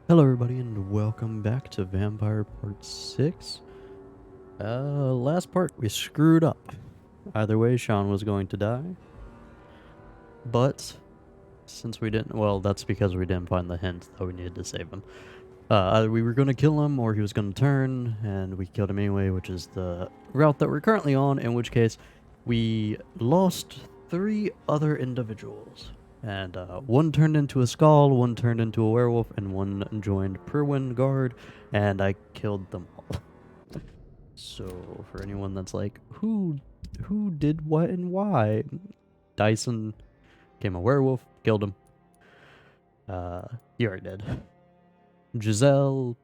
Hello everybody and welcome back to Vampire Part 6. Last part we screwed up. Either way, Sean was going to die. But, since we didn't, well, that's because we didn't find the hint that we needed to save him. Either we were going to kill him or he was going to turn, and we killed him anyway, which is the route that we're currently on, in which case we lost 3 other individuals. And one turned into a skull, one turned into a werewolf, and one joined Perwin Guard, and I killed them all. So for anyone that's like, who did what and why? Dyson became a werewolf, killed him. He already did. Giselle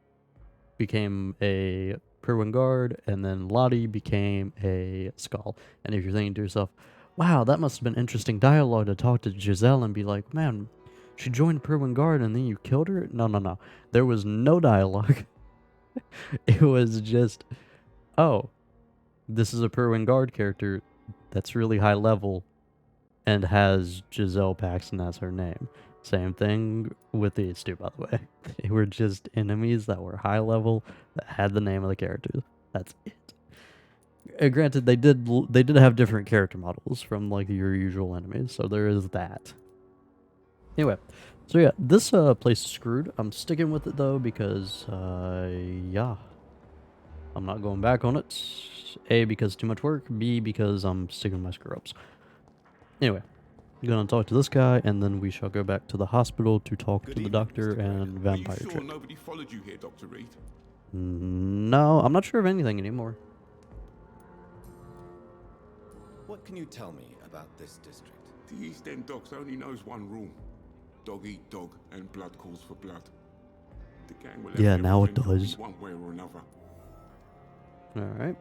became a Perwin Guard, and then Lottie became a skull. And if you're thinking to yourself, wow, that must have been interesting dialogue to talk to Giselle and be like, man, she joined Perwin Guard and then you killed her? No. There was no dialogue. It was just, oh, this is a Perwin Guard character that's really high level and has Giselle Paxton as her name. Same thing with these two, by the way. They were just enemies that were high level that had the name of the characters. That's it. Granted, they did have different character models from like your usual enemies, so there is that. Anyway, so yeah, this place is screwed. I'm sticking with it though because yeah, I'm not going back on it. A, because too much work. B, because I'm sticking with my screw ups. Anyway, I'm gonna talk to this guy, and then we shall go back to the hospital to talk to the doctor and vampire Are you sure chick. nobody followed you here, Dr. Reed? No, I'm not sure of anything anymore. What can you tell me about this district? The East End Docks only knows one rule. Dog eat dog, and blood calls for blood. The gang will have Yeah, now it everything from me does. one way or another. Alright.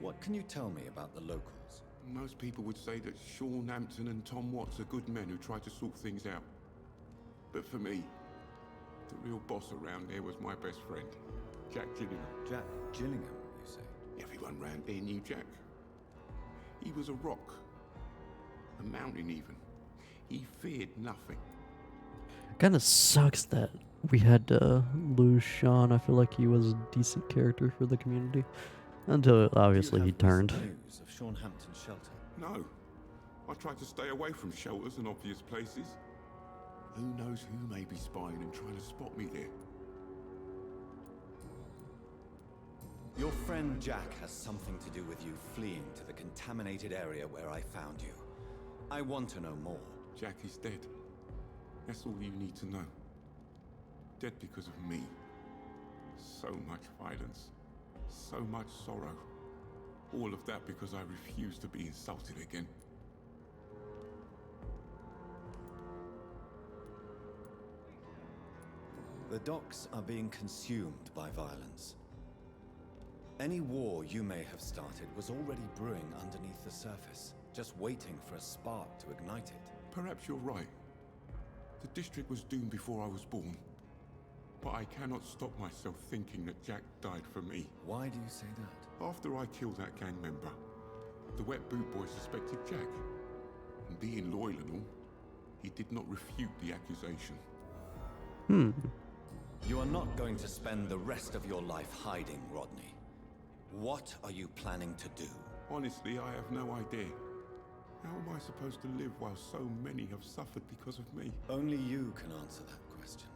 What can you tell me about the locals? Most people would say that Sean Hampton and Tom Watts are good men who try to sort things out. But for me, the real boss around here was my best friend, Jack Gillingham. Jack Gillingham, you say? Everyone round here knew Jack. He was a rock. A mountain even. He feared nothing. Kinda sucks that we had to lose Sean. I feel like he was a decent character for the community. Until obviously he turned. News of Sean Hampton's shelter? No. I try to stay away from shelters and obvious places. Who knows who may be spying and trying to spot me there? Your friend Jack has something to do with you fleeing to the contaminated area where I found you. I want to know more. Jack is dead. That's all you need to know. Dead because of me. So much violence. So much sorrow. All of that because I refuse to be insulted again. The docks are being consumed by violence. Any war you may have started was already brewing underneath the surface, just waiting for a spark to ignite it. Perhaps you're right. The district was doomed before I was born. But I cannot stop myself thinking that Jack died for me. Why do you say that? After I killed that gang member, the Wet Boot Boy suspected Jack. And being loyal and all, he did not refute the accusation. You are not going to spend the rest of your life hiding, Rodney. What are you planning to do? Honestly, I have no idea. How am I supposed to live while so many have suffered because of me? Only you can answer that question.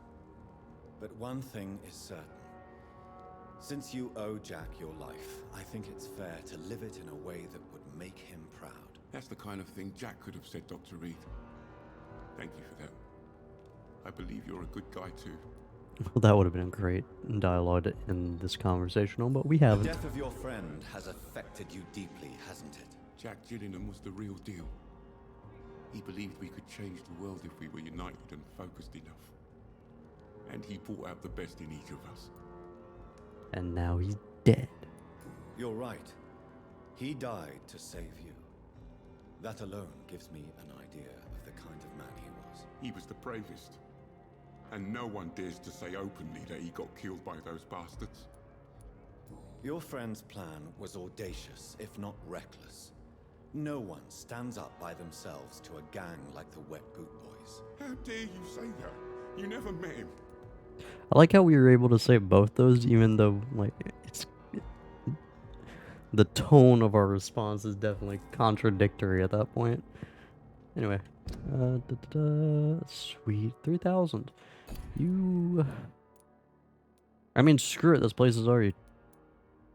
But one thing is certain. Since you owe Jack your life, I think it's fair to live it in a way that would make him proud. That's the kind of thing Jack could have said, Dr. Reed. Thank you for that. I believe you're a good guy too. Well, that would have been great dialogue in this conversation, but we The haven't. death of your friend has affected you deeply, hasn't it? Jack Gillingham was the real deal. He believed we could change the world if we were united and focused enough. And he brought out the best in each of us. And now he's dead. You're right. He died to save you. That alone gives me an idea of the kind of man he was. He was the bravest. And no one dares to say openly that he got killed by those bastards. Your friend's plan was audacious, if not reckless. No one stands up by themselves to a gang like the Wet Boot Boys. How dare you say that? You never met him. I like how we were able to say both those, even though like it's the tone of our response is definitely contradictory at that point. Anyway, sweet 3,000. I mean, screw it. This place is already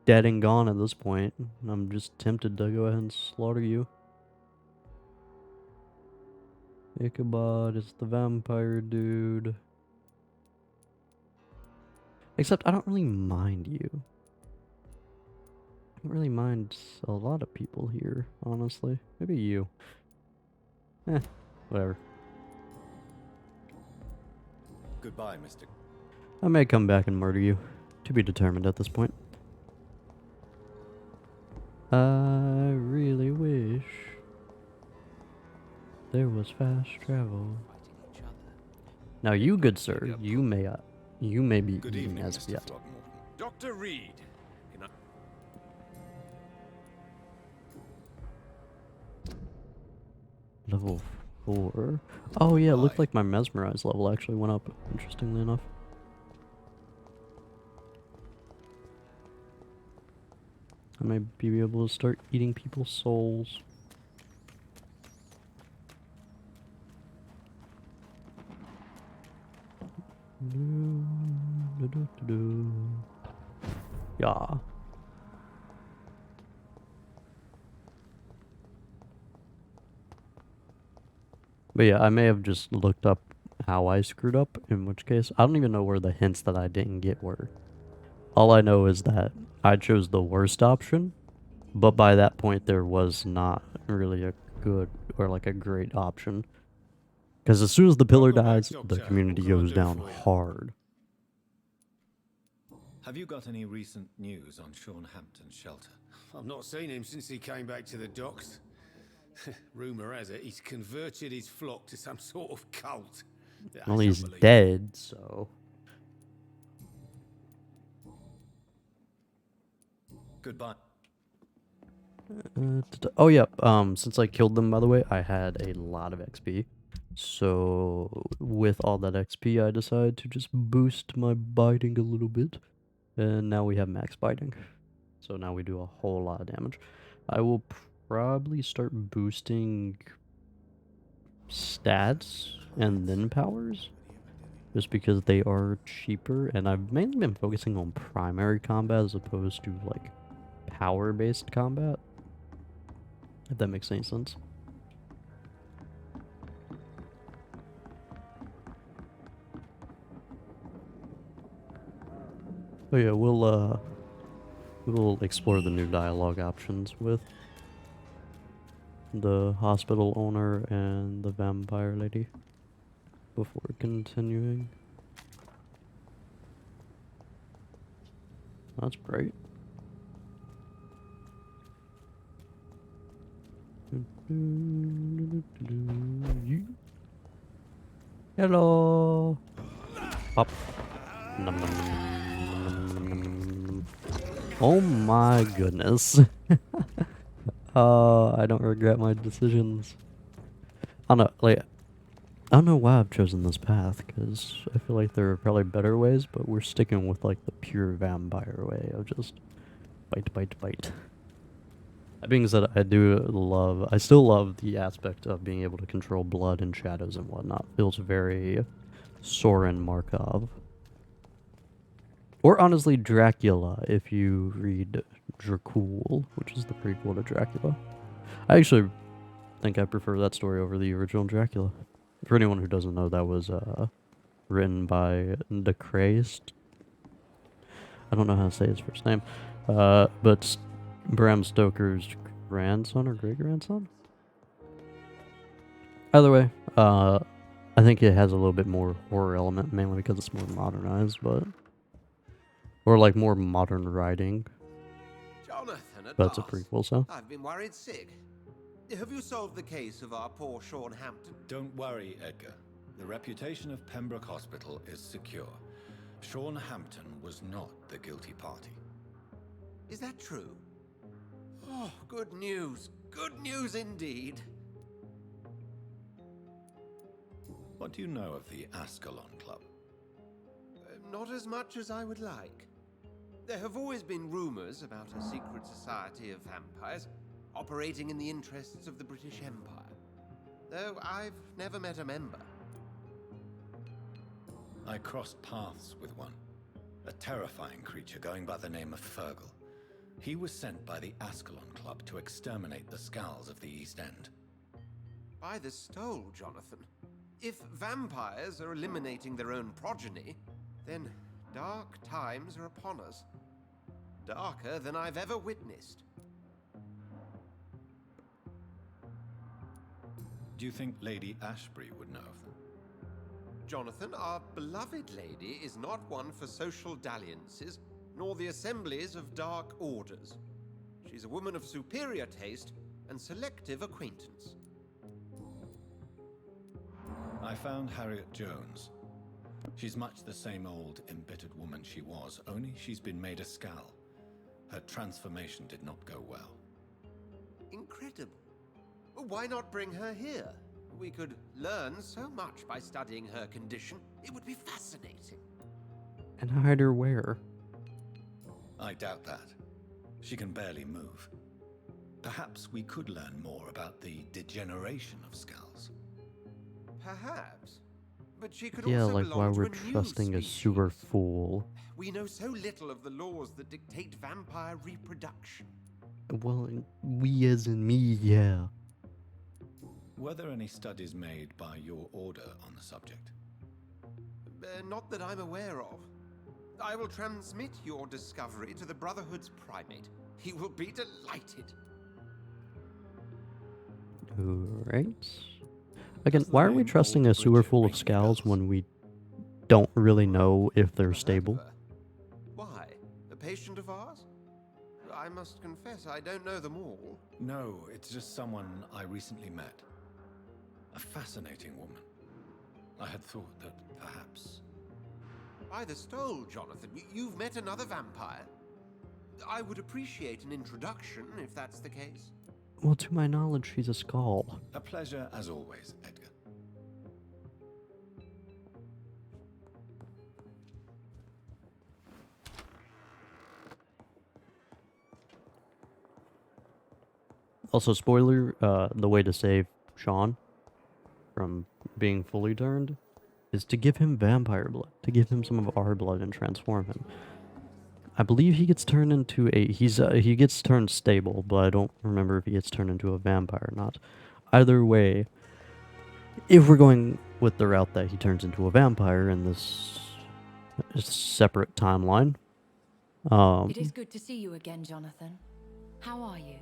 dead and gone at this point. I'm just tempted to go ahead and slaughter you. Ichabod is the vampire dude. Except I don't really mind you. I don't really mind a lot of people here, honestly. Maybe you. Whatever. Goodbye, Mr. I may come back and murder you. To be determined at this point. I really wish there was fast travel. Now you, good sir, you may be Good eating evening, as Mr. yet. Throckmorton. Dr. Reed. Level 4. Oh yeah, it looked Goodbye. like my mesmerize level actually went up, interestingly enough. I may be able to start eating people's souls. Yeah. But yeah, I may have just looked up how I screwed up, in which case, I don't even know where the hints that I didn't get were. All I know is that I chose the worst option, but by that point there was not really a good or like a great option. Because as soon as the pillar Welcome back, dies, the Doctor. community What can I goes do down for you? hard. Have you got any recent news on Sean Hampton's shelter? I've not seen him since he came back to the docks. Rumour has it he's converted his flock to some sort of cult. Well, That's he's unbelievable. dead, so... Goodbye. Oh, yeah, since I killed them, by the way, I had a lot of XP. So, with all that XP, I decided to just boost my biting a little bit. And now we have max biting. So now we do a whole lot of damage. I will probably start boosting stats and then powers. Just because they are cheaper. And I've mainly been focusing on primary combat as opposed to, like, power-based combat. If that makes any sense. But yeah, we'll explore the new dialogue options with the hospital owner and the vampire lady before continuing. That's great. Hello. Pop. Nom, nom, nom, nom, nom, nom, nom. Oh my goodness. I don't regret my decisions. I don't know, like, I don't know why I've chosen this path, because I feel like there are probably better ways, but we're sticking with, like, the pure vampire way of just bite, bite, bite. That being said, I still love the aspect of being able to control blood and shadows and whatnot. Feels very Soren Markov. Or honestly, Dracula, if you read Dracul, which is the prequel to Dracula. I actually think I prefer that story over the original Dracula. For anyone who doesn't know, that was written by De Christ. I don't know how to say his first name. But Bram Stoker's grandson or great-grandson? Either way, I think it has a little bit more horror element, mainly because it's more modernized, but... Or like more modern writing. Jonathan, at But it's a last. prequel, so... I've been worried sick. Have you solved the case of our poor Sean Hampton? Don't worry, Edgar. The reputation of Pembroke Hospital is secure. Sean Hampton was not the guilty party. Is that true? Oh, good news. Good news indeed. What do you know of the Ascalon Club? not as much as I would like. There have always been rumors about a secret society of vampires operating in the interests of the British Empire, though I've never met a member. I crossed paths with one, a terrifying creature going by the name of Fergal. He was sent by the Ascalon Club to exterminate the Skulls of the East End. By the stole, Jonathan. If vampires are eliminating their own progeny, then dark times are upon us. Darker than I've ever witnessed. Do you think Lady Ashbury would know of them? Jonathan, our beloved lady is not one for social dalliances, nor the assemblies of dark orders. She's a woman of superior taste and selective acquaintance. I found Harriet Jones. She's much the same old, embittered woman she was, only she's been made a Skull. Her transformation did not go well. Incredible. Why not bring her here? We could learn so much by studying her condition. It would be fascinating. And hide her where? I doubt that. She can barely move. Perhaps we could learn more about the degeneration of Skulls. Perhaps. But she could Yeah, also like belong why to we're a new trusting a species. sewer fool. We know so little of the laws that dictate vampire reproduction. Well, we as in me, yeah. Were there any studies made by your order on the subject? Not that I'm aware of. I will transmit your discovery to the Brotherhood's primate. He will be delighted. Alright. Again, Does the why are we name trusting a Old sewer Bridget full ring of any Skulls bells? when we don't really know if they're Never heard of stable? her. Why? A patient of ours? I must confess, I don't know them all. No, it's just someone I recently met. A fascinating woman. I had thought that perhaps... By the stole, Jonathan, you've met another vampire. I would appreciate an introduction, if that's the case. Well, to my knowledge, she's a Skull. A pleasure as always, Edgar. Also, spoiler, the way to save Sean from being fully turned is to give him vampire blood, to give him some of our blood and transform him. I believe he gets turned into he gets turned stable, but I don't remember if he gets turned into a vampire or not. Either way, if we're going with the route that he turns into a vampire in this separate timeline, It is good to see you again, Jonathan. How are you?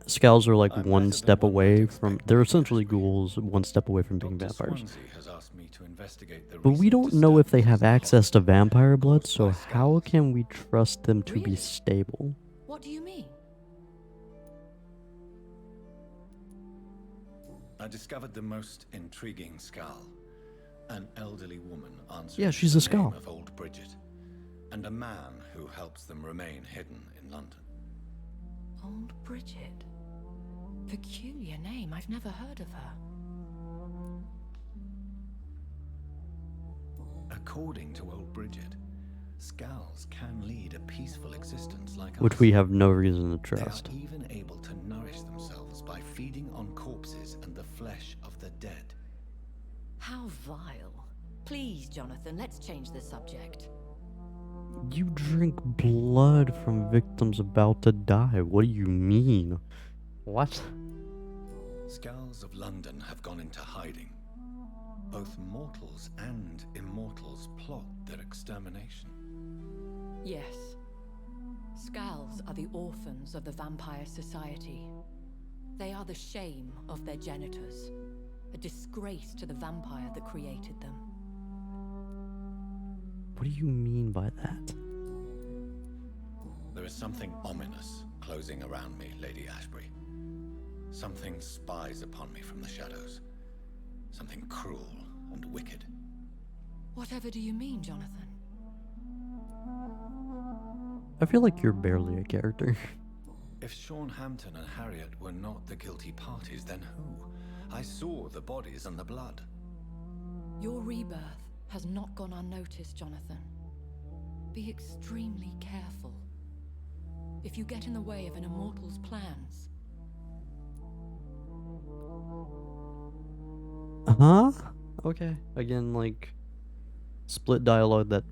Skulls are like I'm one better than step one might away expect from. from They're you, essentially Ashbury. ghouls, one step away from being Dr. vampires. Swansea has asked me to investigate the But we recent don't know if they have disturbances access to in the vampire hospital blood, caused so by how Skulls. can we trust them to be Really? stable? What do you mean? I discovered the most intriguing Skull. An elderly woman answering Yeah, she's to a the name Skull. of Old Bridget, and a man who helps them remain hidden in London. Old Bridget. Peculiar name. I've never heard of her. According to Old Bridget, Skulls can lead a peaceful existence like Which us. we have no reason to They are trust. even able to nourish themselves by feeding on corpses and the flesh of the dead. How vile. Please, Jonathan, let's change the subject. You drink blood from victims about to die. What do you mean? What? Skulls of London have gone into hiding. Both mortals and immortals plot their extermination. Yes. Skulls are the orphans of the Vampire Society. They are the shame of their genitors, a disgrace to the vampire that created them. What do you mean by that? There is something ominous closing around me, Lady Ashbury. Something spies upon me from the shadows. Something cruel and wicked. Whatever do you mean, Jonathan? I feel like you're barely a character. If Sean Hampton and Harriet were not the guilty parties, then who? I saw the bodies and the blood. Your rebirth has not gone unnoticed, Jonathan. Be extremely careful. If you get in the way of an immortal's plans, Huh? Okay. Again, like, split dialogue that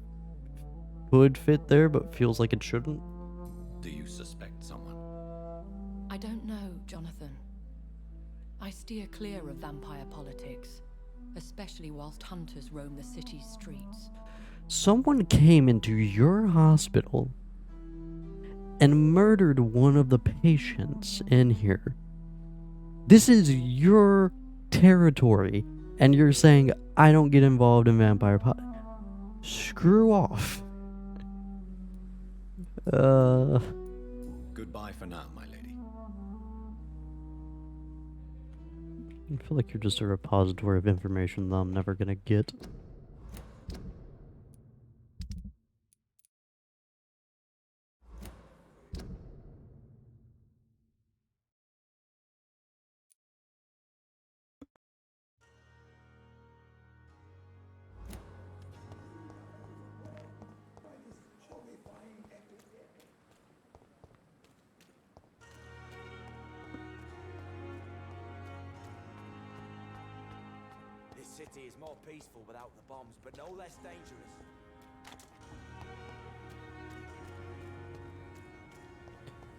would fit there, but feels like it shouldn't. Do you suspect someone? I don't know, Jonathan. I steer clear of vampire politics, especially whilst hunters roam the city's streets. Someone came into your hospital and murdered one of the patients in here. This is your territory, and you're saying, I don't get involved in vampire politics. Screw off. Goodbye for now, my lady. I feel like you're just a repository of information that I'm never gonna get. This city is more peaceful without the bombs, but no less dangerous.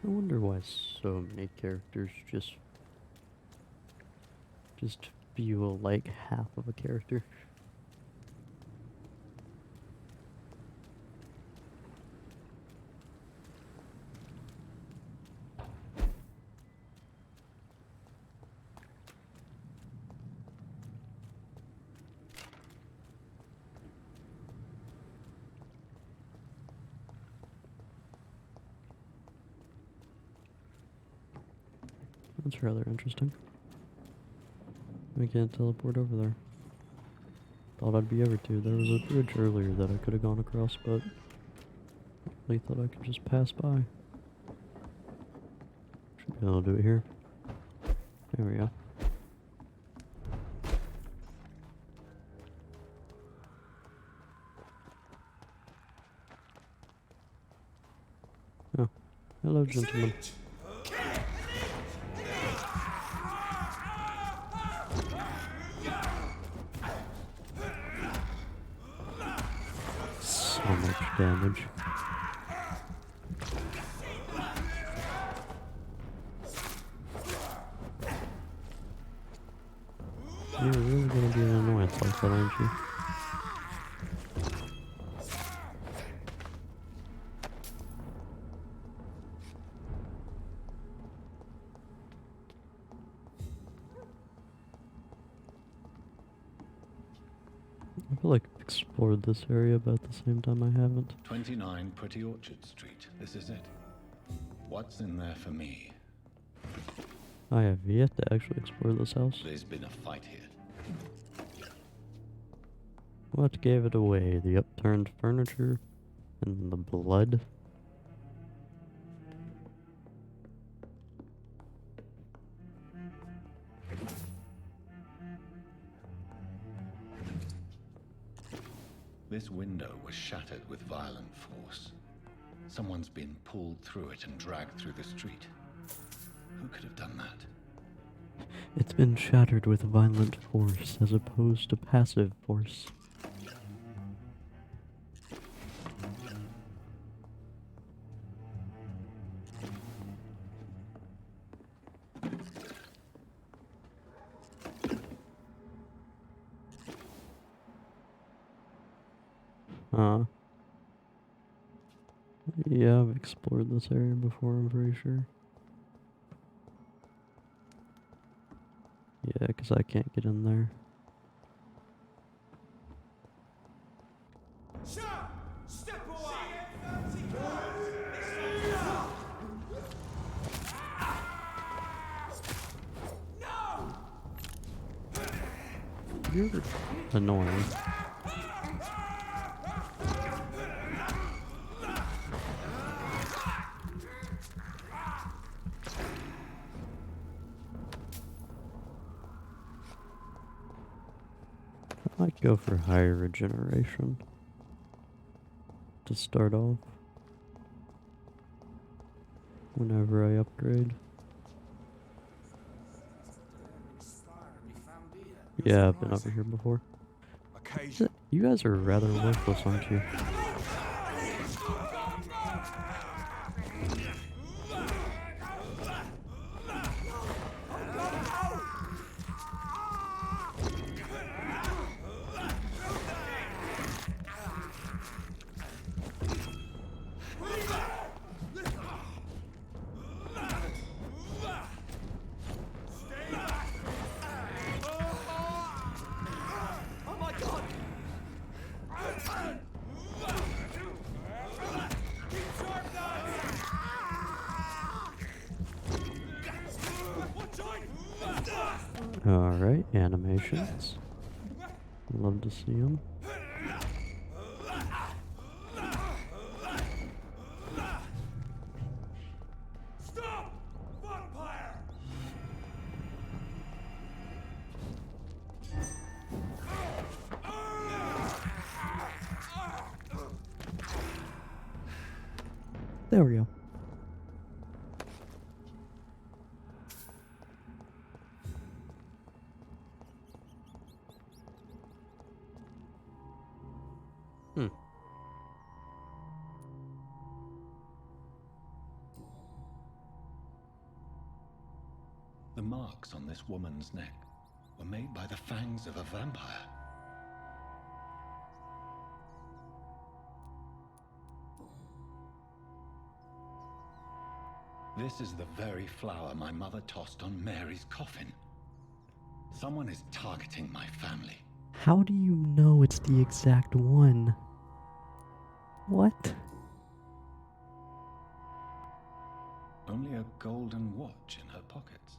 I wonder why so many characters just feel like half of a character. That's rather interesting. We can't teleport over there. Thought I'd be able to. There was a bridge earlier that I could have gone across, but I thought I could just pass by. Should be able to do it here. There we go. Oh, hello, gentlemen. So much damage. You're really gonna be an annoyance like that, aren't you? I feel like I've explored this area, but at the same time I haven't. 29 Pretty Orchard Street. This is it. What's in there for me? I have yet to actually explore this house. There's been a fight here. What gave it away? The upturned furniture and the blood? This window was shattered with violent force. Someone's been pulled through it and dragged through the street. Who could have done that? It's been shattered with violent force as opposed to passive force. Yeah, I've explored this area before, I'm pretty sure. Yeah, because I can't get in there. Step away! You're annoying. I might go for higher regeneration to start off. Whenever I upgrade. Yeah, I've been over here before. You guys are rather worthless, aren't you? Alright, animations. Love to see them. Stop! Vampire! There we go. The marks on this woman's neck were made by the fangs of a vampire. This is the very flower my mother tossed on Mary's coffin. Someone is targeting my family. How do you know it's the exact one? What? Only a golden watch in her pockets.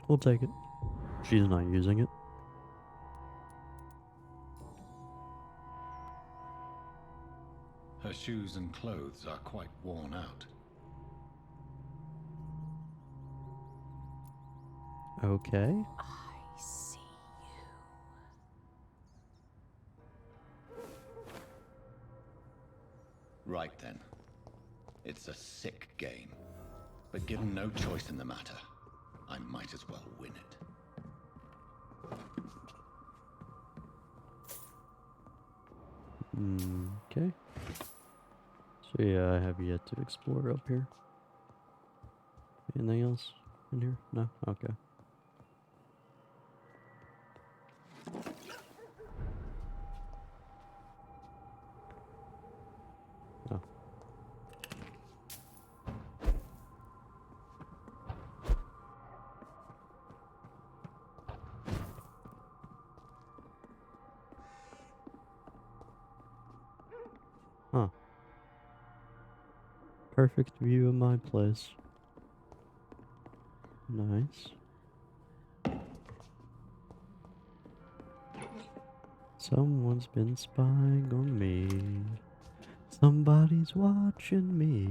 We'll take it. She's not using it. Her shoes and clothes are quite worn out. Okay. I see you. Right then. It's a sick game. But given no choice in the matter, I might as well win it. Okay. So yeah, I have yet to explore up here. Anything else in here? No? Okay. Oh. Huh. Perfect view of my place. Nice. Someone's been spying on me. Somebody's watching me.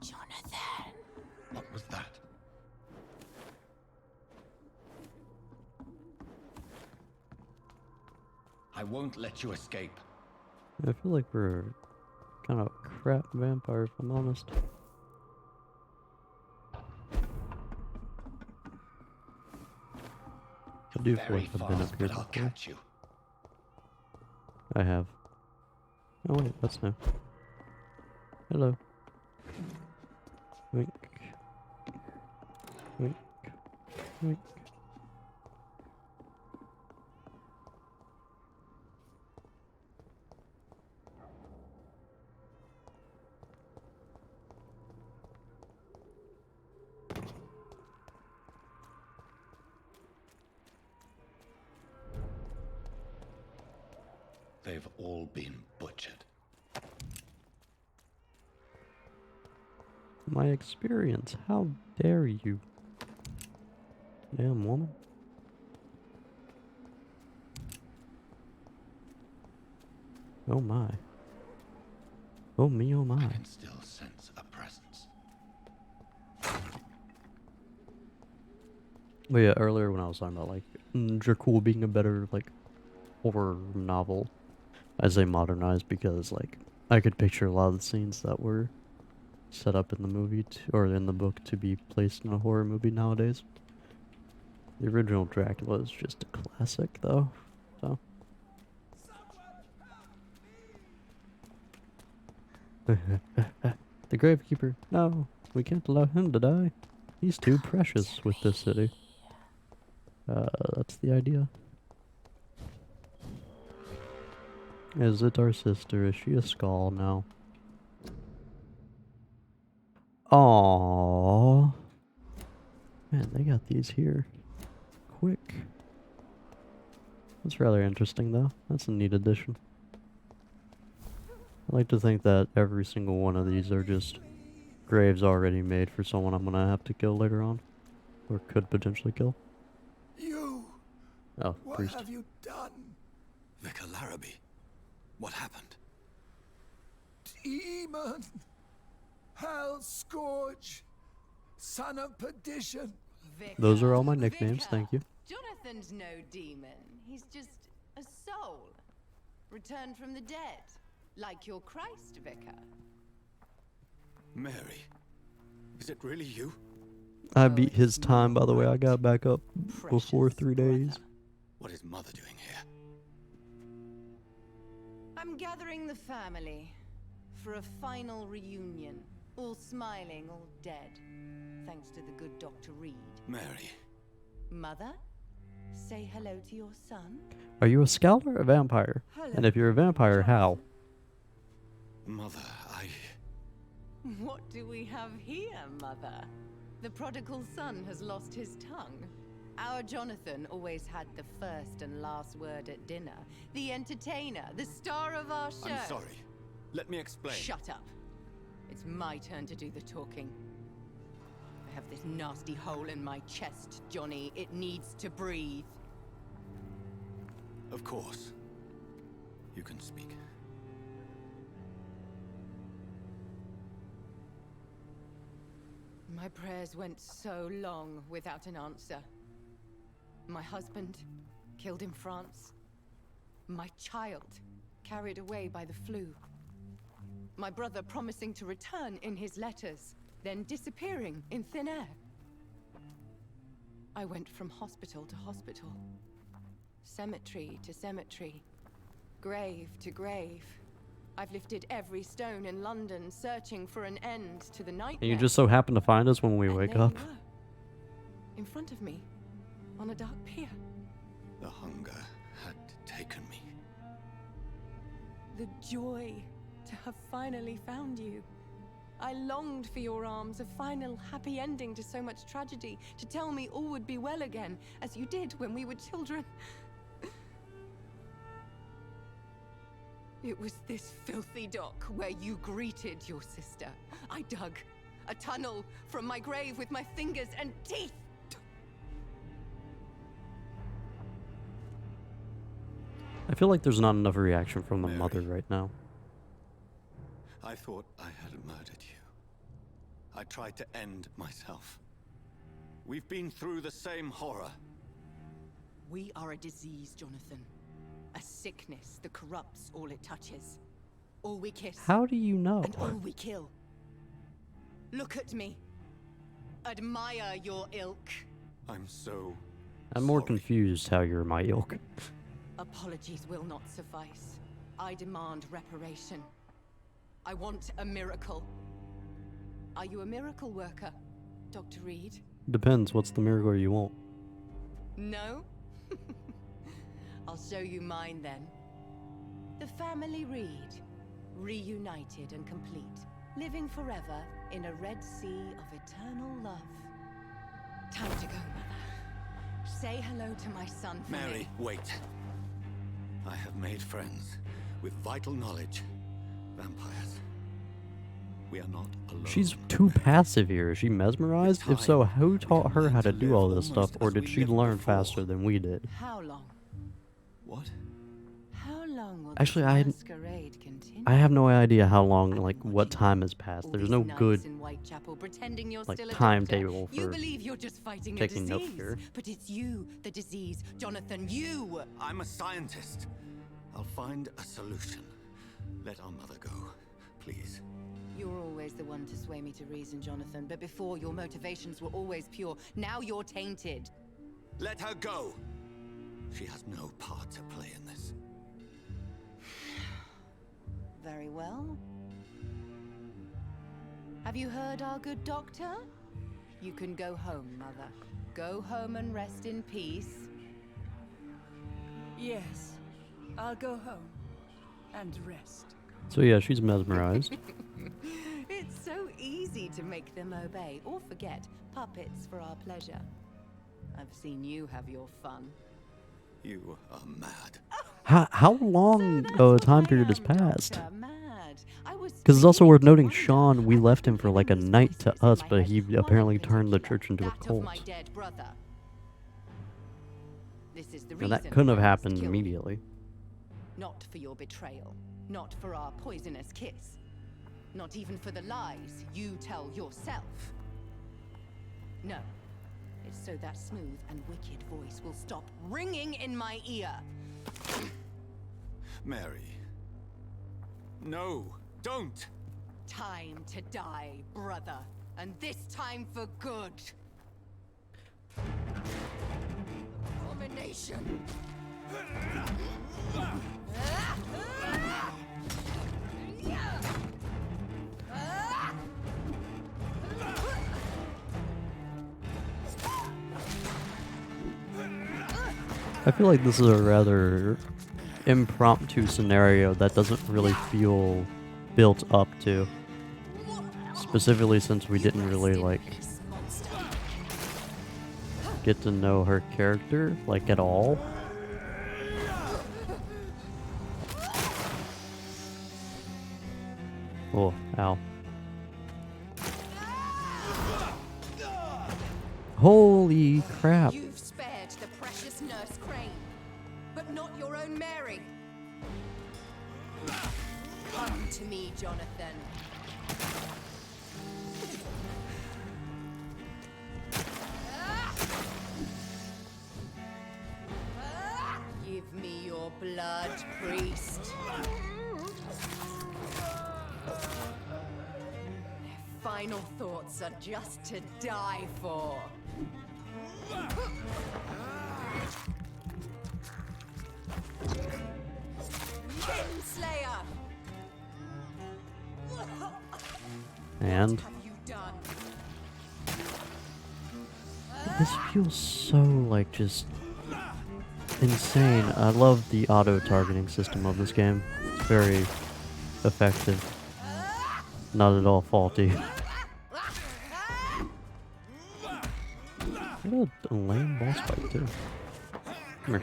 Jonathan. What was that? I won't let you escape. I feel like we're kind of a crap vampire, if I'm honest. I do feel like I've been up here but I'll before. catch you. I have. Oh wait, that's no. Hello. Wink. Wink. Wink. They've all been butchered. My experience, how dare you? Damn woman. Oh my. Oh me, oh my. I can still sense a presence. But yeah, earlier when I was talking about like Dracul being a better like horror novel as they modernized, because like I could picture a lot of the scenes that were set up in the movie or in the book to be placed in a horror movie nowadays. The original Dracula is just a classic though, so. The Gravekeeper. No, we can't allow him to die. He's too precious with this city. That's the idea. Is it our sister? Is she a skull? No. Aww. Man, they got these here. Quick. That's rather interesting though. That's a neat addition. I like to think that every single one of these are just graves already made for someone I'm gonna have to kill later on. Or could potentially kill. You! Oh, What priest. have you done? Vicar Larrabee, what happened? Demon! Hell Scourge! Son of perdition! Those are all my nicknames, thank you. Jonathan's no demon. He's just a soul. Returned from the dead. Like your Christ, Vicar. Mary, is it really you? I beat his time, by the way. I got back up before Precious 3 days. brother. What is Mother doing here? I'm gathering the family for a final reunion. All smiling, all dead. Thanks to the good Dr. Reed. Mary, Mother, say hello to your son. Are you a scout or a vampire? Hello, And if you're a vampire, how? Mother, What do we have here, Mother? The prodigal son has lost his tongue. Our Jonathan always had the first and last word at dinner. The entertainer, the star of our show. I'm sorry. Let me explain. Shut up. It's my turn to do the talking. I have this nasty hole in my chest, Johnny. It needs to breathe. Of course. You can speak. My prayers went so long without an answer. My husband, killed in France. My child, carried away by the flu. My brother promising to return in his letters, then disappearing in thin air. I went from hospital to hospital, cemetery to cemetery, grave to grave. I've lifted every stone in London, searching for an end to the nightmare. And you just so happen to find us when we And wake there up. you were, in front of me, on a dark pier. The hunger had taken me. The joy to have finally found you. I longed for your arms, a final happy ending to so much tragedy, to tell me all would be well again, as you did when we were children. It was this filthy dock where you greeted your sister. I dug a tunnel from my grave with my fingers and teeth. I feel like there's not enough reaction from the Mary. mother right now. I thought I had murdered you. I tried to end myself. We've been through the same horror. We are a disease, Jonathan. A sickness that corrupts all it touches. All we kiss. How do you know? And all we kill. Look at me. Admire your ilk. I'm so I'm more sorry. confused how you're my ilk. Apologies will not suffice. I demand reparation. I want a miracle. Are you a miracle worker, Dr. Reed? Depends, what's the miracle you want? No? I'll show you mine then. The family Reed, reunited and complete, living forever in a red sea of eternal love. Time to go, Mother. Say hello to my son for Mary, me. wait. I have made friends with vital knowledge. Vampires. We are not alone. She's too passive here. Is she mesmerized? If so, who taught her how to do all this stuff, or did she learn faster than we did? How long? What? How long will Actually, this I- masquerade continue? I have no idea how long, like, what time has passed. There's no good, In Whitechapel, pretending you're like, still a timetable doctor. You for believe you're just fighting a taking notes disease, here. but it's you, the disease, Jonathan. You. I'm a scientist. I'll find a solution. Let our mother go, please. You're always the one to sway me to reason, Jonathan. But before, your motivations were always pure. Now you're tainted. Let her go. She has no part to play in this. Very well. Have you heard our good doctor? You can go home, Mother. Go home and rest in peace. Yes, I'll go home and rest. So yeah, she's mesmerized. It's so easy to make them obey or forget. Puppets for our pleasure. I've seen you have your fun. You are mad. How long a time period has passed? Doctor, mad. I was Because it's also worth noting, wondered Sean, we left him for how like a many night to voices us, in but my he head. apparently One in turned the particular, church into a that of cult. my dead brother. This is the And that reason couldn't have I must happened kill you. immediately. Not for your betrayal. Not for our poisonous kiss. Not even for the lies you tell yourself. No. It's so that smooth and wicked voice will stop ringing in my ear. Mary. No, don't! Time to die, brother. And this time for good. Abomination. I feel like this is a rather impromptu scenario that doesn't really feel built up to. Specifically since we didn't really, like, get to know her character, like, at all. Oh, ow. Holy crap. You've spared the precious Nurse Crane, but not your own Mary. Come to me, Jonathan. Give me your blood, priest. Their final thoughts are just to die for. Kinslayer! And What have you done? this feels so, like, just insane. I love the auto-targeting system of this game. It's very effective. Not at all faulty. What a lame boss fight, too. Come here.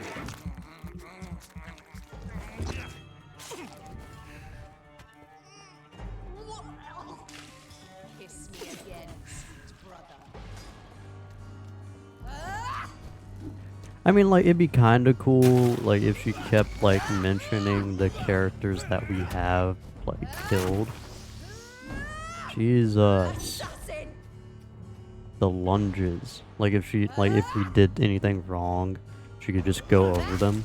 Kiss me again, sweet brother. I mean, like, it'd be kind of cool, like, if she kept, like, mentioning the characters that we have, like, killed. Jesus. Assassin! The lunges. Like, if she, like, if we did anything wrong, she could just go over them.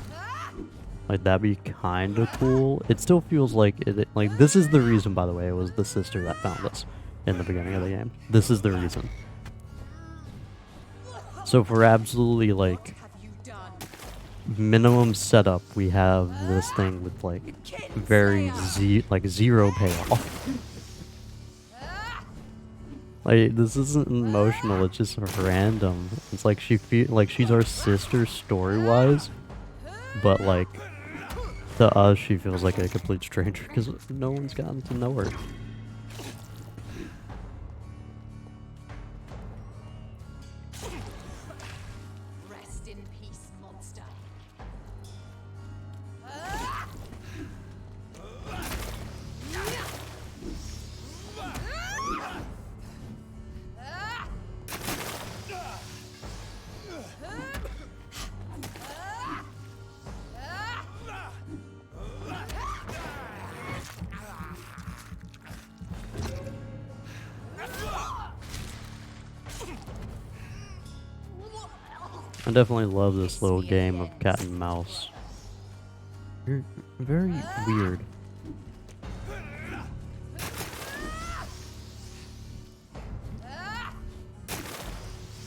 Like, that'd be kind of cool. It still feels like, like, this is the reason, by the way, it was the sister that found us in the beginning of the game. This is the reason. So for absolutely, like, Have you done? minimum setup, we have this thing with, like, very zero payoff. Like, this isn't emotional, it's just random. It's like she's our sister story-wise, but, like, to us she feels like a complete stranger because no one's gotten to know her. Rest in peace, monster. I definitely love this little game of cat and mouse. You're very weird.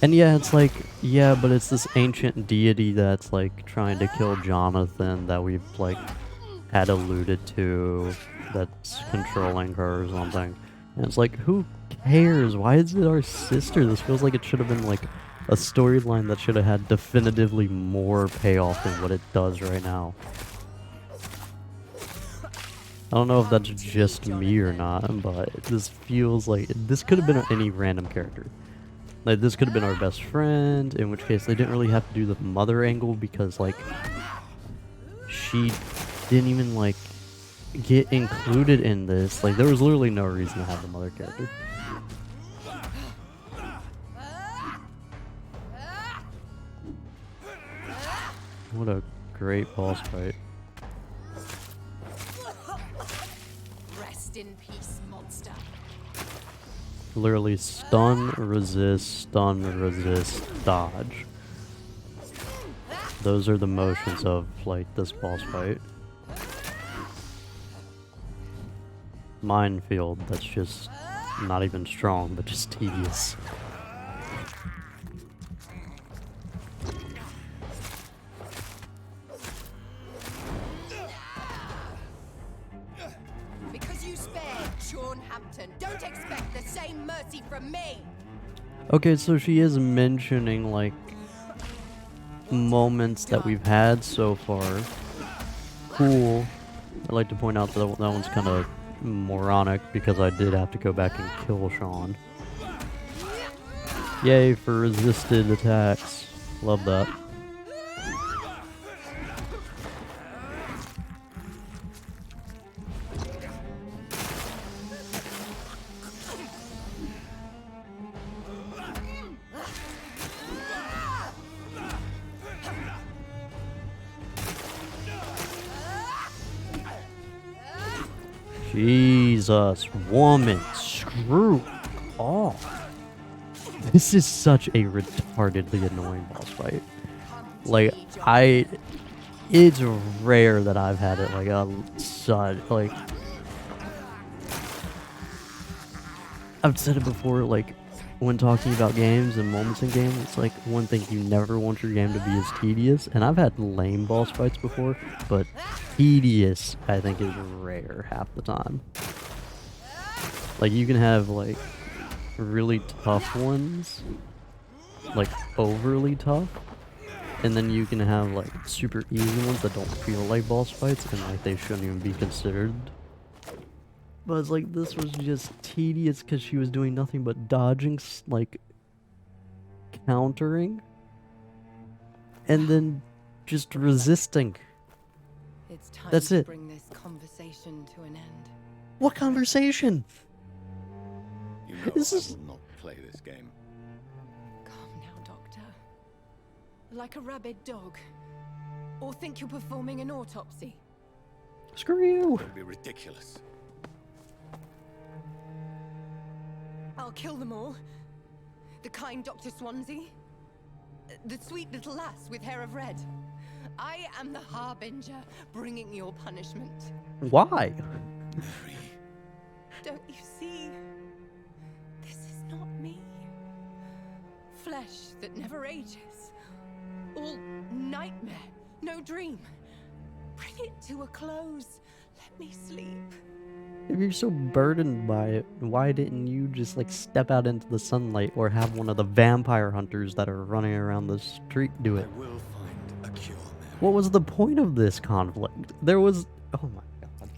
And yeah, it's like, yeah, but it's this ancient deity that's like trying to kill Jonathan that we've like had alluded to, that's controlling her or something. And it's like, who cares? Why is it our sister? This feels like it should have been like a storyline that should have had definitively more payoff than what it does right now. I don't know if that's just me or not, but this feels like this could have been any random character. Like, this could have been our best friend, in which case they didn't really have to do the mother angle because, like, she didn't even, like, get included in this. Like, there was literally no reason to have the mother character. What a great boss fight. Rest in peace, monster. Literally stun, resist, dodge. Those are the motions of, like, this boss fight. Minefield, that's just not even strong, but just tedious. Because you spared Sean Hampton, don't expect the same mercy from me. Okay, so she is mentioning, like, moments that we've had so far. Cool. I'd like to point out that that one's kind of moronic because I did have to go back and kill Sean. Yay for resisted attacks. Love that. Jesus, woman, screw off. This is such a retardedly annoying boss fight. Like, it's rare that I've had it like like, I've said it before, like, when talking about games and moments in games, it's like one thing you never want your game to be is tedious, and I've had lame boss fights before, but tedious, I think, is rare half the time. Like, you can have, like, really tough ones, like, overly tough, and then you can have, like, super easy ones that don't feel like boss fights, and, like, they shouldn't even be considered. But it's like, this was just tedious because she was doing nothing but dodging, like, countering, and then just resisting. It's time That's to it. bring this conversation to an end. What conversation? You know This I is- will not play this game. Calm down, Doctor. Like a rabid dog. Or think you're performing an autopsy. Screw you. It would be ridiculous. I'll kill them all. The kind Dr. Swansea. The sweet little lass with hair of red. I am the Harbinger, bringing your punishment. Why? Don't you see? This is not me. Flesh that never ages. All nightmare, no dream. Bring it to a close. Let me sleep. If you're so burdened by it, why didn't you just, like, step out into the sunlight or have one of the vampire hunters that are running around the street do it? I will find a cure, Mary. What was the point of this conflict? There was... Oh my god.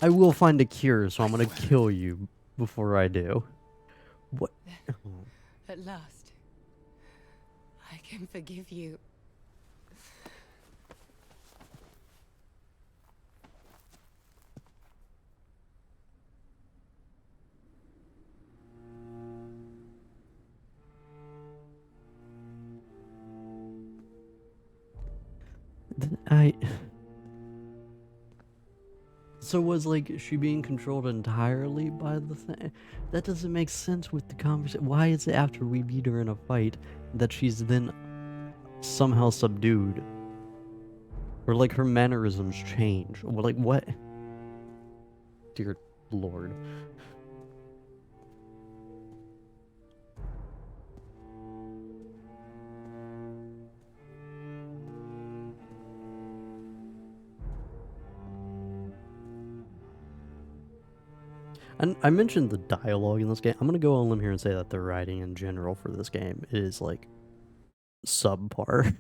I will find a cure, so I'm gonna kill you before I do. What? At last, I can forgive you. So was, like, she being controlled entirely by the thing? That doesn't make sense with the conversation. Why is it after we beat her in a fight that she's then somehow subdued. Or like her mannerisms change. Or like what? Dear Lord. And I mentioned the dialogue in this game. I'm gonna go on a limb here and say that the writing in general for this game is like subpar.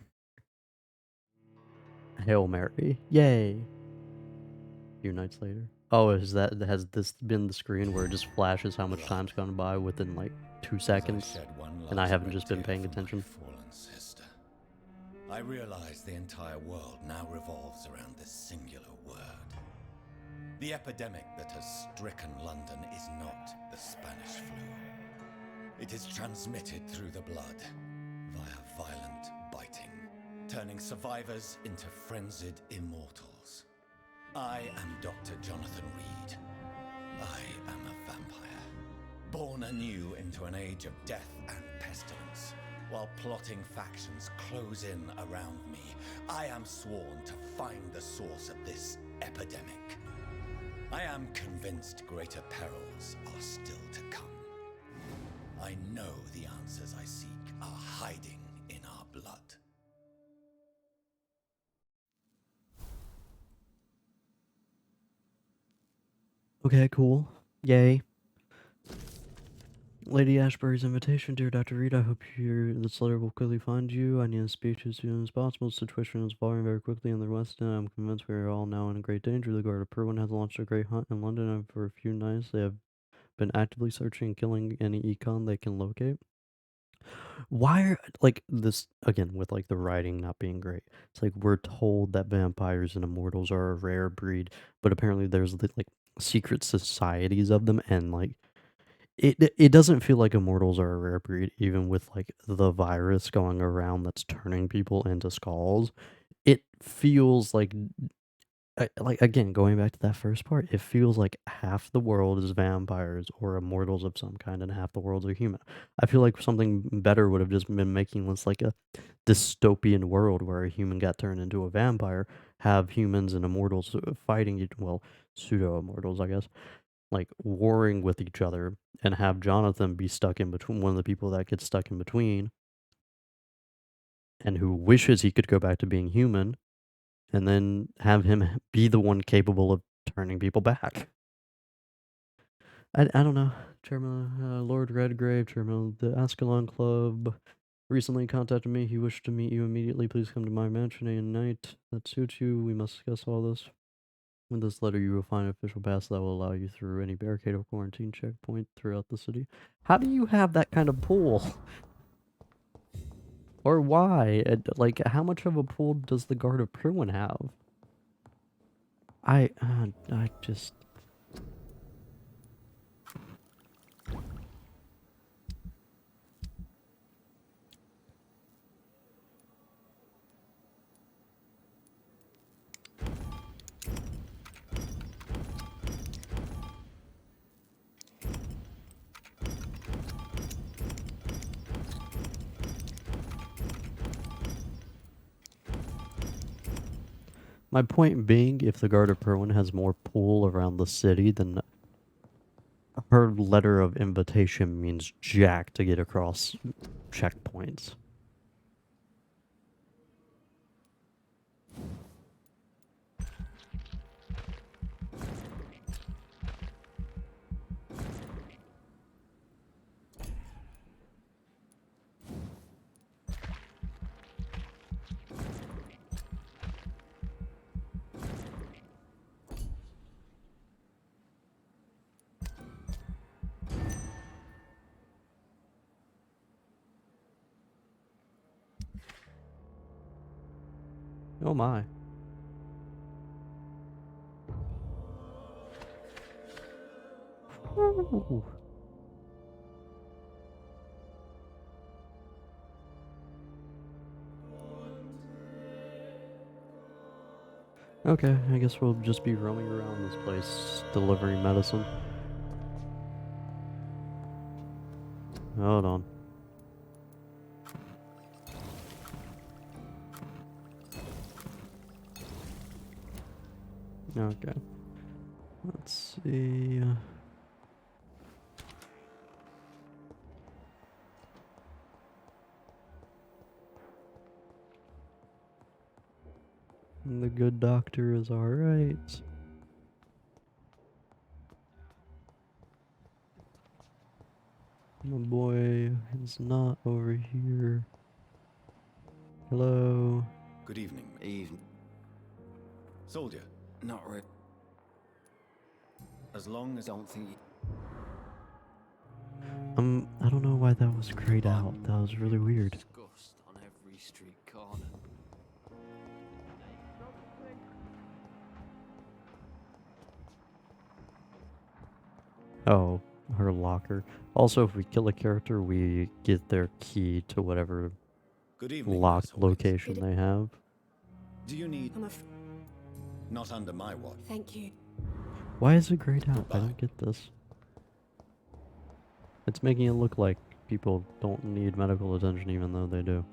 Hail Mary. Yay. A few nights later. Oh, has this been the screen where it just flashes how much time's gone by within like 2 seconds? And I haven't just been paying attention. Fallen sister. I realize the entire world now revolves around this singular word. The epidemic that has stricken London is not the Spanish flu. It is transmitted through the blood via violent biting, turning survivors into frenzied immortals. I am Dr. Jonathan Reed. I am a vampire, born anew into an age of death and pestilence. While plotting factions close in around me, I am sworn to find the source of this epidemic. I am convinced greater perils are still to come. I know the answers I seek are hiding in our blood. Okay, cool. Yay. Lady Ashbury's invitation. Dear Dr. Reed, I hope this letter will quickly find you. I need to speak to you as soon as possible. The situation is evolving very quickly in the West, and I'm convinced we are all now in great danger. The Guard of Purwin has launched a great hunt in London, and for a few nights they have been actively searching and killing any econ they can locate. Why are, like, this, again, with, like, the writing not being great, it's like we're told that vampires and immortals are a rare breed, but apparently there's, like, secret societies of them, and, like, it doesn't feel like immortals are a rare breed, even with like the virus going around that's turning people into skulls. It feels like again going back to that first part, it feels like half the world is vampires or immortals of some kind, and half the world's are human. I feel like something better would have just been making this like a dystopian world where a human got turned into a vampire, have humans and immortals fighting, well, pseudo immortals, I guess, like warring with each other, and have Jonathan be stuck in between, one of the people that gets stuck in between and who wishes he could go back to being human, and then have him be the one capable of turning people back. I don't know. Chairman Lord Redgrave, chairman of the Ascalon Club, recently contacted me. He wished to meet you immediately. Please come to my mansion at night that suits you. We must discuss all this. With this letter, you will find an official pass that will allow you through any barricade or quarantine checkpoint throughout the city. How do you have that kind of pull? Or why? Like, how much of a pull does the Guard of Pruin have? I just... My point being, if the Guard of Purwin has more pull around the city, then her letter of invitation means jack to get across checkpoints. Oh my. Ooh. Okay, I guess we'll just be roaming around this place, delivering medicine. Hold on. Okay. Let's see. The good doctor is alright. My boy is not over here. Hello. Good evening. Evening. Soldier. Not really. As long as I don't think you... I don't know why that was grayed out. That was really weird. Disgust on every street corner. Oh, her locker. Also, if we kill a character, we get their key to whatever Good evening, locked Miss Hawkins. location they have. Do you need... Not under my watch. Thank you. Why is it grayed out? I Goodbye. don't get this. It's making it look like people don't need medical attention even though they do.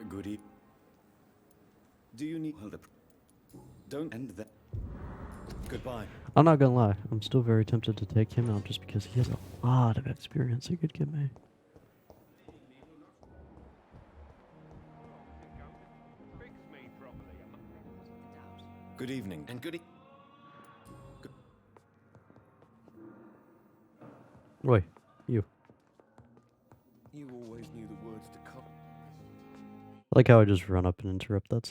Good evening. Do you need... Well, don't end that. Goodbye. I'm not gonna lie, I'm still very tempted to take him out just because he has a lot of experience he could give me. Good evening. And good Wait, you. You always knew the words to come. I like how I just run up and interrupt that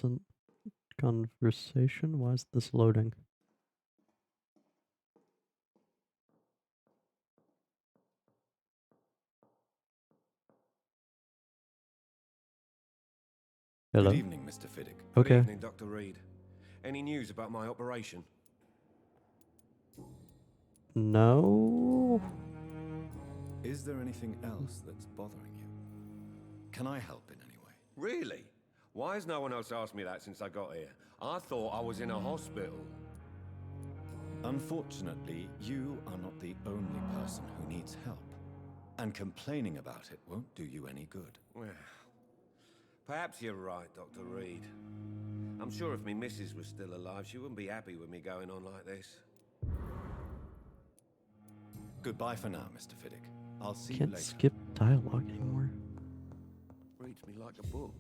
conversation. Why is this loading? Hello? Good evening, Mr. Fiddick. Good Okay. evening, Dr. Reed. Any news about my operation? No? Is there anything else that's bothering you? Can I help in any way? Really? Why has no one else asked me that since I got here? I thought I was in a hospital. Unfortunately, you are not the only person who needs help. And complaining about it won't do you any good. Well, perhaps you're right, Dr. Reed. I'm sure if me missus was still alive, she wouldn't be happy with me going on like this. Goodbye for now, Mr. Fiddick. I'll see you Can't later. skip dialogue anymore. Reads me like a book.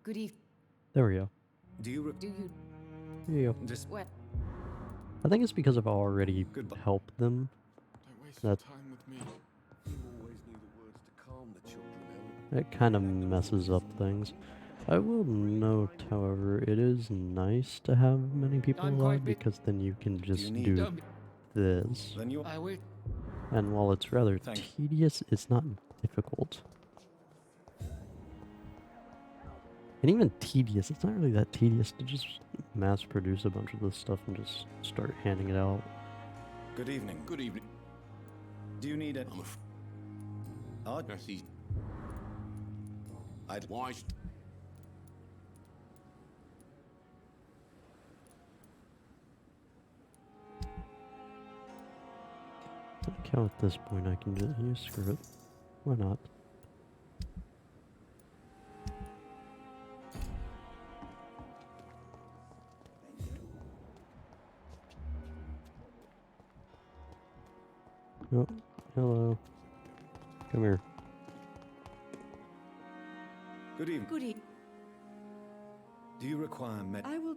Good evening. There we go. Do you... Do you... There you go. Just... What? I think it's because I've already Goodbye. helped them. Don't waste That- your time with me. You always knew the words to calm the children, Ellen. It kind of messes up things. I will note, however, it is nice to have many people I'm alive quite bit- because then you can just need- do Don't- this. Then you... I will. And while it's rather Thank- tedious, it's not difficult. And even tedious, it's not really that tedious to just mass produce a bunch of this stuff and just start handing it out. Good evening. Good evening. Do you need any... That's easy. I'd... Why? sh- I think how at this point I can just use screw it. Why not? Oh, hello. Come here. Good evening. Good evening. Do you require med... I will...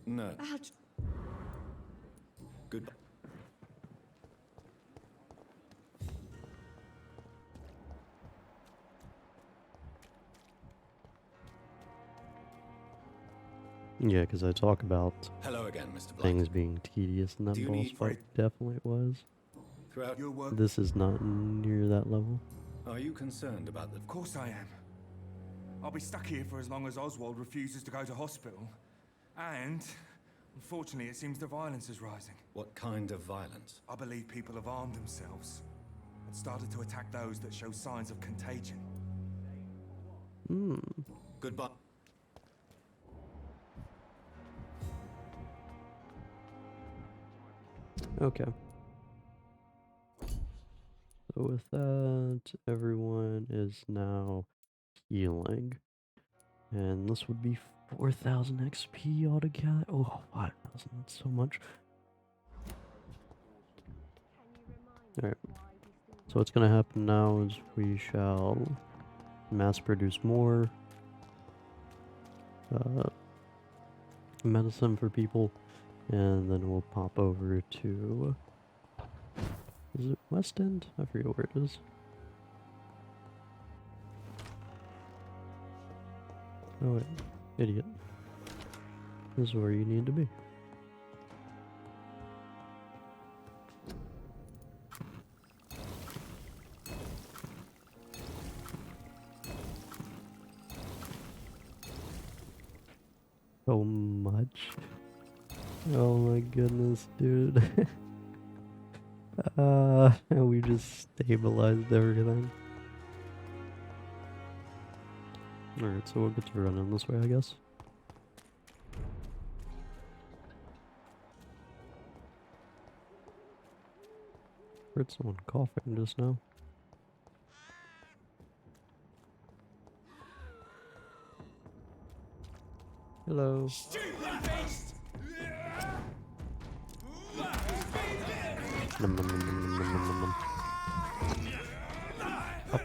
No. I'll... Goodbye. Yeah, because I talk about Hello again, Mr. Blunt. things being tedious in that Do you boss need fight. Definitely it was. Throughout Your work. This is not near that level. Are you concerned about the... Of course I am. I'll be stuck here for as long as Oswald refuses to go to hospital. And, unfortunately, it seems the violence is rising. What kind of violence? I believe people have armed themselves and started to attack those that show signs of contagion. Goodbye. Okay. So with that, everyone is now healing. And this would be 4,000 XP altogether. Oh, 5,000, that's so much. Alright. So what's gonna happen now is we shall mass produce more medicine for people, and then we'll pop over to, is it West End? I forget where it is. Oh wait, idiot. This is where you need to be. So much. Oh my goodness, dude. We just stabilized everything. Alright, so we'll get to run in this way, I guess. Heard someone coughing just now. Hello. Nom, nom, nom, nom, nom, nom, nom, nom. Up,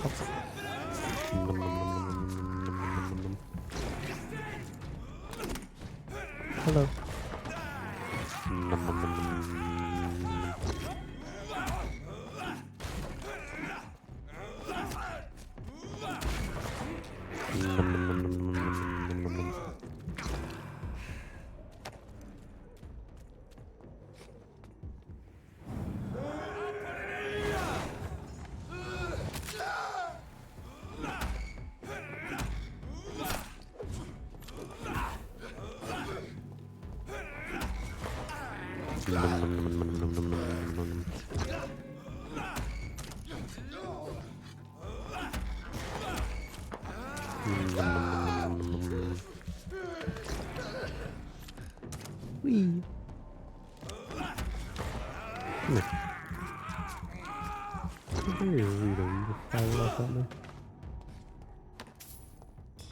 up. Nom, nom, nom, nom, nom, nom, nom, nom, nom. Hello. Nom, nom, nom, nom, nom. Nom, nom, nom, nom, nom, nom, nom, nom. Wee. Come here. Come here, Rito. You just fire off at me.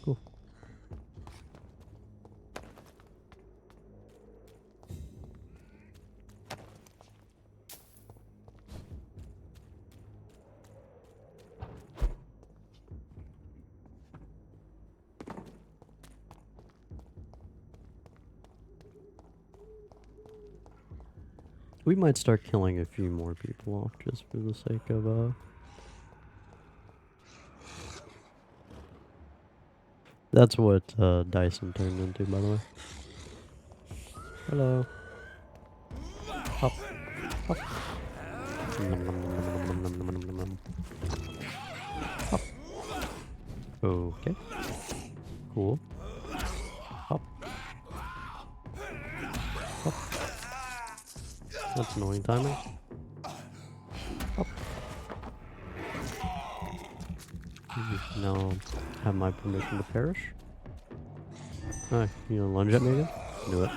Cool. We might start killing a few more people off just for the sake of, That's what, Dyson turned into, by the way. Hello. Hop. Hop. Nom, nom, nom, nom, nom, nom, nom, nom, nom. Hop. Okay. Cool. Hop. Hop. That's annoying timing. Up. You now have my permission to perish. Alright, you gonna lunge at me again? Do it.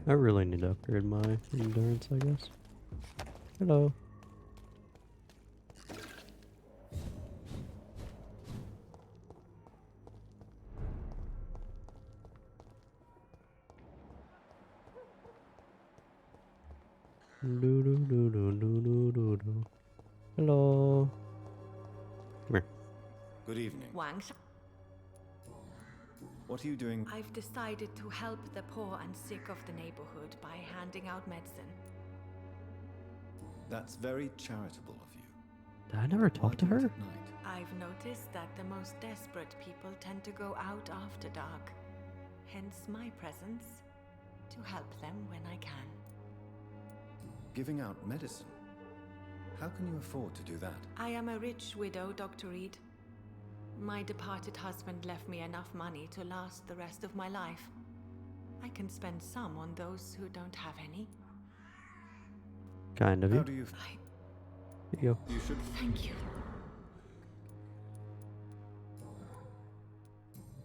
I really need to upgrade my endurance, I guess. Hello. Do do do do do do do do. Hello. Come here. Good evening. Wang, What are you doing? I've decided to help the poor and sick of the neighborhood by handing out medicine. That's very charitable of you. Did I never talk to her? I've noticed that the most desperate people tend to go out after dark. Hence my presence, to help them when I can. Giving out medicine? How can you afford to do that? I am a rich widow, Dr. Reed. My departed husband left me enough money to last the rest of my life. I can spend some on those who don't have any. Kind of How you. do you... Here you go. You should... Thank you.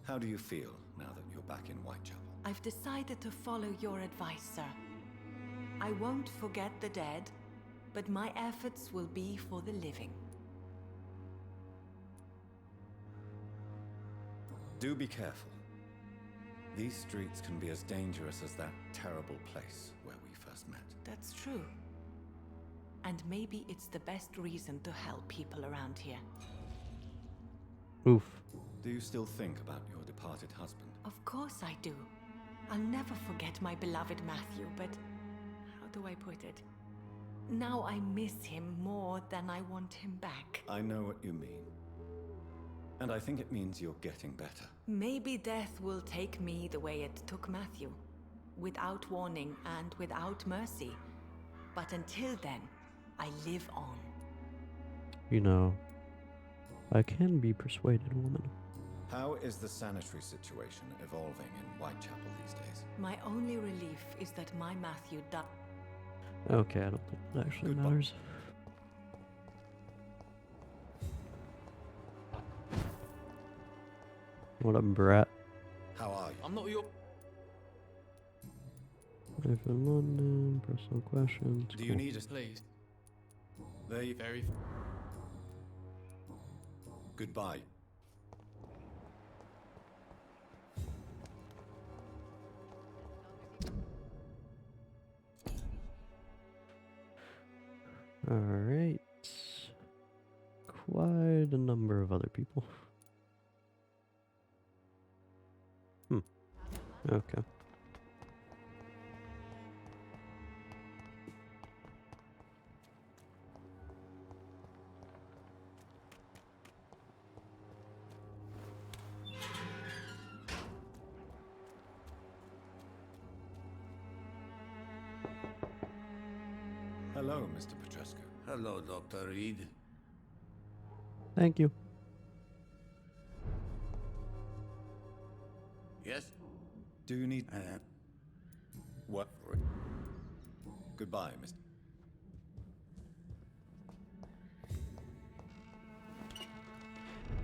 How do you feel now that you're back in Whitechapel? I've decided to follow your advice, sir. I won't forget the dead, but my efforts will be for the living. Do be careful. These streets can be as dangerous as that terrible place where we first met. That's true. And maybe it's the best reason to help people around here. Oof. Do you still think about your departed husband? Of course I do. I'll never forget my beloved Matthew, but how do I put it? Now I miss him more than I want him back. I know what you mean. And I think it means you're getting better. Maybe death will take me the way it took Matthew. Without warning and without mercy. But until then, I live on. You know, I can be persuaded, woman. How is the sanitary situation evolving in Whitechapel these days? My only relief is that my Matthew died. Okay, I don't think that actually Goodbye. matters. What up, brat? How are you? I'm not your... Life in London, personal questions. Do you need us? Please. There you... Very... Goodbye. Alright. Quite a number of other people. Okay. Hello, Mr. Petrescu. Hello, Dr. Reed. Thank you. Yes? Do you need... what? Goodbye, Mr.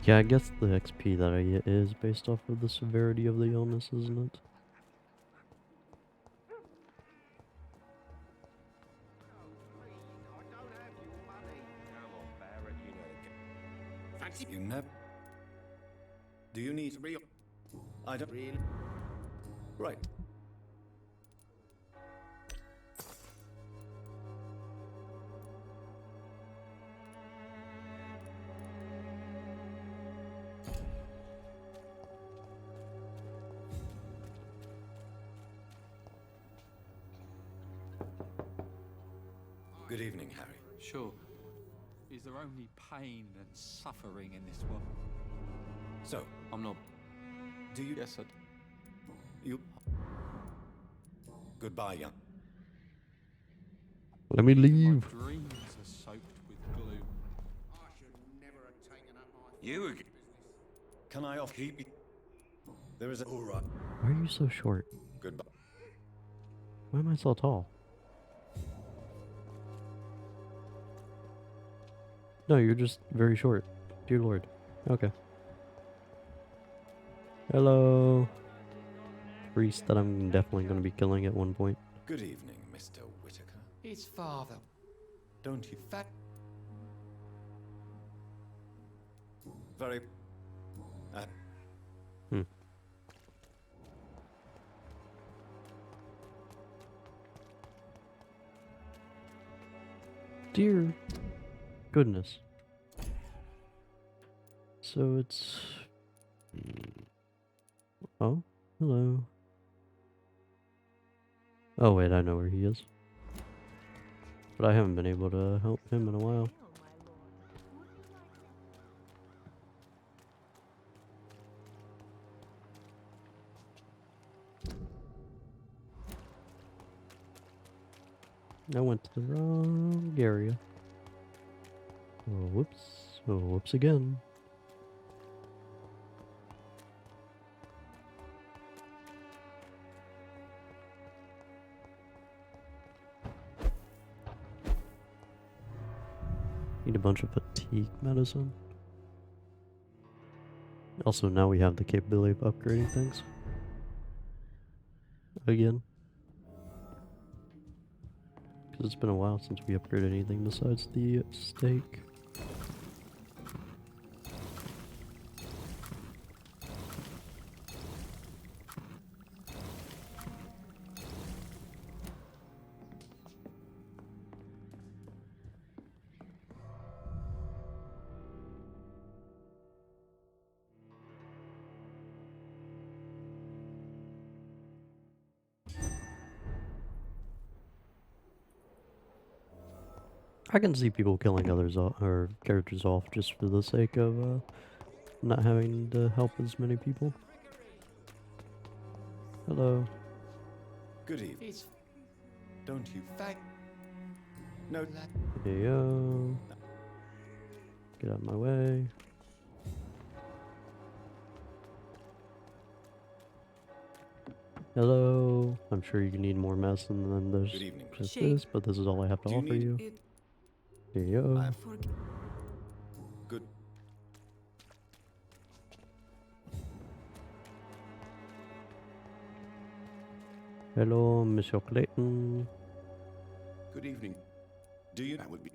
Yeah, I guess the XP that I get is based off of the severity of the illness, isn't it? Fancy You never... Do you need... real... I don't... really? Right. Good evening, Harry. Sure. Is there only pain and suffering in this world? So, I'm not... do you... Yes, I... You... Goodbye, young... Let me leave. My dreams are soaked with gloom. I should never have taken up my... You again? Can I off keep... There is a... All right. Why are you so short? Goodbye. Why am I so tall? No, you're just very short. Dear Lord. Okay. Hello. Priest that I'm definitely going to be killing at one point. Good evening, Mr. Whitaker. His father. Don't you... Fat... Very... Dear goodness. So it's... Oh, hello. Oh wait, I know where he is. But I haven't been able to help him in a while. I went to the wrong area. Oh, whoops. Oh, whoops again. Need a bunch of fatigue medicine. Also, now we have the capability of upgrading things. Again. Because it's been a while since we upgraded anything besides the steak. I can see people killing others off, or characters off just for the sake of not having to help as many people. Hello. Good evening. Don't you thank... No. Heyo. Get out of my way. Hello. I'm sure you need more medicine than there's Good evening. just this, but this is all I have to offer you. Here you go. Good. Hello, Monsieur Clayton. Good evening. Do you? That would be.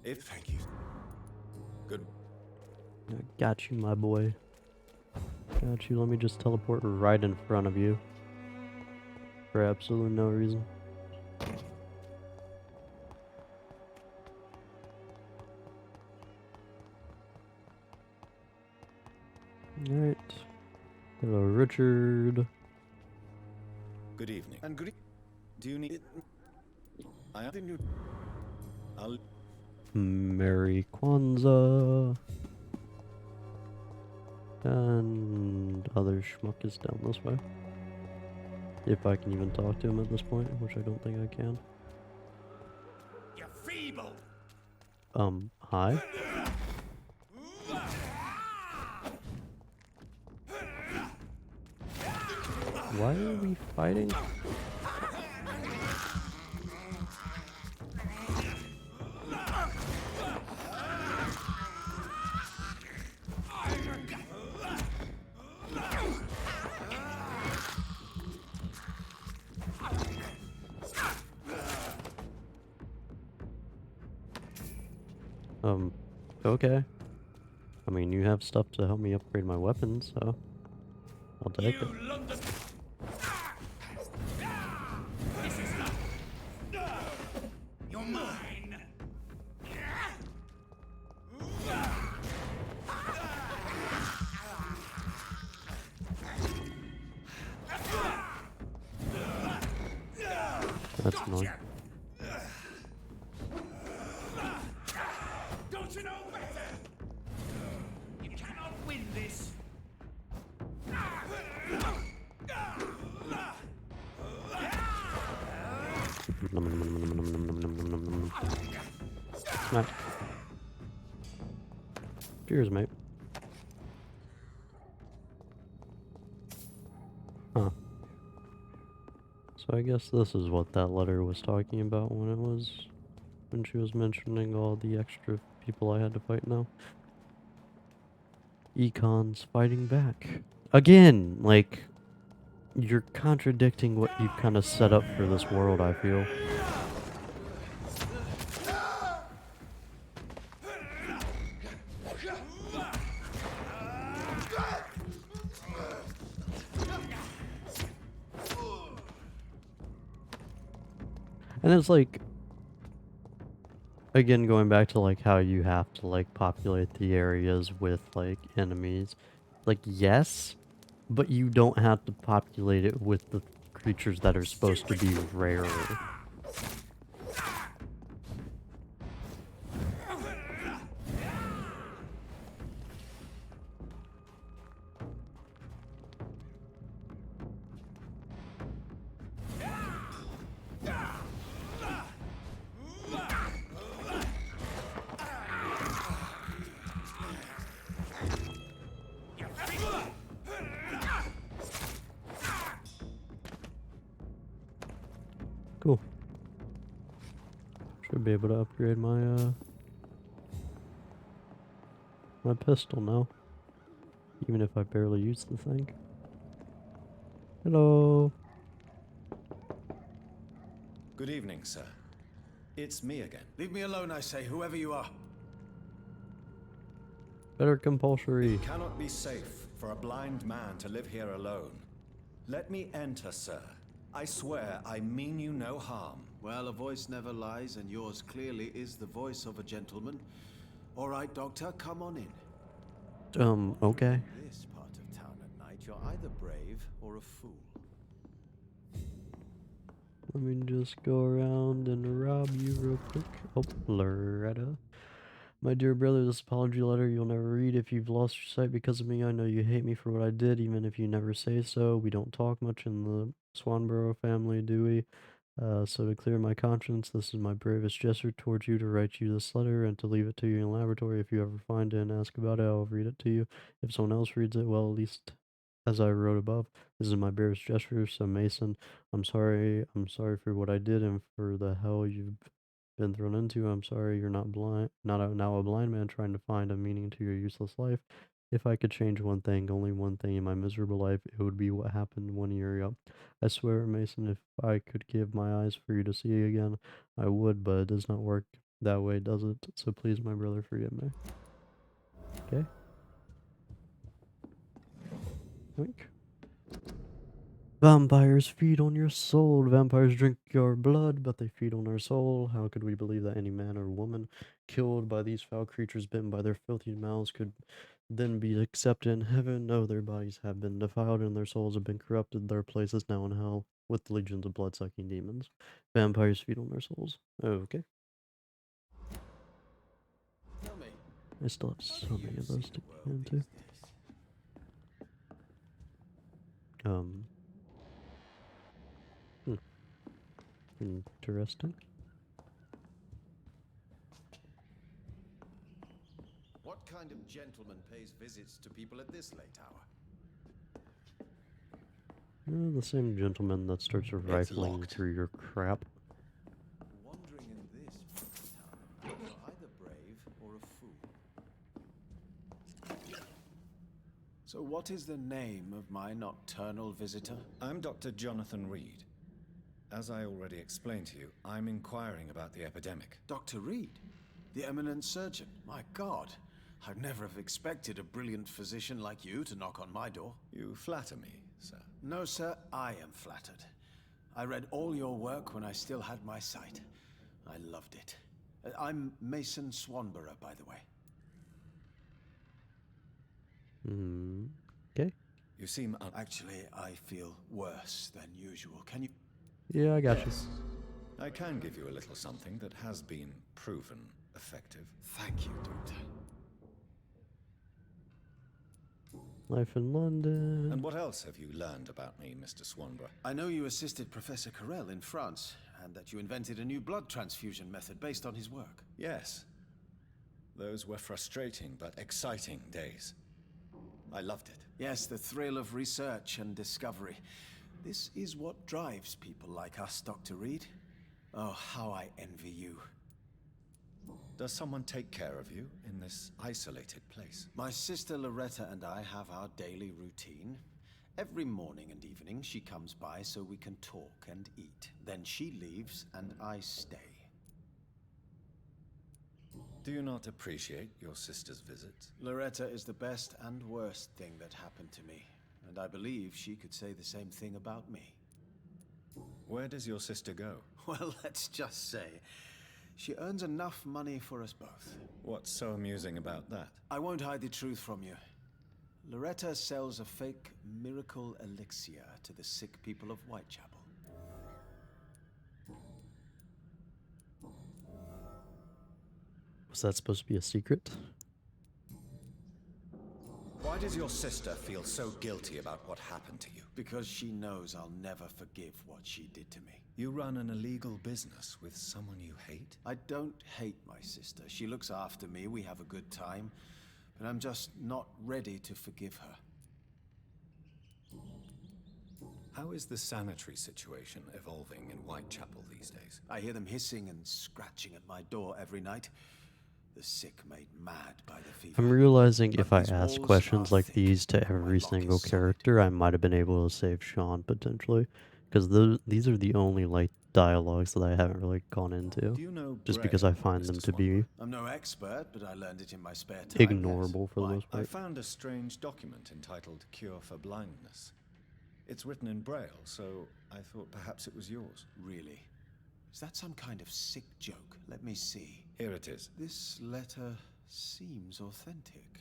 If Thank you. good. I got you, my boy. Got you. Let me just teleport right in front of you. For absolutely no reason. Alright. Hello, Richard. Good evening. And good. Do you need... I have the new... I'll... Merry Kwanzaa. And other schmuck is down this way. If I can even talk to him at this point, which I don't think I can. You're feeble. Hi? Why are we fighting? Okay. I mean, you have stuff to help me upgrade my weapons, so I'll take it. This is not. You're mine. That's annoying. Don't you know better? You cannot win this. Nice. Cheers, mate. Huh. So I guess this is what that letter was talking about when she was mentioning all the extra people I had to fight now. Econ's fighting back. Again, like, you're contradicting what you've kind of set up for this world, I feel. And it's like, again, going back to like how you have to like populate the areas with like enemies. Like, yes, but you don't have to populate it with the creatures that are supposed to be rarer. Cool. Should be able to upgrade my my pistol now. even if I barely use the thing. Hello. Good evening, sir. It's me again. Leave me alone, I say, whoever you are. Better compulsory. It cannot be safe for a blind man to live here alone. Let me enter, sir. I swear I mean you no harm. Well, a voice never lies, and yours clearly is the voice of a gentleman. All right, Doctor, come on in. Okay. In this part of town at night, you're either brave or a fool. Let me just go around and rob you real quick. Oh, Loretta. My dear brother, this apology letter you'll never read if you've lost your sight because of me. I know you hate me for what I did, even if you never say so. We don't talk much in the Swanborough family, do we? So to clear my conscience, this is my bravest gesture towards you to write you this letter and to leave it to you in the laboratory. If you ever find it and ask about it, I'll read it to you. If someone else reads it, well, at least as I wrote above, this is my bravest gesture. So Mason, I'm sorry for what I did and for the hell you've been thrown into. I'm sorry you're not now a blind man trying to find a meaning to your useless life. If I could change one thing, only one thing in my miserable life, it would be what happened 1 year ago. I swear, Mason, if I could give my eyes for you to see again, I would, but it does not work that way, does it? So please, my brother, forgive me. Okay. Wink. Vampires feed on your soul. Vampires drink your blood, but they feed on our soul. How could we believe that any man or woman killed by these foul creatures, bitten by their filthy mouths, could then be accepted in heaven? No, their bodies have been defiled and their souls have been corrupted. Their place is now in hell with legions of blood-sucking demons. Vampires feed on their souls. Okay. Tell me, I still have so many of those to get into. Interesting. what kind of gentleman pays visits to people at this late hour? The same gentleman that starts rifling through your crap. Wandering in this part of town, you're either brave or a fool. So what is the name of my nocturnal visitor? I'm Dr. Jonathan Reed. As I already explained to you, I'm inquiring about the epidemic. Dr. Reed, the eminent surgeon. My God, I'd never have expected a brilliant physician like you to knock on my door. You flatter me, sir. No, sir, I am flattered. I read all your work when I still had my sight. I loved it. I'm Mason Swanborough, by the way. Okay. You seem Actually, I feel worse than usual. Can you... Yeah, I got you. I can give you a little something that has been proven effective. Thank you, Doctor. Life in London. And what else have you learned about me, Mr. Swanborough? I know you assisted Professor Carell in France, and that you invented a new blood transfusion method based on his work. Yes. Those were frustrating but exciting days. I loved it. Yes, the thrill of research and discovery. This is what drives people like us, Dr. Reed. Oh, how I envy you. Does someone take care of you in this isolated place? My sister Loretta and I have our daily routine. Every morning and evening she comes by so we can talk and eat. Then she leaves and I stay. Do you not appreciate your sister's visits? Loretta is the best and worst thing that happened to me, and I believe she could say the same thing about me. Where does your sister go? Well, let's just say, she earns enough money for us both. What's so amusing about that? I won't hide the truth from you. Loretta sells a fake miracle elixir to the sick people of Whitechapel. Was that supposed to be a secret? Why does your sister feel so guilty about what happened to you? Because she knows I'll never forgive what she did to me. You run an illegal business with someone you hate? I don't hate my sister. She looks after me, we have a good time, but I'm just not ready to forgive her. How is the sanitary situation evolving in Whitechapel these days? I hear them hissing and scratching at my door every night. the sick made mad by the fever. I'm realizing if I But these ask walls questions are like thick, these to and my every lock single is solid. character, I might have been able to save Sean potentially, because these are the only like dialogues that I haven't really gone into, Do you know just because I find them Mr. to be I'm no expert, but I learned it in my spare time. ignorable for the Why? most I part. found a strange document entitled Cure for Blindness. It's written in Braille, so I thought perhaps it was yours. Really? Is that some kind of sick joke? Let me see. Here it is. This letter seems authentic.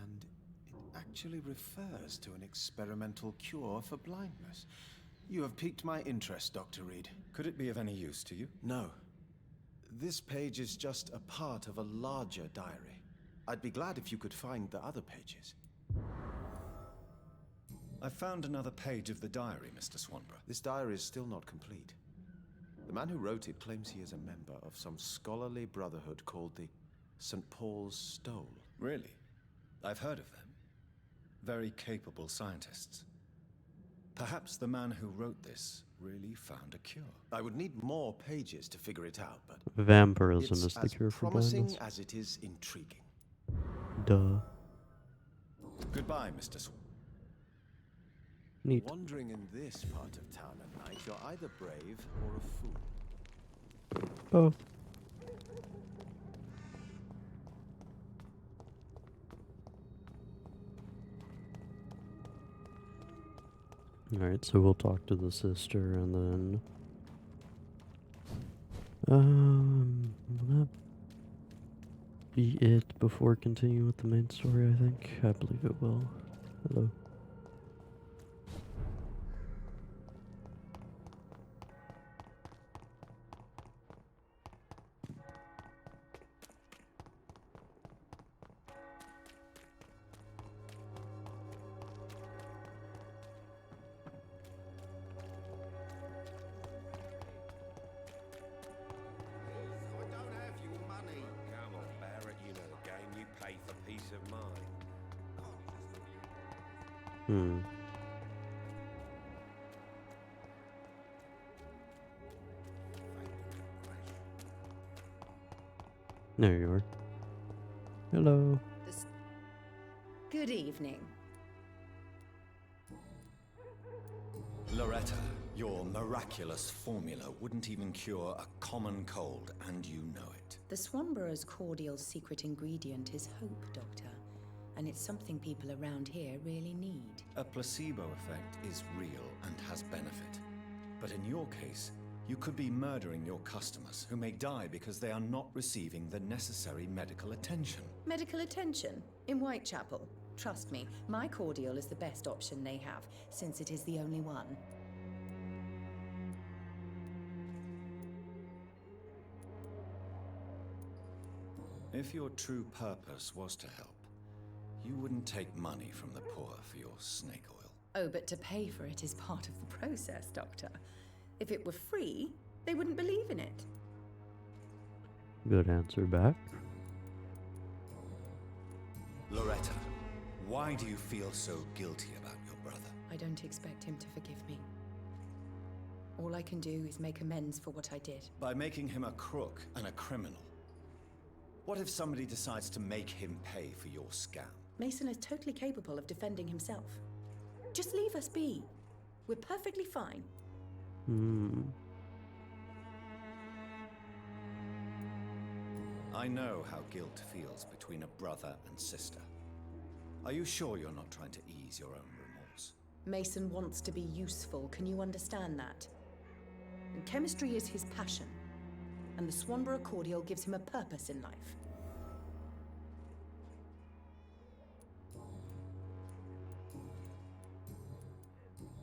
And it actually refers to an experimental cure for blindness. You have piqued my interest, Dr. Reed. Could it be of any use to you? No. This page is just a part of a larger diary. I'd be glad if you could find the other pages. I found another page of the diary, Mr. Swanborough. This diary is still not complete. The man who wrote it claims he is a member of some scholarly brotherhood called the St. Paul's Stole. Really? I've heard of them. Very capable scientists. Perhaps the man who wrote this really found a cure. I would need more pages to figure it out, but Vampirism it's is the as cure for promising blindness. as it is intriguing. Duh. Goodbye, Mr. Swan. Neat. Wandering in this part of town at night, you're either brave or a fool. Both. Alright, so we'll talk to the sister and then... will that be it before continuing with the main story, I think? I believe it will. Hello. Hmm. There you are. Hello. Good evening. Loretta, your miraculous formula wouldn't even cure a common cold, and you know it. The Swanborough's cordial's secret ingredient is hope, Doctor. And it's something people around here really need. A placebo effect is real and has benefit. But in your case, you could be murdering your customers who may die because they are not receiving the necessary medical attention. Medical attention? In Whitechapel? Trust me, my cordial is the best option they have, since it is the only one. If your true purpose was to help, you wouldn't take money from the poor for your snake oil. Oh, but to pay for it is part of the process, Doctor. If it were free, they wouldn't believe in it. Good answer back. Loretta, why do you feel so guilty about your brother? I don't expect him to forgive me. All I can do is make amends for what I did. By making him a crook and a criminal. What if somebody decides to make him pay for your scam? Mason is totally capable of defending himself. Just leave us be. We're perfectly fine. Hmm. I know how guilt feels between a brother and sister. Are you sure you're not trying to ease your own remorse? Mason wants to be useful, can you understand that? And chemistry is his passion, and the Swanborough cordial gives him a purpose in life.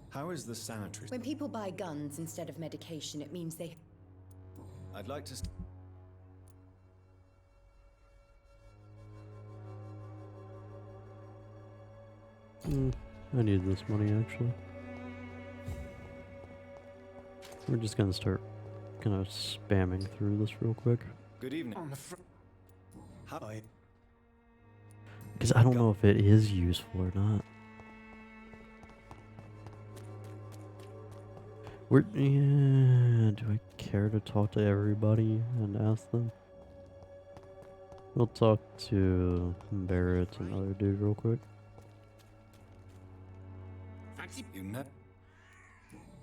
How is the sanitary... When people buy guns instead of medication, it means they... I'd like to... I need this money actually. We're just gonna start kind of spamming through this real quick. Good evening. Hi. Because I don't know if it is useful or not. Yeah, do I care to talk to everybody and ask them? We'll talk to Barrett and other dude real quick. Fancy You know.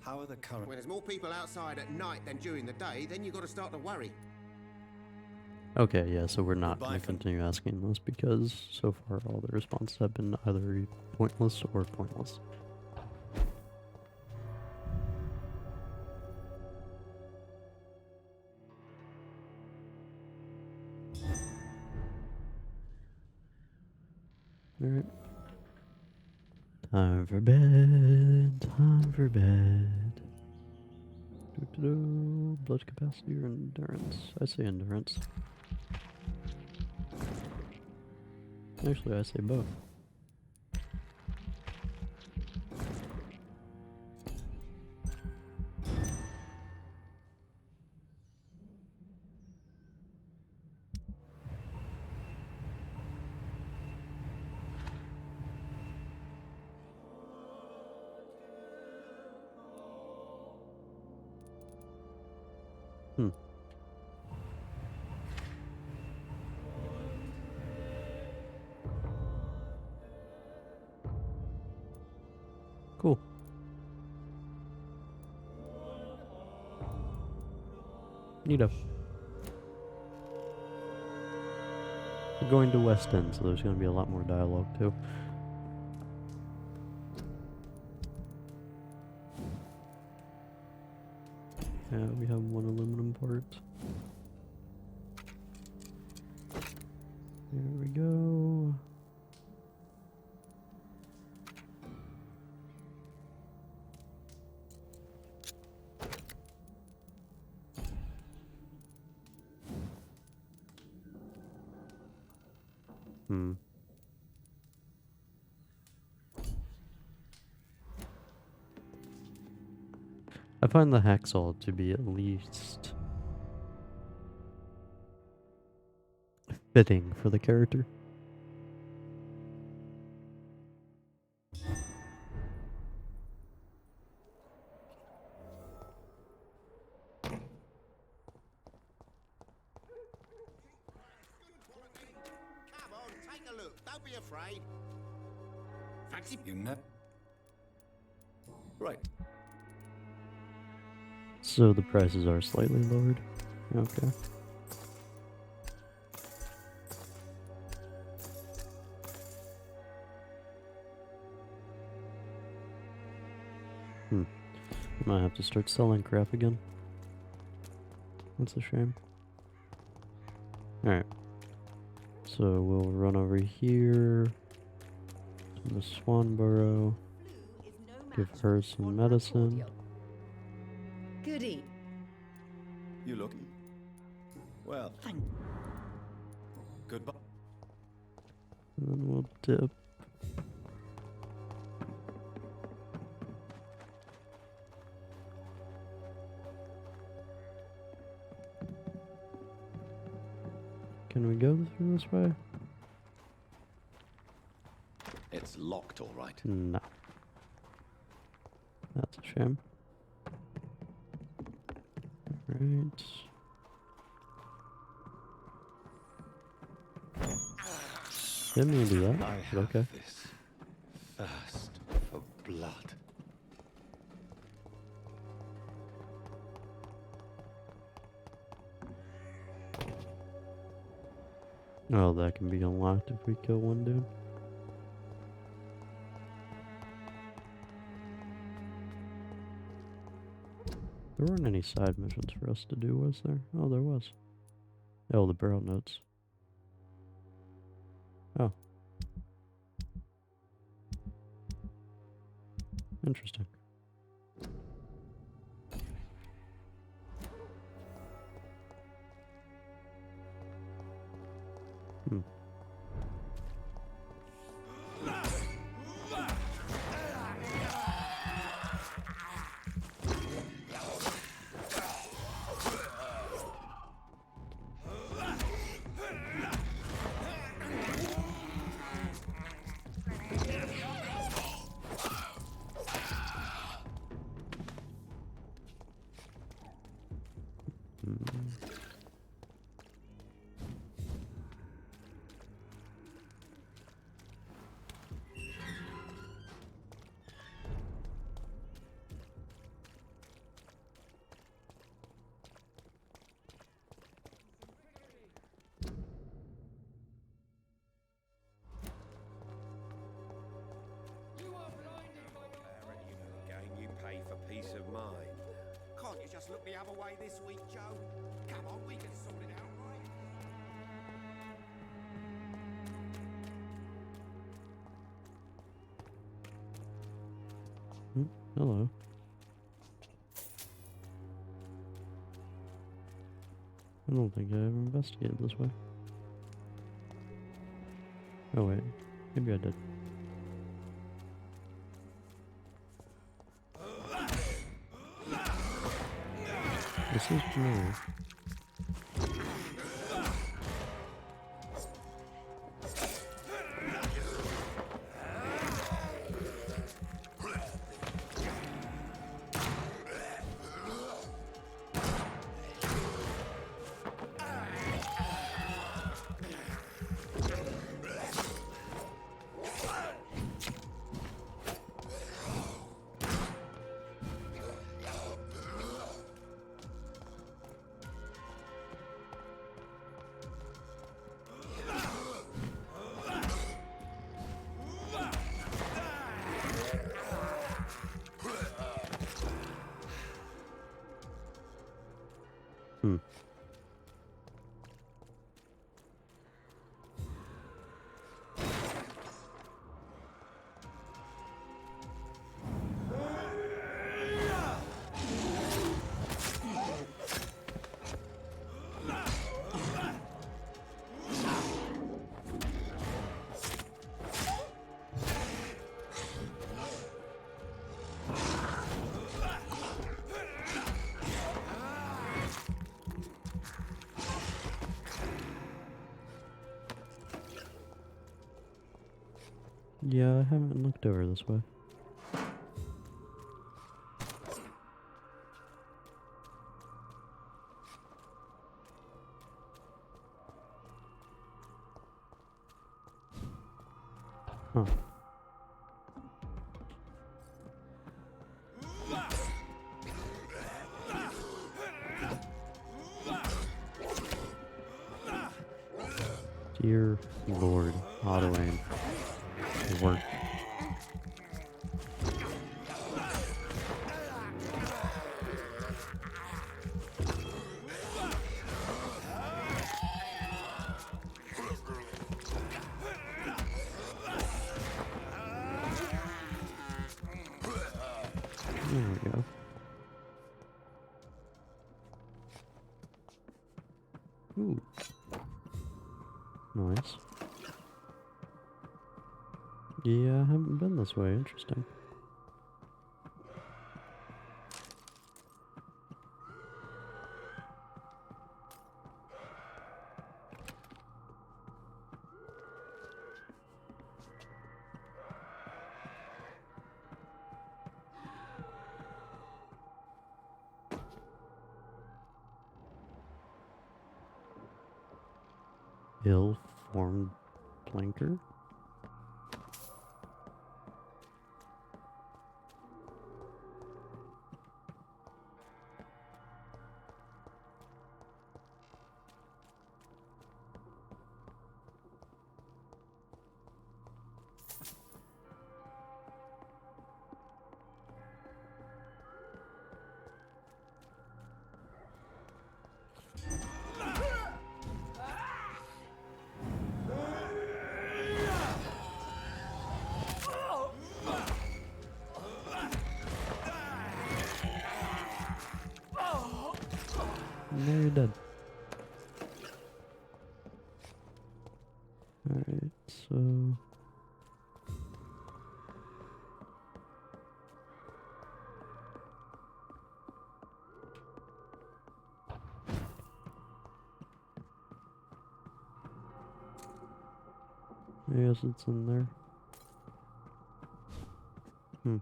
How are the current? When there's more people outside at night than during the day, then you've got to start to worry. Okay, yeah, so we're not going Goodbye to for- continue asking this because so far all the responses have been either pointless or pointless. Alright. Time for bed. Time for bed. Doo-doo-doo. Blood capacity or endurance? I say endurance. Actually, I say both. Hmm. Cool. Neato. We're going to West End, so there's going to be a lot more dialogue too. Yeah, we have one aluminum part. There we go. I find the hacksaw to be at least fitting for the character. Come on, take a look. Don't be afraid. fancy You know. Right. So the prices are slightly lowered. Okay. I might have to start selling crap again. That's a shame. Alright. So we'll run over here to the Swan Burrow. Give her some medicine. Goody. You look. Well. Thank. Goodbye. And then we'll dip. Can we go through this way? It's locked, all right. No. That's a shame. Right. Didn't mean to do that, I but have okay. this thirst for blood. Oh, that can be unlocked if we kill one dude. There weren't any side missions for us to do, was there? Oh, there was. Oh, the barrel notes. Oh. Interesting. just look the other way this week, Joe? Come on, we can sort it out, right? Hello. I don't think I've investigated this way. Oh wait, maybe I did. This is familiar. Hmm. Yeah, I haven't looked over this way. Huh. Dear Lord, auto aim. Work. There we go. Ooh. Nice. Yeah, I haven't been this way. Interesting. Ill-formed planker? No, you're dead. Alright, so... I guess it's in there. Hmm.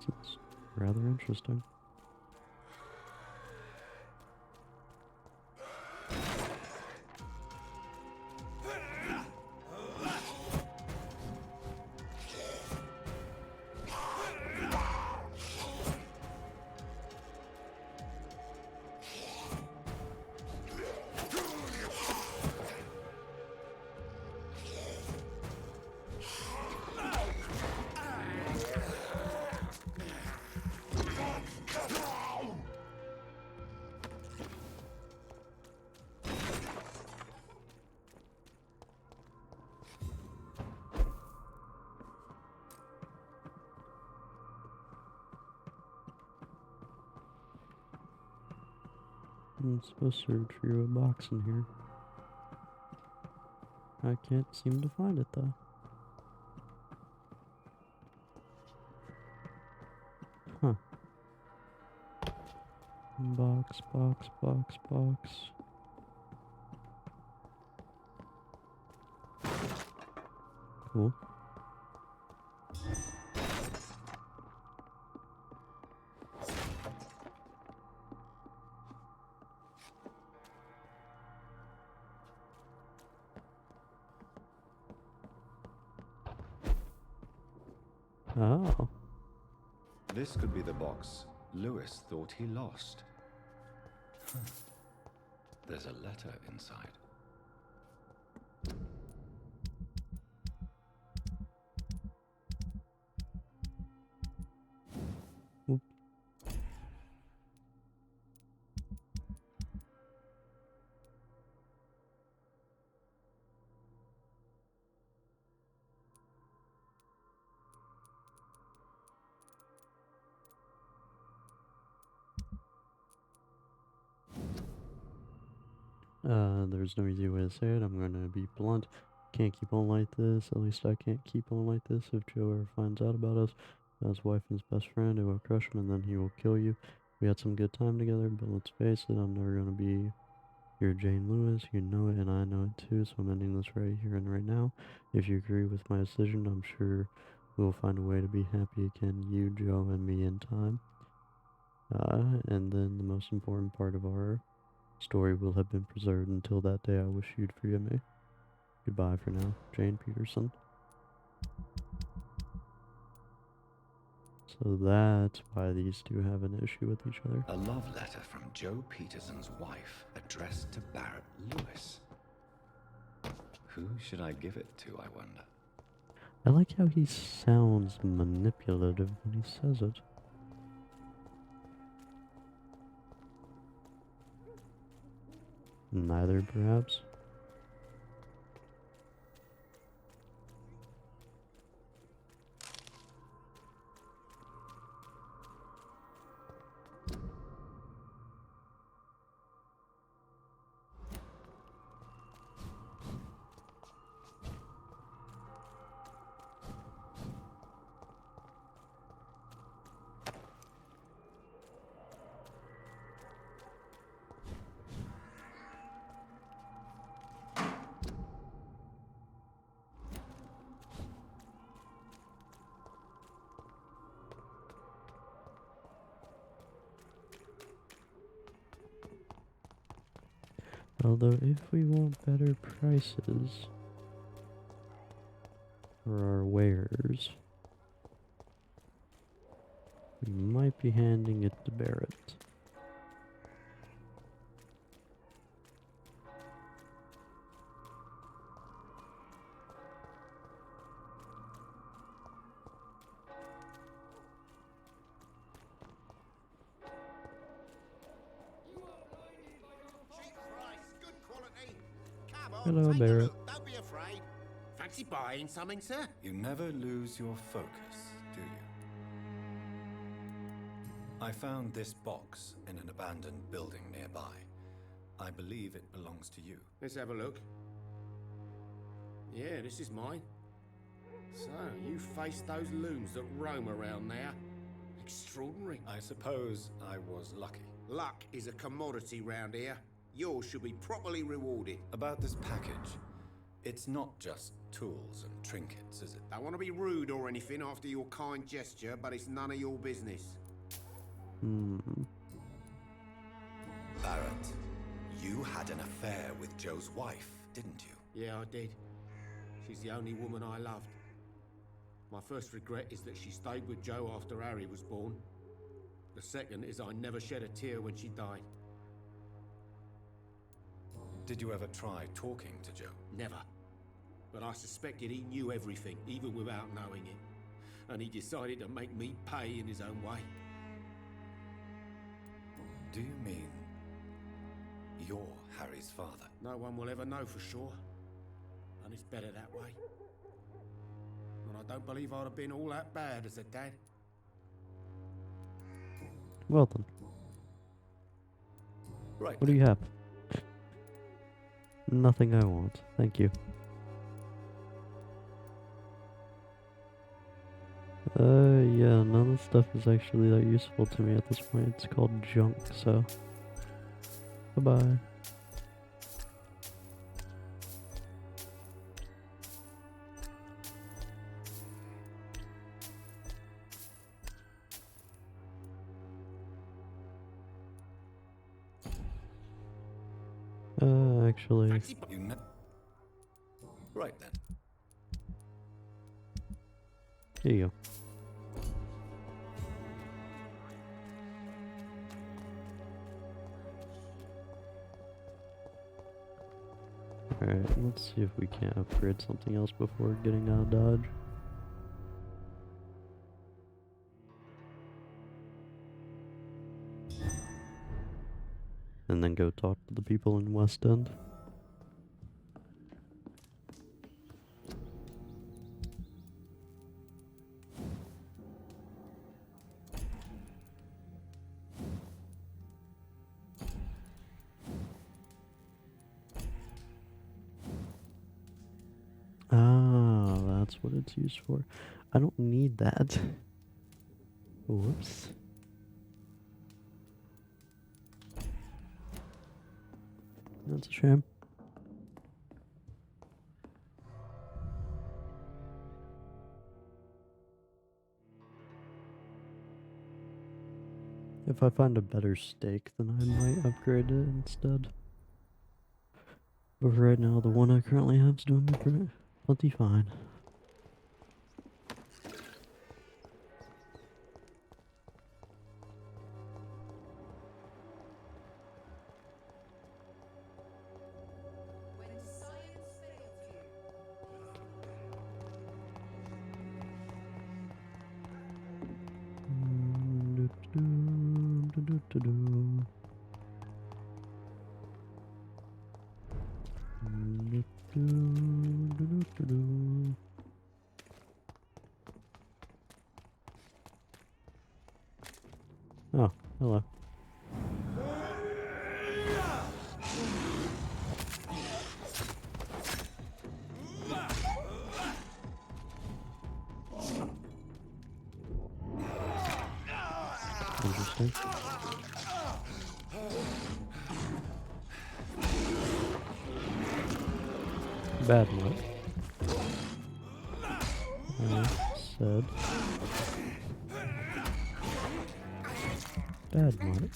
It's rather interesting. I'm supposed to search for a box in here. I can't seem to find it though. Huh. Box, box, box, box. Cool. Oh. This could be the box Lewis thought he lost. There's a letter inside. Oop. There's no easy way to say it. I'm gonna be blunt. Can't keep on like this. At least I can't keep on like this. If Joe ever finds out about us, his wife and his best friend, it will crush him and then he will kill you. We had some good time together, but let's face it, I'm never gonna be your Jane Lewis. You know it and I know it too, so I'm ending this right here and right now. If you agree with my decision, I'm sure we'll find a way to be happy again, you, Joe, and me in time. And then the most important part of our story will have been preserved until that day. I wish you'd forgive me. Goodbye for now, Jane Peterson. So that's why these two have an issue with each other. A love letter from Joe Peterson's wife, addressed to Barrett Lewis. Who should I give it to, I wonder? I like how he sounds manipulative when he says it. Neither, perhaps. Although, if we want better prices for our wares, we might be handing it to Barrett. Hello, Barrett. Don't be afraid. Fancy buying something, sir? You never lose your focus, do you? I found this box in an abandoned building nearby. I believe it belongs to you. Let's have a look. Yeah, this is mine. So, you faced those loons that roam around there. Extraordinary. I suppose I was lucky. Luck is a commodity round here. Yours should be properly rewarded. About this package, it's not just tools and trinkets, is it? Don't want to be rude or anything after your kind gesture, but it's none of your business. Barrett, you had an affair with Joe's wife, didn't you? Yeah, I did. She's the only woman I loved. My first regret is that she stayed with Joe after Harry was born. The second is I never shed a tear when she died. Did you ever try talking to Joe? Never. But I suspected he knew everything, even without knowing it. And he decided to make me pay in his own way. Do you mean you're Harry's father? No one will ever know for sure. And it's better that way. And I don't believe I'd have been all that bad as a dad. Well then. Right. What do you have? Nothing I want. Thank you. Yeah, none of the stuff is actually that useful to me at this point. It's called junk, so. Bye-bye. Actually. Right then. Here you go. Alright, let's see if we can't upgrade something else before getting out of Dodge. And then go talk to the people in West End. Ah, that's what it's used for. I don't need that. Whoops. That's a shame. If I find a better steak, then I might upgrade it instead. But for right now, the one I currently have is doing me plenty fine. Oh, hello. Interesting. Bad luck. I said bad luck.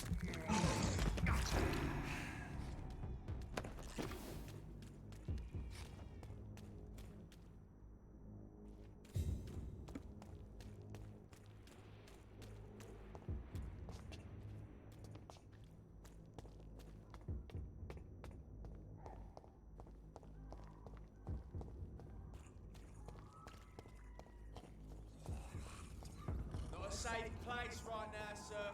Not a safe place right now, sir.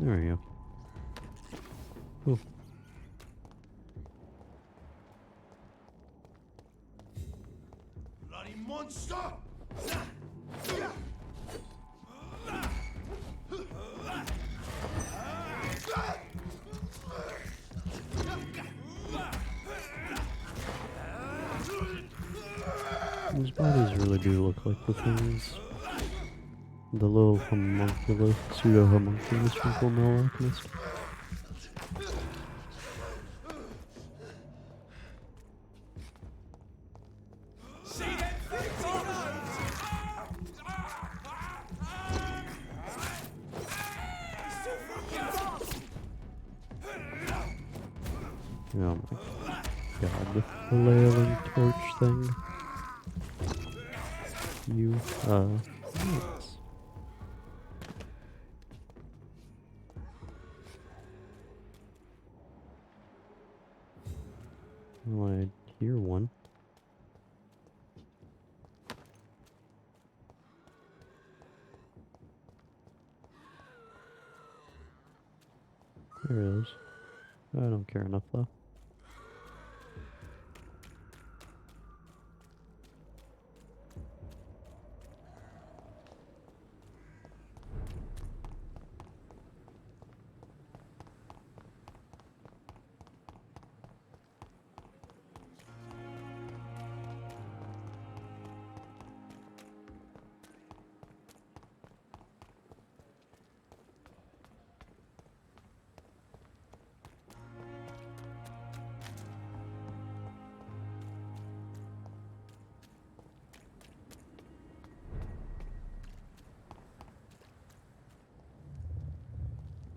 There we go. Cool. Bloody monster! These bodies really do look like the things. The little homunculus, pseudo-homunculus from Fullmetal Alchemist. Oh my god, the flailing torch thing. Yes. Well, I hear one. There it is. I don't care enough though.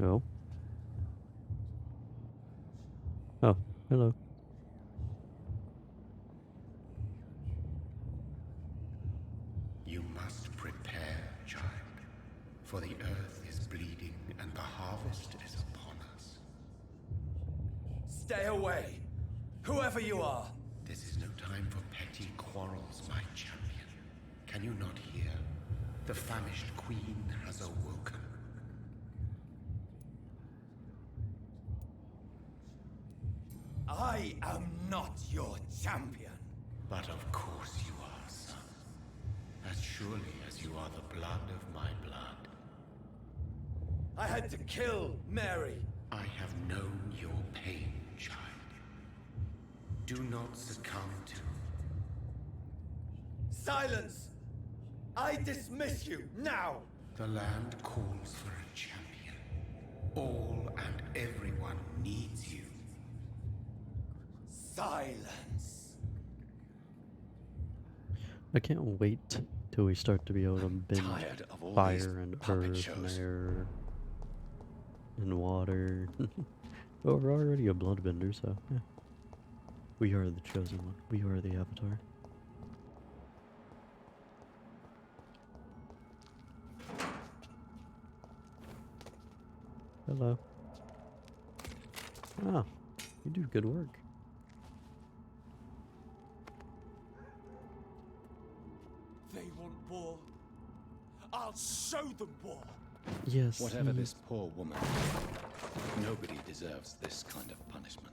Oh. Oh, hello. You must prepare, child, for the earth is bleeding and the harvest is upon us. Stay away! Whoever you are! This is no time for petty quarrels, my champion. Can you not hear? The famished queen has awoken. I am not your champion. But of course you are, son. As surely as you are the blood of my blood. I had to kill Mary. I have known your pain, child. Do not succumb to... Silence! I dismiss you, now! The land calls for a champion. All and everyone needs you. Silence! I can't wait till we start to be able to bend tired of all these fire and puppet earth and shows. air and water. Well, we're already a bloodbender, so yeah. We are the chosen one. We are the Avatar. Hello. Oh, you do good work. They want war. I'll show them war. Yes. Whatever this poor woman, nobody deserves this kind of punishment.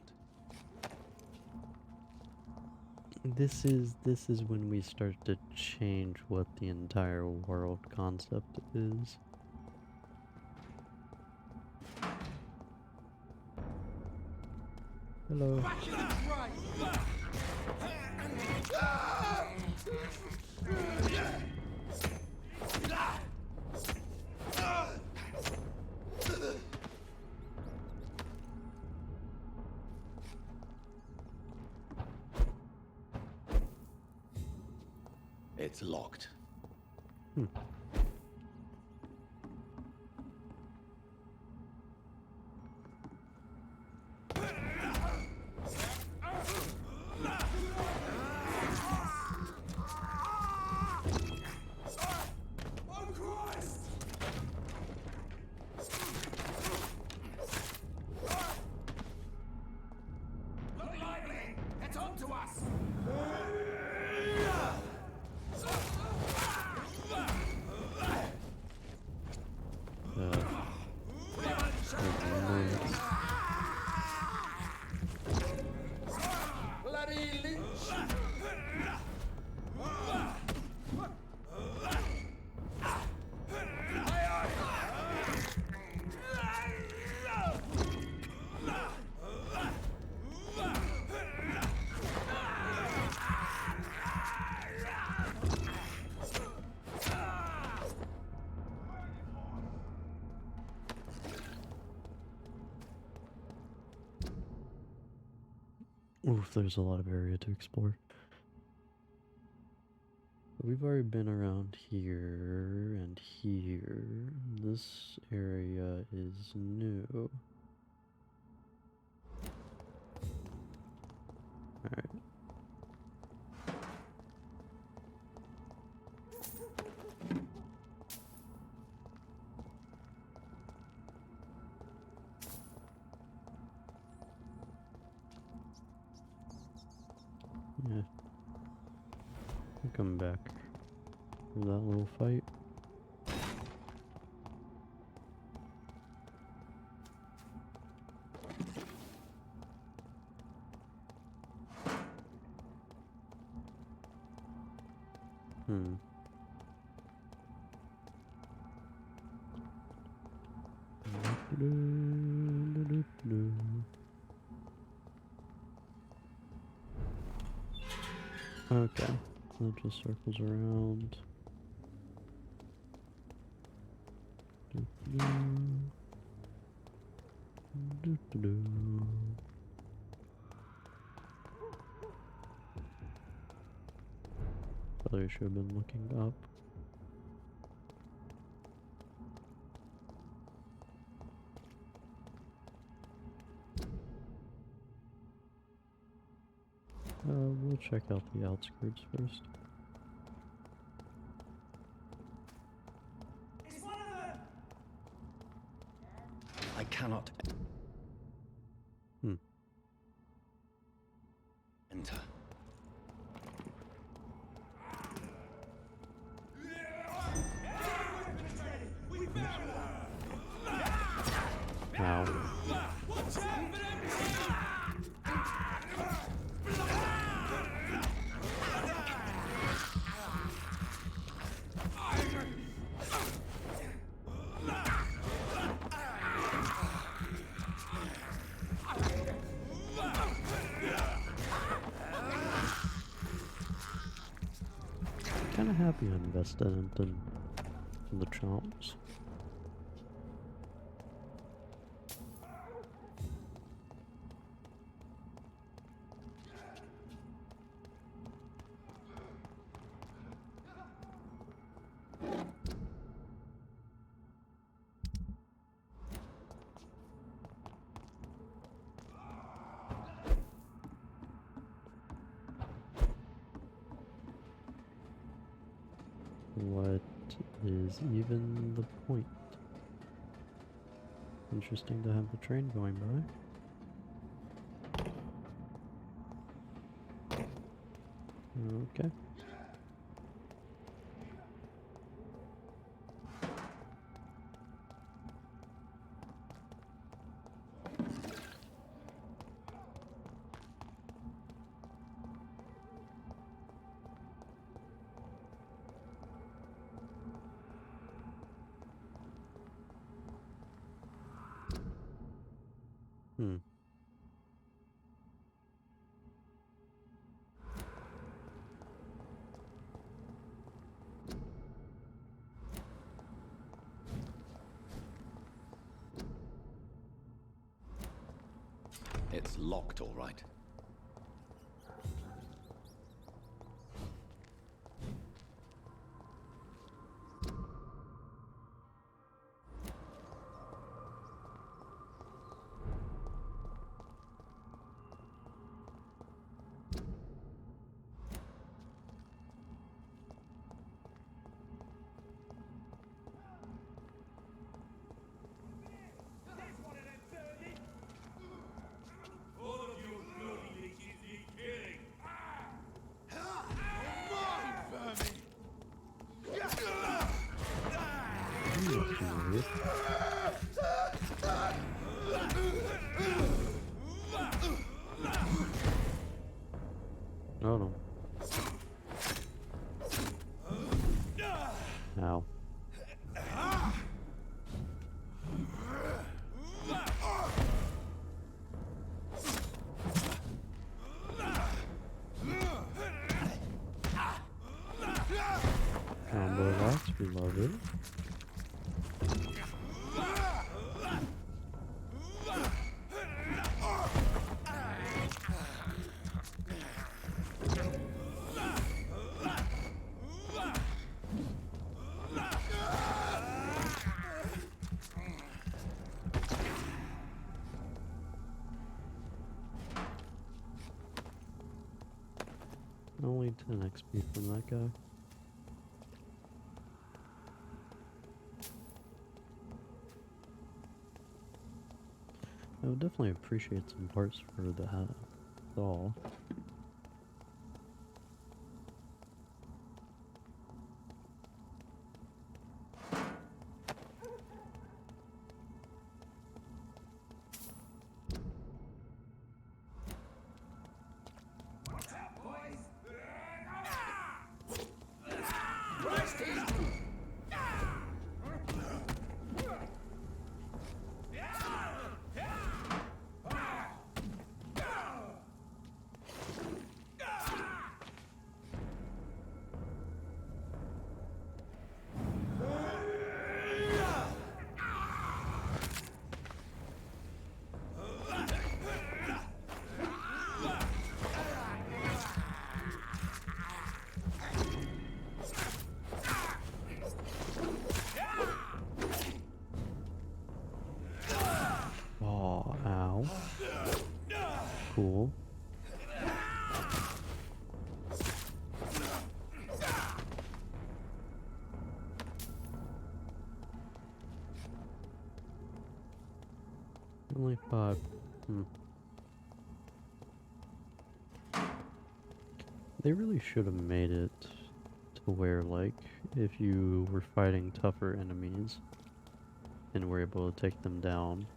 This is when we start to change what the entire world concept is. Hello. It's locked. Oof, there's a lot of area to explore. We've already been around here and here. This area is new. Alright. Yeah. I'll come back for that little fight. Hmm. Okay, that just circles around. Probably should have been looking up. We'll check out the outskirts first. I cannot enter. Wow. Kinda happy I invested in the chomps. What is even the point? Interesting to have the train going by. Okay. Hmm. It's locked, all right. Oh no. Ow. Combo locks, we love it. Only 10 XP from that guy. I would definitely appreciate some parts for the saw. cool. Only 5. They really should have made it to where, like, if you were fighting tougher enemies and were able to take them down,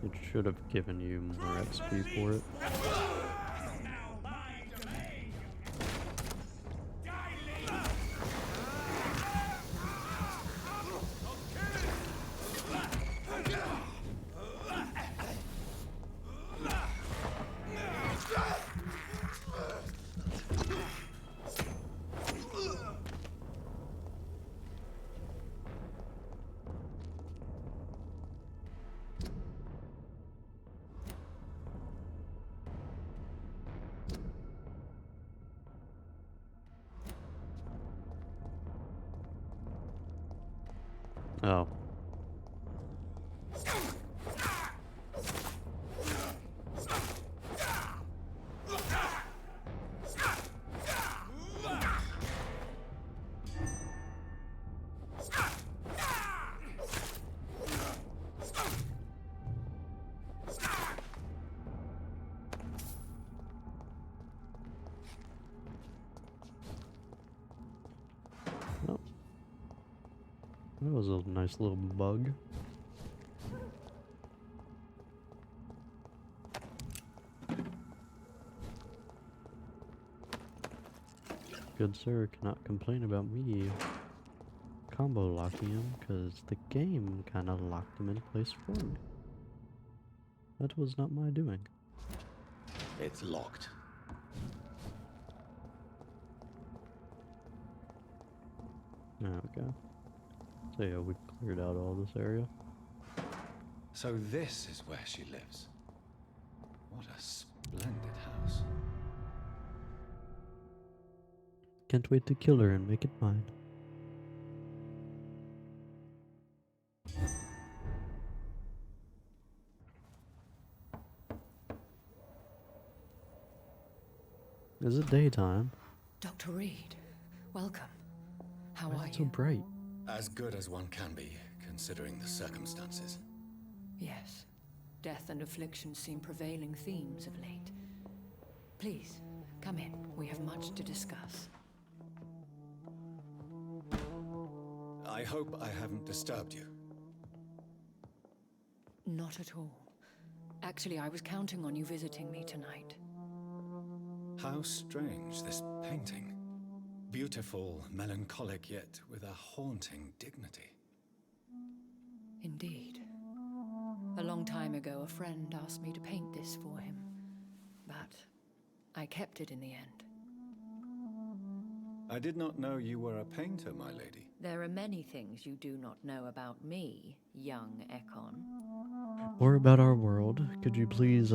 it should have given you more XP for it. Oh. Oh. That was a nice little bug. Good sir cannot complain about me combo locking him, because the game kind of locked him in place for me. That was not my doing. It's locked. Okay. So yeah, we cleared out all this area. So this is where she lives. What a splendid house. Can't wait to kill her and make it mine. Is it daytime? Dr. Reed, welcome. How Why are is it so you? bright? As good as one can be, considering the circumstances. Yes. Death and affliction seem prevailing themes of late. Please, come in. We have much to discuss. I hope I haven't disturbed you. Not at all. Actually, I was counting on you visiting me tonight. How strange, this painting. Beautiful, melancholic, yet with a haunting dignity. Indeed. A long time ago, a friend asked me to paint this for him, but I kept it in the end. I did not know you were a painter, my lady. There are many things you do not know about me, young Ekon. Or about our world. Could you please,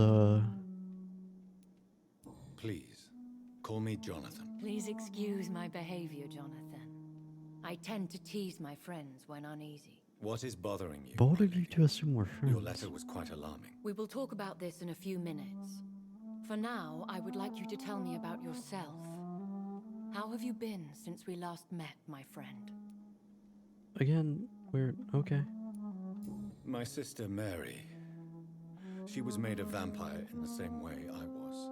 Please, call me Jonathan. Please excuse my behavior, Jonathan. I tend to tease my friends when uneasy. What is bothering you? What did you to assume we're friends? Your letter was quite alarming. We will talk about this in a few minutes. For now, I would like you to tell me about yourself. How have you been since we last met, my friend? Again, we're okay. My sister Mary. She was made a vampire in the same way I was.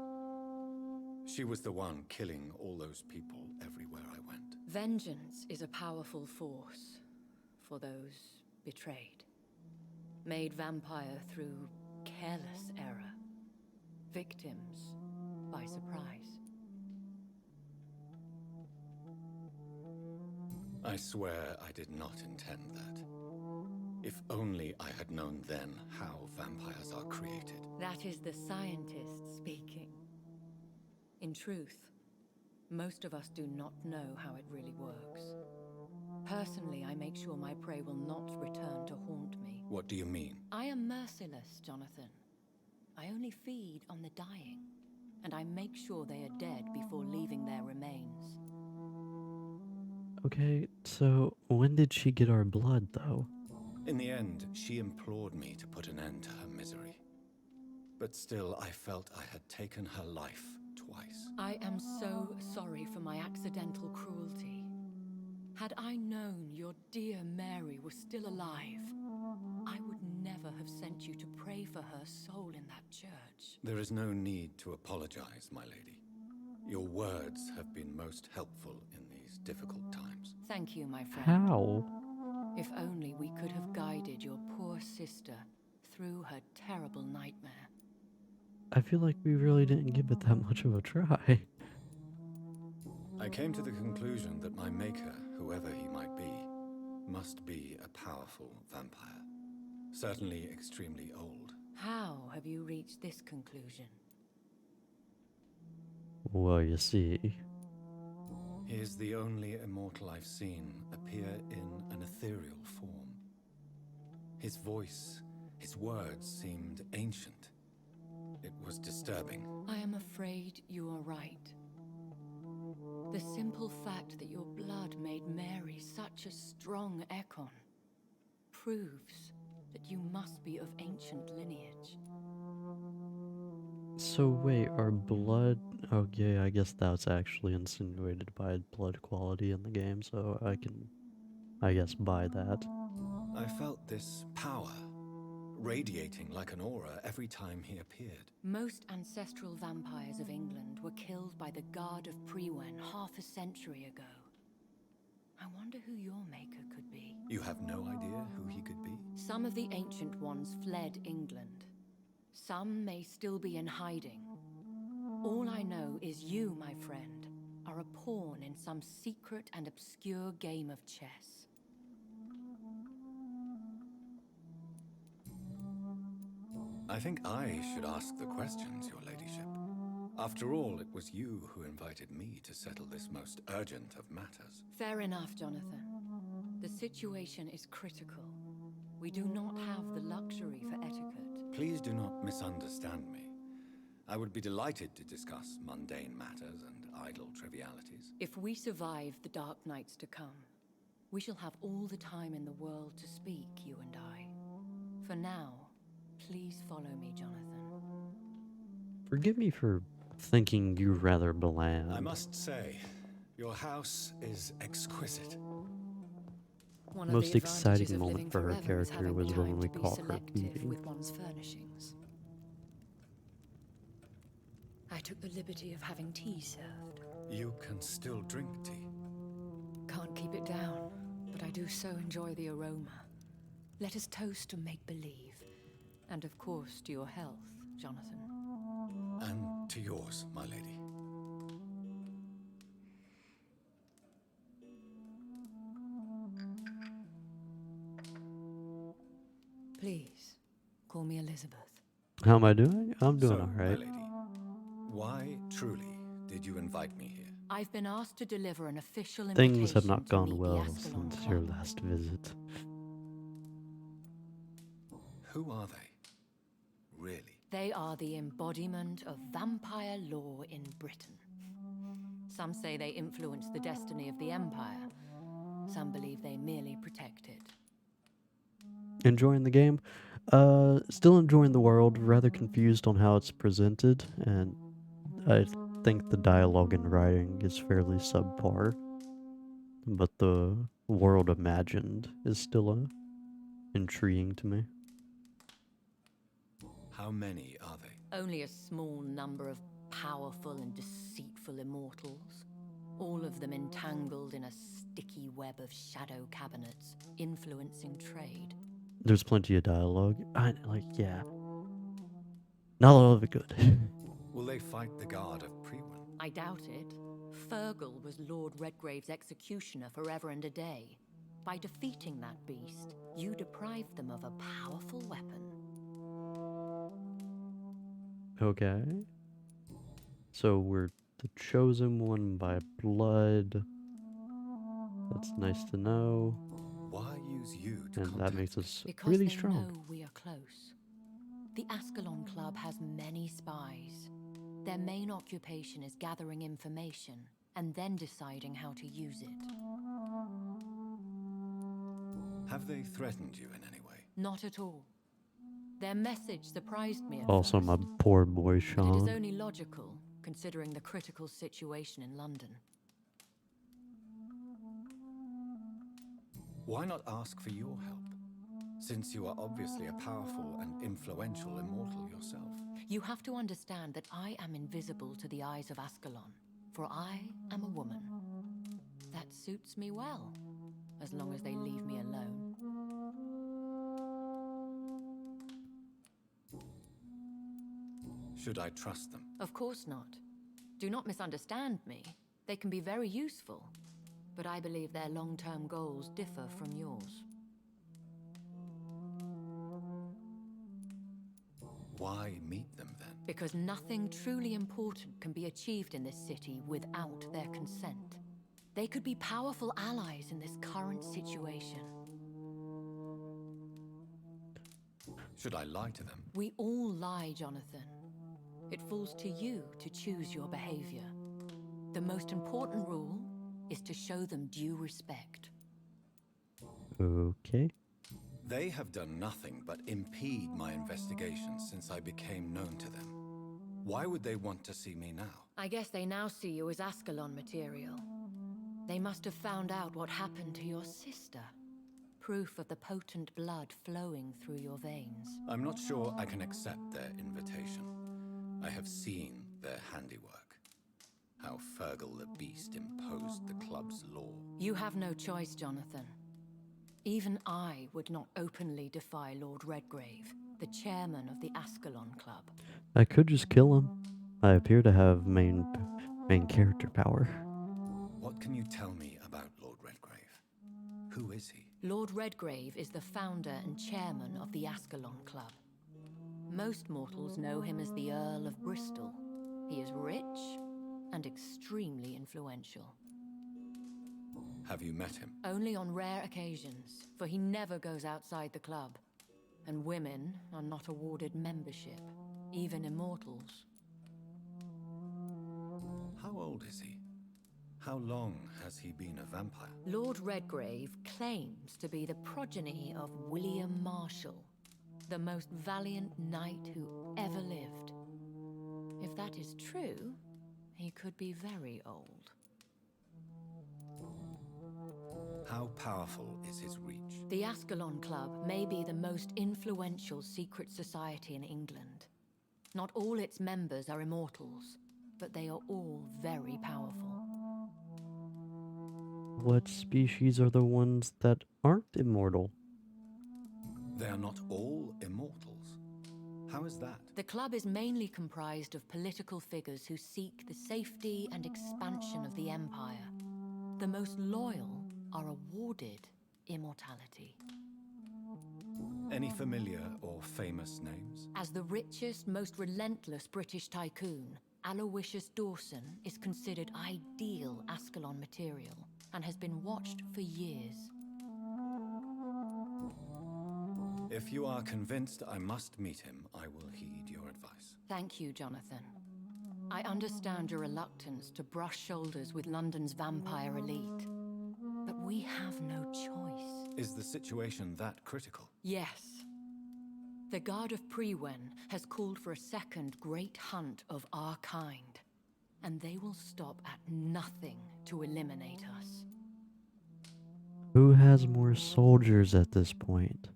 She was the one killing all those people everywhere I went. Vengeance is a powerful force for those betrayed. Made vampire through careless error. Victims by surprise. I swear I did not intend that. If only I had known then how vampires are created. That is the scientist speaking. In truth, most of us do not know how it really works. Personally, I make sure my prey will not return to haunt me. What do you mean? I am merciless, Jonathan. I only feed on the dying, and I make sure they are dead before leaving their remains. Okay, so when did she get our blood, though? In the end, she implored me to put an end to her misery. But still, I felt I had taken her life twice. I am so sorry for my accidental cruelty. Had I known your dear Mary was still alive, I would never have sent you to pray for her soul in that church. There is no need to apologize, my lady. Your words have been most helpful in these difficult times. Thank you, my friend. How? If only we could have guided your poor sister through her terrible nightmare. I feel like we really didn't give it that much of a try. I came to the conclusion that my maker, whoever he might be, must be a powerful vampire. Certainly extremely old. How have you reached this conclusion? Well, you see. He is the only immortal I've seen appear in an ethereal form. His voice, his words seemed ancient. It was disturbing. I am afraid you are right. The simple fact that your blood made Mary such a strong Ekon proves that you must be of ancient lineage. So wait, our blood... Okay, I guess that's actually insinuated by blood quality in the game, so I can, I guess, buy that. I felt this power radiating like an aura every time he appeared. Most ancestral vampires of England were killed by the Guard of Prewen half a century ago. I wonder who your maker could be. You have no idea who he could be? Some of the ancient ones fled England. Some may still be in hiding. All I know is you, my friend, are a pawn in some secret and obscure game of chess. I think I should ask the questions, your ladyship. After all, it was you who invited me to settle this most urgent of matters. Fair enough, Jonathan. The situation is critical. We do not have the luxury for etiquette. Please do not misunderstand me. I would be delighted to discuss mundane matters and idle trivialities. If we survive the dark nights to come, we shall have all the time in the world to speak, you and I. For now, please follow me, Jonathan. Forgive me for thinking you rather bland. I must say, your house is exquisite. Most exciting moment for her character was when we caught her eating. With one's furnishings. I took the liberty of having tea served. You can still drink tea. Can't keep it down, but I do so enjoy the aroma. Let us toast to make-believe. And of course to your health, Jonathan. And to yours, my lady. Please, call me Elizabeth. How am I doing? I'm doing So, alright. my lady, why truly did you invite me here? I've been asked to deliver an official invitation. Things have not to gone meet the well Ascalon since your Club. last visit. Who are they? Really? They are the embodiment of vampire law in Britain. Some say they influence the destiny of the Empire. Some believe they merely protect it. Enjoying the game? Still enjoying the world, rather confused on how it's presented, and I think the dialogue and writing is fairly subpar. But the world imagined is still intriguing to me. How many are they? Only a small number of powerful and deceitful immortals. All of them entangled in a sticky web of shadow cabinets, influencing trade. There's plenty of dialogue. Yeah. Not a lot of it good. Will they fight the Guard of Prewen? I doubt it. Fergal was Lord Redgrave's executioner forever and a day. By defeating that beast, you deprived them of a powerful weapon. Okay. So we're the chosen one by blood. That's nice to know. Why use you to And that makes us Because really they strong. know we are close. The Ascalon Club has many spies. Their main occupation is gathering information and then deciding how to use it. Have they threatened you in any way? Not at all. Their message surprised me at Also, first, my poor boy but it is Sean. only logical, considering the critical situation in London. Why not ask for your help? Since you are obviously a powerful and influential immortal yourself. You have to understand that I am invisible to the eyes of Ascalon, for I am a woman. That suits me well, as long as they leave me alone. Should I trust them? Of course not. Do not misunderstand me. They can be very useful, but I believe their long-term goals differ from yours. Why meet them then? Because nothing truly important can be achieved in this city without their consent. They could be powerful allies in this current situation. Should I lie to them? We all lie, Jonathan. It falls to you to choose your behavior. The most important rule is to show them due respect. Okay. They have done nothing but impede my investigations since I became known to them. Why would they want to see me now? I guess they now see you as Ascalon material. They must have found out what happened to your sister. Proof of the potent blood flowing through your veins. I'm not sure I can accept their invitation. I have seen their handiwork. How Fergal the Beast imposed the club's law. You have no choice, Jonathan. Even I would not openly defy Lord Redgrave, the chairman of the Ascalon Club. I could just kill him. I appear to have main character power. What can you tell me about Lord Redgrave? Who is he? Lord Redgrave is the founder and chairman of the Ascalon Club. Most mortals know him as the Earl of Bristol. He is rich and extremely influential. Have you met him? Only on rare occasions, for he never goes outside the club. And women are not awarded membership, even immortals. How old is he? How long has he been a vampire? Lord Redgrave claims to be the progeny of William Marshall, the most valiant knight who ever lived. If that is true, he could be very old. How powerful is his reach? The Ascalon Club may be the most influential secret society in England. Not all its members are immortals, but they are all very powerful. What species are the ones that aren't immortal? They are not all immortals. How is that? The club is mainly comprised of political figures who seek the safety and expansion of the Empire. The most loyal are awarded immortality. Any familiar or famous names? As the richest, most relentless British tycoon, Aloysius Dawson is considered ideal Ascalon material and has been watched for years. If you are convinced I must meet him, I will heed your advice. Thank you, Jonathan. I understand your reluctance to brush shoulders with London's vampire elite, but we have no choice. Is the situation that critical? Yes. The Guard of Prewen has called for a second great hunt of our kind, and they will stop at nothing to eliminate us. Who has more soldiers at this point?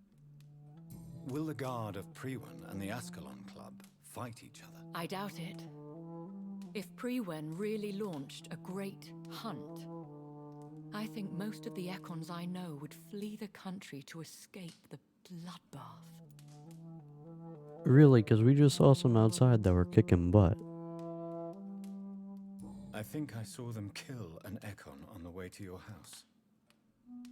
Will the Guard of Prewen and the Ascalon Club fight each other? I doubt it. If Prewen really launched a great hunt, I think most of the Econs I know would flee the country to escape the bloodbath. Really, because we just saw some outside that were kicking butt. I think I saw them kill an Econ on the way to your house.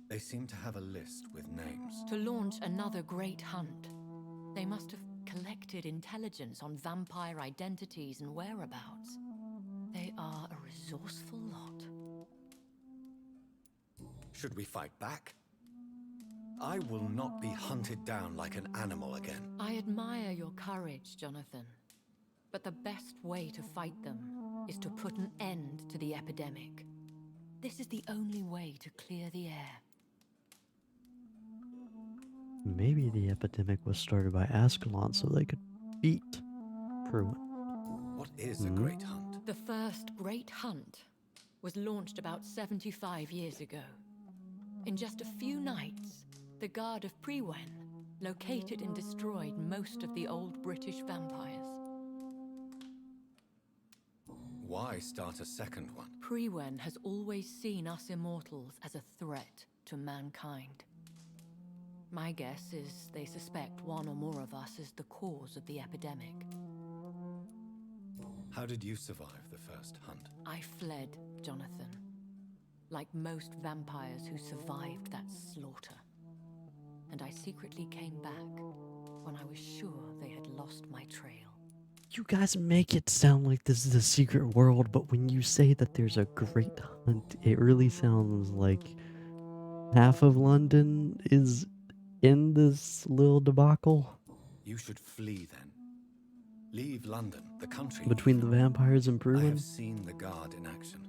They seem to have a list with names. To launch another great hunt, they must have collected intelligence on vampire identities and whereabouts. They are a resourceful lot. Should we fight back? I will not be hunted down like an animal again. I admire your courage, Jonathan. But the best way to fight them is to put an end to the epidemic. This is the only way to clear the air. Maybe the epidemic was started by Ascalon so they could beat Pruin. What is a great hunt? The first great hunt was launched about 75 years ago. In just a few nights, the Guard of Priwen located and destroyed most of the old British vampires. Why start a second one? Priwen has always seen us immortals as a threat to mankind. My guess is they suspect one or more of us is the cause of the epidemic. How did you survive the first hunt? I fled, Jonathan. Like most vampires who survived that slaughter. And I secretly came back when I was sure they had lost my trail. You guys make it sound like this is a secret world, but when you say that there's a great hunt, it really sounds like half of London is in this little debacle. You should flee then. Leave London, the country. Between the vampires and I Pruin? have seen the Guard in action.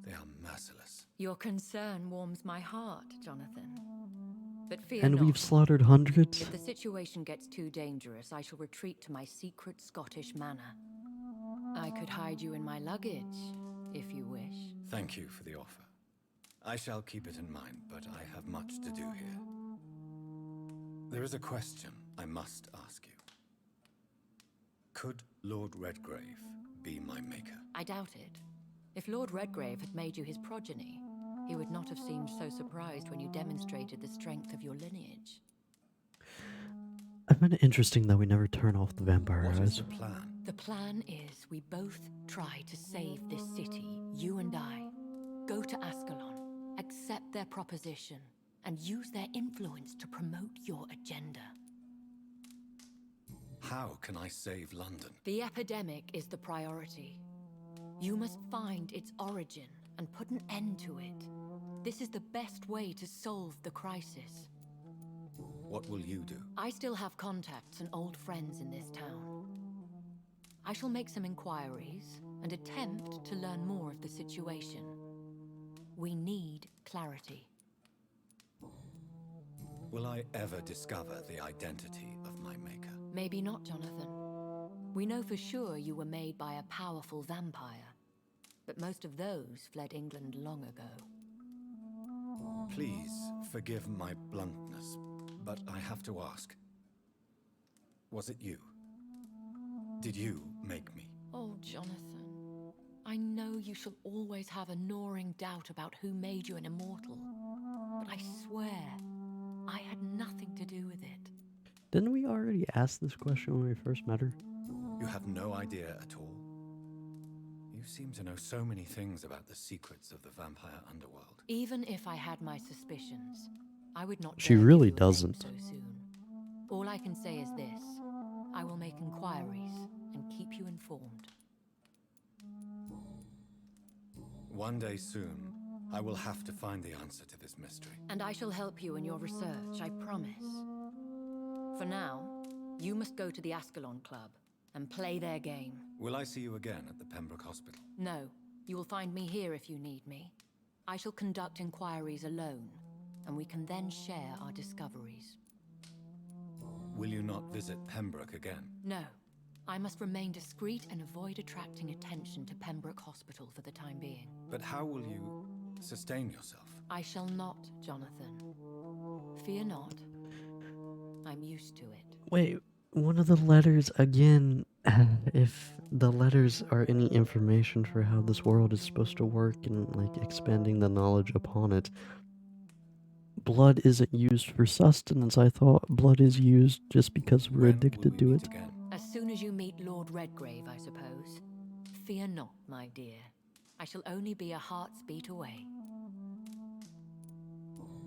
They are merciless. Your concern warms my heart, Jonathan. But fear And not. we've slaughtered hundreds? If the situation gets too dangerous, I shall retreat to my secret Scottish manor. I could hide you in my luggage, if you wish. Thank you for the offer. I shall keep it in mind, but I have much to do here. There is a question I must ask you. Could Lord Redgrave be my maker? I doubt it. If Lord Redgrave had made you his progeny, he would not have seemed so surprised when you demonstrated the strength of your lineage. I find it interesting that we never turn off the vampire What eyes. is the plan? The plan is we both try to save this city, you and I. Go to Ascalon, accept their proposition, and use their influence to promote your agenda. How can I save London? The epidemic is the priority. You must find its origin and put an end to it. This is the best way to solve the crisis. What will you do? I still have contacts and old friends in this town. I shall make some inquiries and attempt to learn more of the situation. We need clarity. Will I ever discover the identity of my maker? Maybe not, Jonathan. We know for sure you were made by a powerful vampire, but most of those fled England long ago. Please forgive my bluntness, but I have to ask. Was it you? Did you make me? Oh, Jonathan. I know you shall always have a gnawing doubt about who made you an immortal, but I swear, I had nothing to do with it. Didn't we already ask this question when we first met her? You have no idea at all? You seem to know so many things about the secrets of the vampire underworld. Even if I had my suspicions, I would not. She dare really give you a name doesn't. So soon. All I can say is this: I will make inquiries and keep you informed. One day soon, I will have to find the answer to this mystery. And I shall help you in your research, I promise. For now, you must go to the Ascalon Club and play their game. Will I see you again at the Pembroke Hospital? No, you will find me here if you need me. I shall conduct inquiries alone, and we can then share our discoveries. Will you not visit Pembroke again? No, I must remain discreet and avoid attracting attention to Pembroke Hospital for the time being. But how will you sustain yourself? I shall not, Jonathan. Fear not. I'm used to it. Wait, one of the letters again. If the letters are any information for how this world is supposed to work and like expanding the knowledge upon it, blood isn't used for sustenance. I thought blood is used just because we're addicted to it. As soon as you meet Lord Redgrave, I suppose. Fear not, my dear. I shall only be a heart's beat away.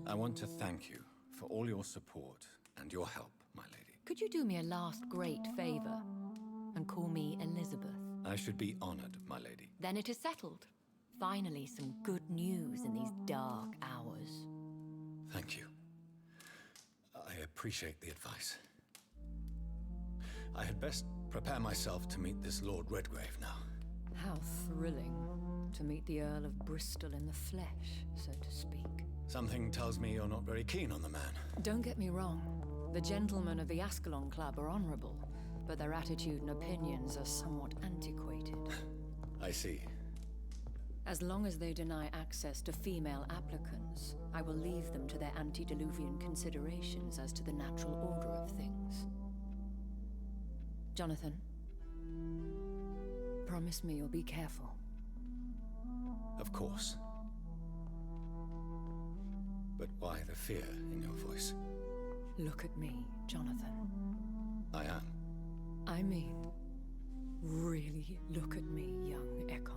I want to thank you for all your support and your help, my lady. Could you do me a last great favor and call me Elizabeth? I should be honored, my lady. Then it is settled. Finally, some good news in these dark hours. Thank you. I appreciate the advice. I had best prepare myself to meet this Lord Redgrave now. How thrilling to meet the Earl of Bristol in the flesh, so to speak. Something tells me you're not very keen on the man. Don't get me wrong. The gentlemen of the Ascalon Club are honorable, but their attitude and opinions are somewhat antiquated. I see. As long as they deny access to female applicants, I will leave them to their antediluvian considerations as to the natural order of things. Jonathan, promise me you'll be careful. Of course. But why the fear in your voice? Look at me, Jonathan. I am. I mean, really look at me, young Ekon.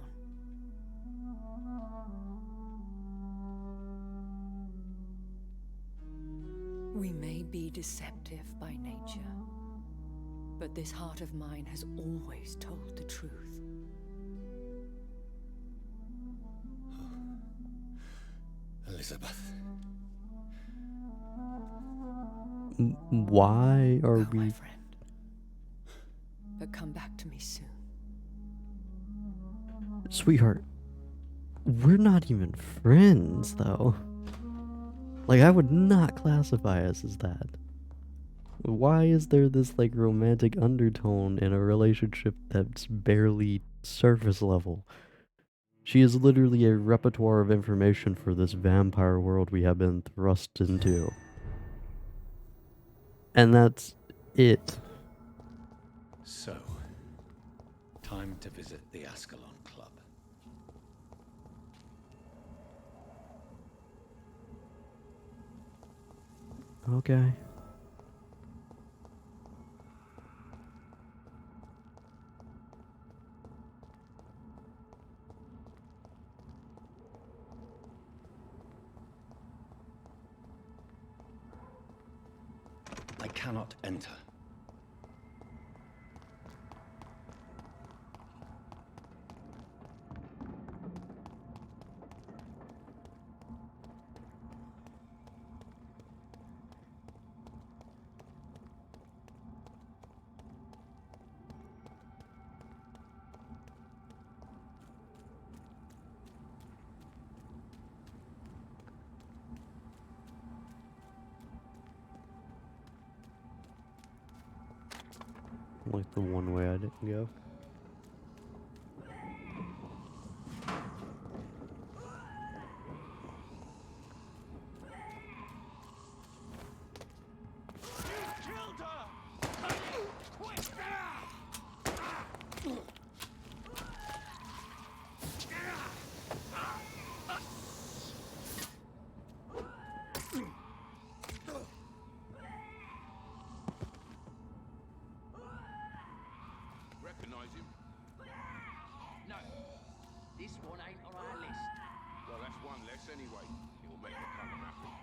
We may be deceptive by nature, but this heart of mine has always told the truth. Elizabeth. Why are Go, we... my friend. But come back to me soon. Sweetheart, we're not even friends, though. Like, I would not classify us as that. Why is there this, like, romantic undertone in a relationship that's barely surface level? She is literally a repertoire of information for this vampire world we have been thrust into. And that's it. So, time to visit the Ascalon Club. Okay. I cannot enter. Like the one way I didn't go. Recognize him? No, this one ain't on our list. Well, that's one less anyway. It'll make the cunt happy.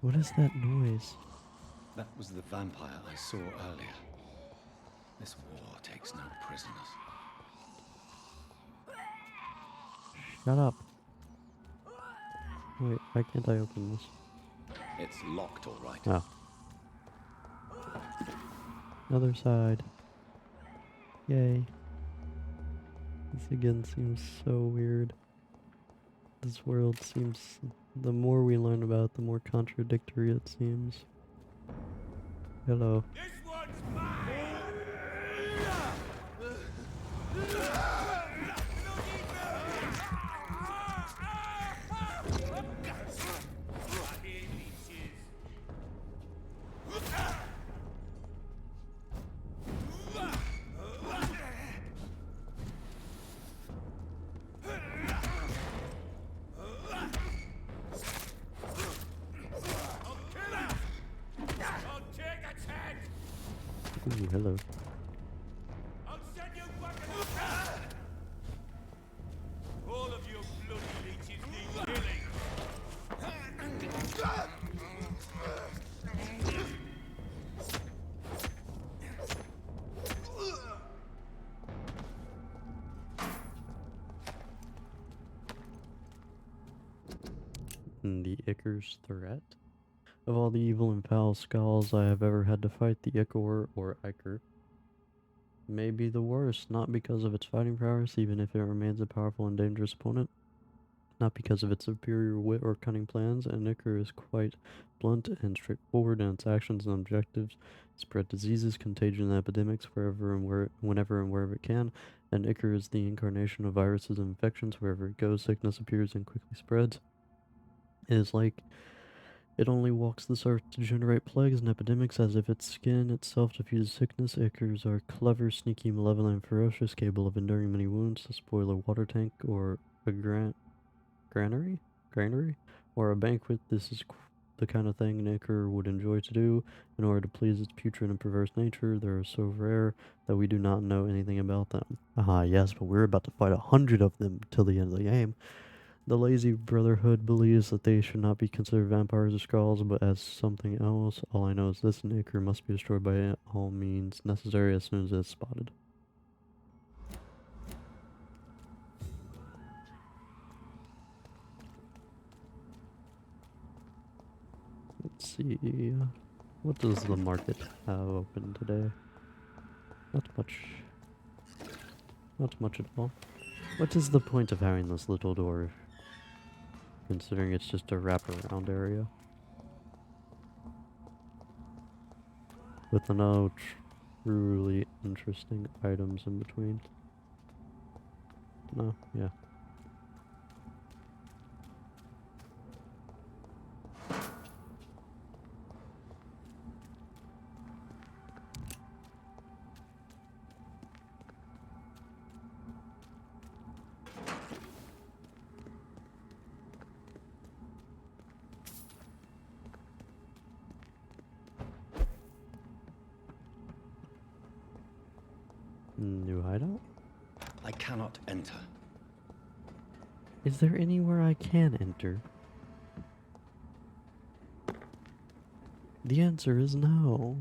What is that noise? That was the vampire I saw earlier. This war takes no prisoners. Shut up. Wait, why can't I open this? It's locked, all right. Oh. Other side. Yay. This again seems so weird. This world seems... The more we learn about it, the more contradictory it seems. Hello. This one's mine! Ooh, hello. I'll send you fucking all of you bloody leeches need killing. The Icar's threat? Of all the evil and foul skulls I have ever had to fight, the Ichor, or Ichor, may be the worst, not because of its fighting prowess, even if it remains a powerful and dangerous opponent, not because of its superior wit or cunning plans, and Icar is quite blunt and straightforward in its actions and objectives. Spread diseases, contagion, and epidemics wherever and whenever and wherever it can, and Icar is the incarnation of viruses and infections. Wherever it goes, sickness appears and quickly spreads. It is like it only walks this earth to generate plagues and epidemics, as if its skin itself diffuses sickness. Icars are clever, sneaky, malevolent, and ferocious, capable of enduring many wounds to spoil a water tank or a granary, or a banquet. This is the kind of thing an Icar would enjoy to do in order to please its putrid and perverse nature. They are so rare that we do not know anything about them. Ah, yes, but we're about to fight 100 of them till the end of the game. The Lazy Brotherhood believes that they should not be considered vampires or skulls, but as something else. All I know is this: an Icar must be destroyed by all means necessary as soon as it is spotted. Let's see. What does the market have open today? Not much. Not much at all. What is the point of having this little door, considering it's just a wraparound area? With no truly interesting items in between. No, yeah. New hideout? I cannot enter. Is there anywhere I can enter? The answer is no.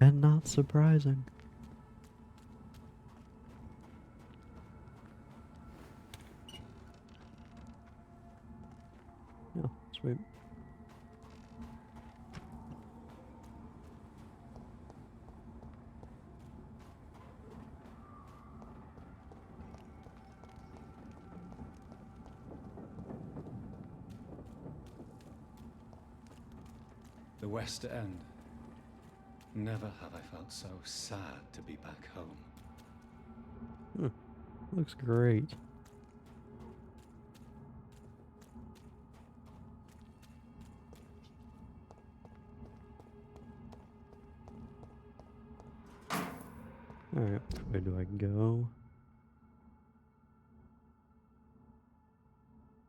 And not surprising. Oh, sweet. The West End. Never have I felt so sad to be back home. Looks great. Alright, where do I go?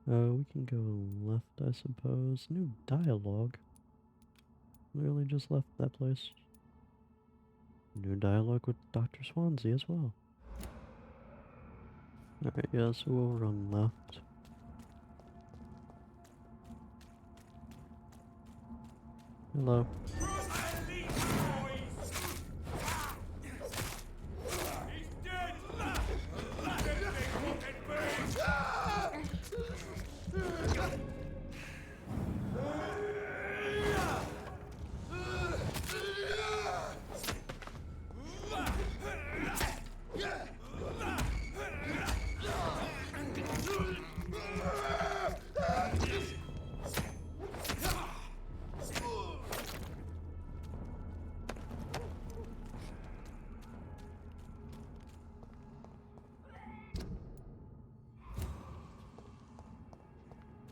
We can go left, I suppose. New dialogue. Literally just left that place. New dialogue with Dr. Swansea as well. Alright, yeah, so we'll run left. Hello.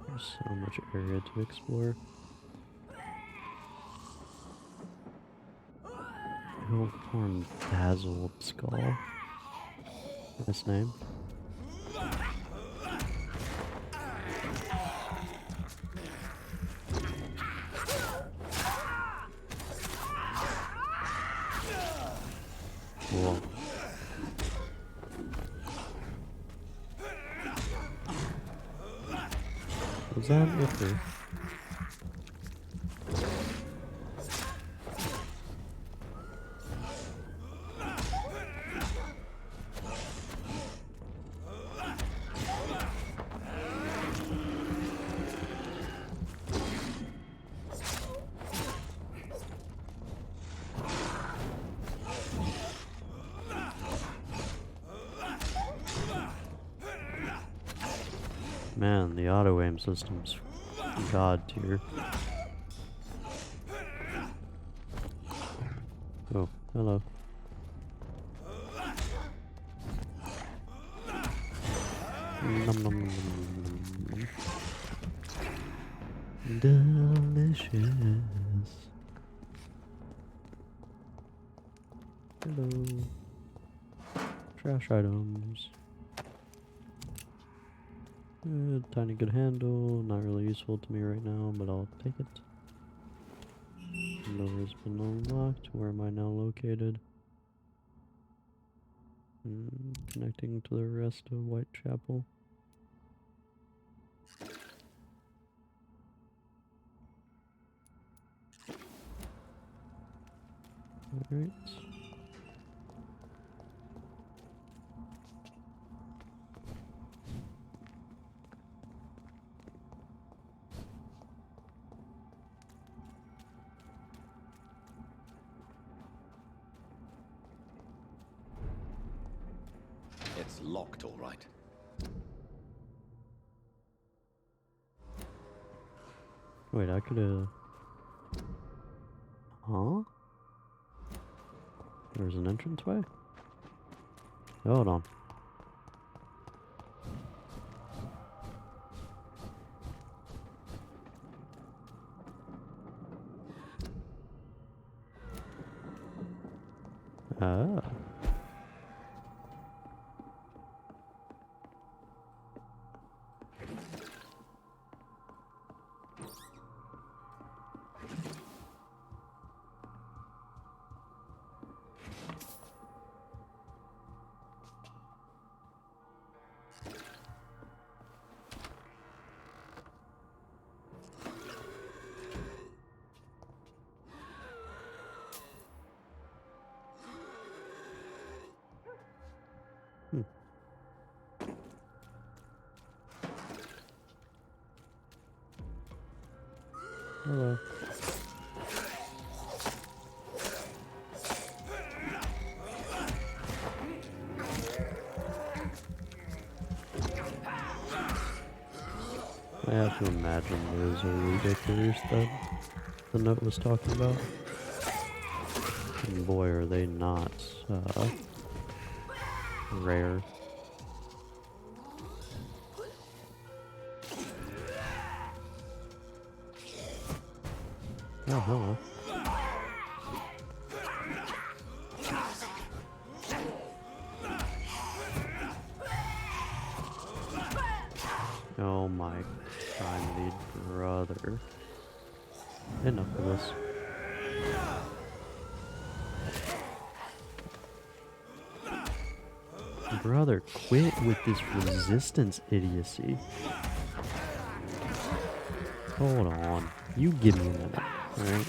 There's so much area to explore. Hillhorn Dazzled Skull. Nice name. Cool. Was that Icar? Man, the auto aim system's god tier. Oh, hello. Nom, nom, nom, nom, nom. Delicious. Hello. Trash items. Tiny good handle. Not really useful to me right now, but I'll take it. Door's been unlocked. Where am I now located? Connecting to the rest of Whitechapel. Alright. It's locked, all right. Wait, I could've... Huh? There's an entranceway? Hold on. Ah. Hello. I have to imagine those are ridiculous that the note was talking about. And boy, are they not rare. Oh, hello. Oh my tiny brother. Enough of this. Brother, quit with this resistance idiocy. Hold on. You give me a minute, alright?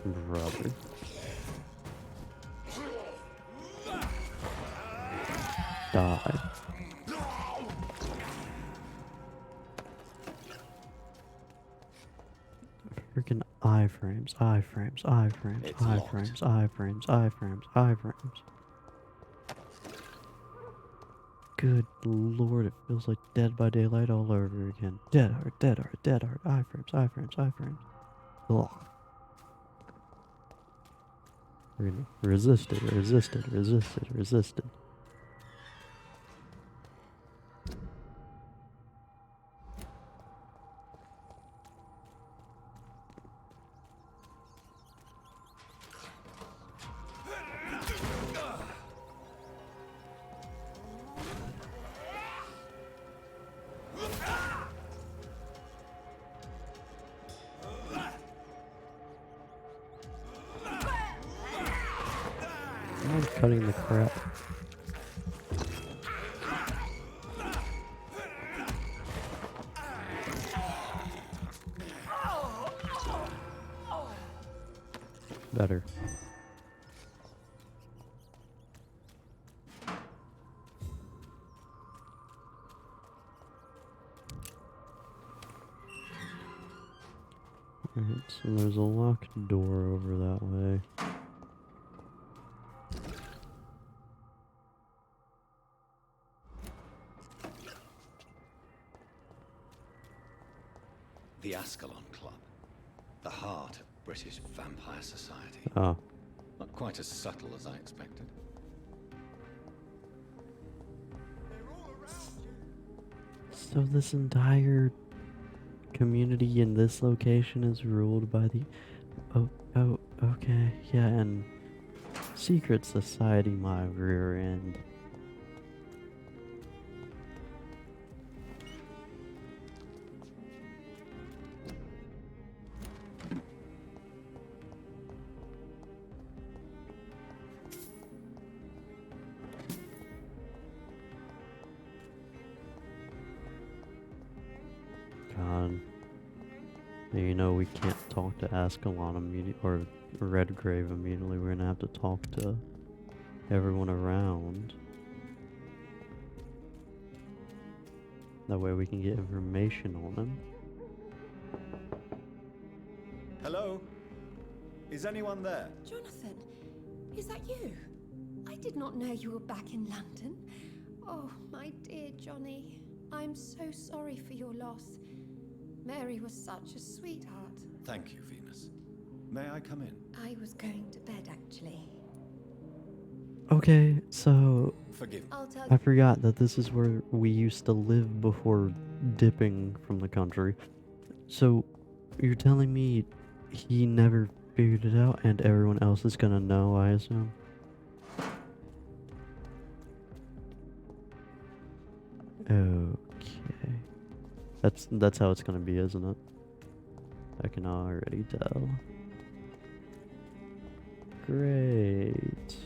Brother. Die. Freaking iframes, iframes, iframes, iframes, iframes, iframes, iframes. Good lord, it feels like Dead by Daylight all over again. Dead hard, dead hard, dead hard, iframes, iframes, iframes. Ugh. We're gonna resist it, resist it, resist it, resist it. I'm cutting the crap. Better. Alright, so there's a locked door over that way. The Ascalon Club. The heart of British vampire society. Oh. Not quite as subtle as I expected. So this entire community in this location is ruled by the... Oh, okay. Yeah, and secret society, my rear end. God. You know, we can't talk to Ascalon immediately, or Redgrave immediately. We're gonna have to talk to everyone around. That way we can get information on him. Hello? Is anyone there? Jonathan, is that you? I did not know you were back in London. Oh, my dear Johnny. I'm so sorry for your loss. Mary was such a sweetheart. Thank you, Venus. May I come in? I was going to bed, actually. Okay, so Forgive me. I'll tell I forgot that this is where we used to live before dipping from the country. So you're telling me he never figured it out and everyone else is gonna know, I assume? Okay. That's how it's gonna be, isn't it? I can already tell. Great.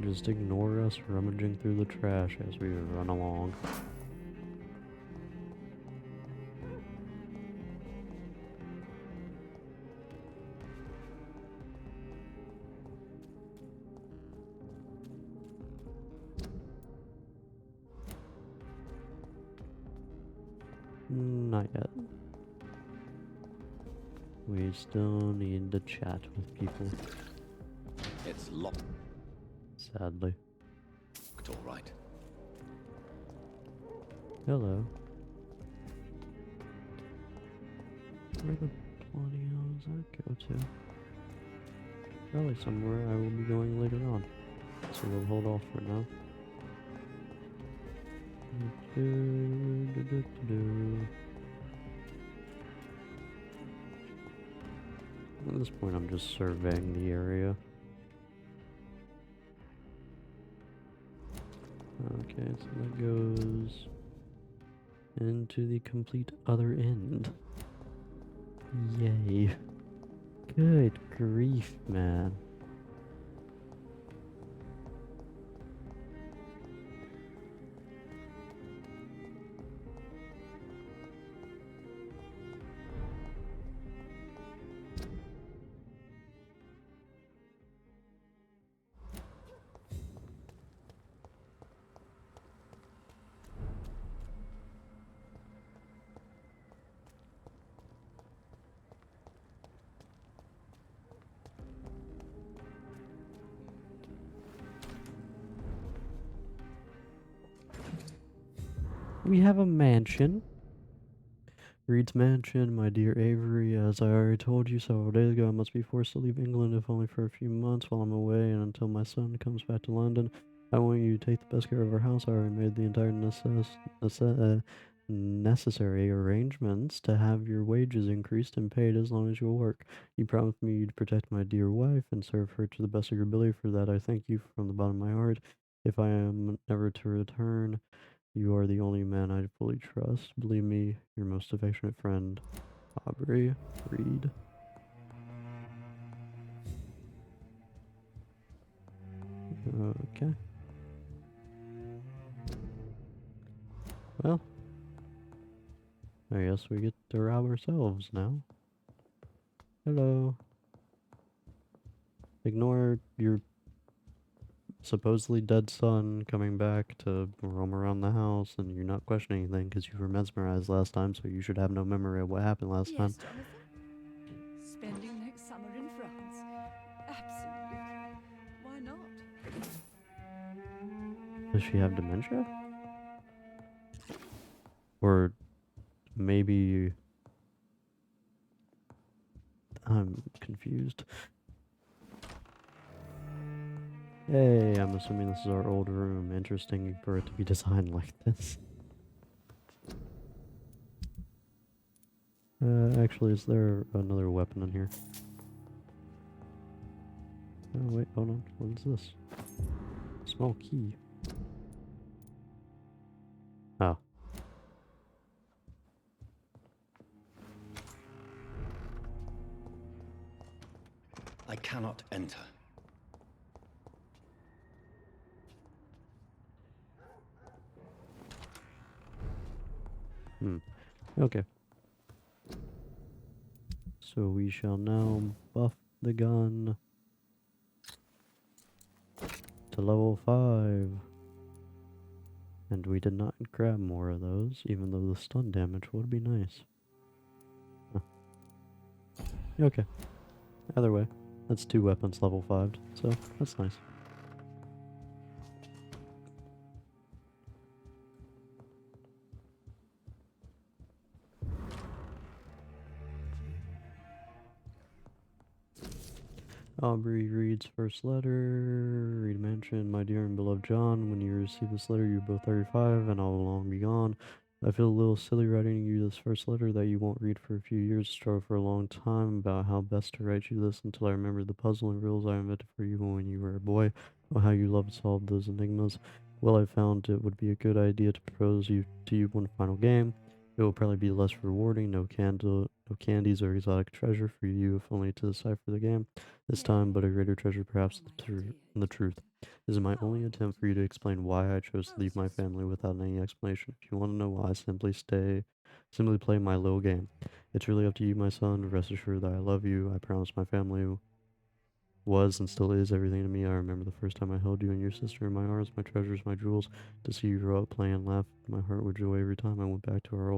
Just ignore us rummaging through the trash as we run along. Not yet. We still need to chat with people. It's locked. Sadly. All right. Hello. Where the bloody hell does that go to? Probably somewhere I will be going later on. So we'll hold off for now. At this point I'm just surveying the area. Okay, so that goes into the complete other end. Yay. Good grief, man. We have a mansion. Reed's mansion, my dear Avery. As I already told you several days ago, I must be forced to leave England if only for a few months while I'm away and until my son comes back to London. I want you to take the best care of our house. I already made the entire necessary arrangements to have your wages increased and paid as long as you'll work. You promised me you'd protect my dear wife and serve her to the best of your ability. For that, I thank you from the bottom of my heart. If I am never to return, you are the only man I fully trust. Believe me, your most affectionate friend, Aubrey Reed. Okay. Well, I guess we get to rob ourselves now. Hello. Ignore your supposedly dead son coming back to roam around the house, and you're not questioning anything because you were mesmerized last time, so you should have no memory of what happened last time. Yes, Jonathan. Spending next summer in France. Absolutely. Why not? Does she have dementia? Or maybe I'm confused. Hey, I'm assuming this is our old room. Interesting for it to be designed like this. Actually, is there another weapon in here? Oh, wait, hold on. What is this? Small key. Oh. I cannot enter. Okay. So we shall now buff the gun to level 5. And we did not grab more of those, even though the stun damage would be nice. Huh. Okay. Either way, that's 2 weapons level 5, so that's nice. Aubrey reads first letter. Read mention, my dear and beloved John, when you receive this letter, you're both 35 and I will long be gone. I feel a little silly writing you this first letter that you won't read for a few years. Struggle for a long time about how best to write you this until I remember the puzzle and riddles I invented for you when you were a boy, or how you loved to solve those enigmas. Well, I found it would be a good idea to propose to you one final game. It will probably be less rewarding, no candies or exotic treasure for you, if only to decipher the game this time, but a greater treasure perhaps the truth. This is my only attempt for you to explain why I chose to leave my family without any explanation. If you want to know why, simply play my little game. It's really up to you, my son. Rest assured that I love you. I promise my family was and still is everything to me. I remember the first time I held you and your sister in my arms, my treasures, my jewels. To see you grow up, play and laugh, my heart with joy every time I went back to our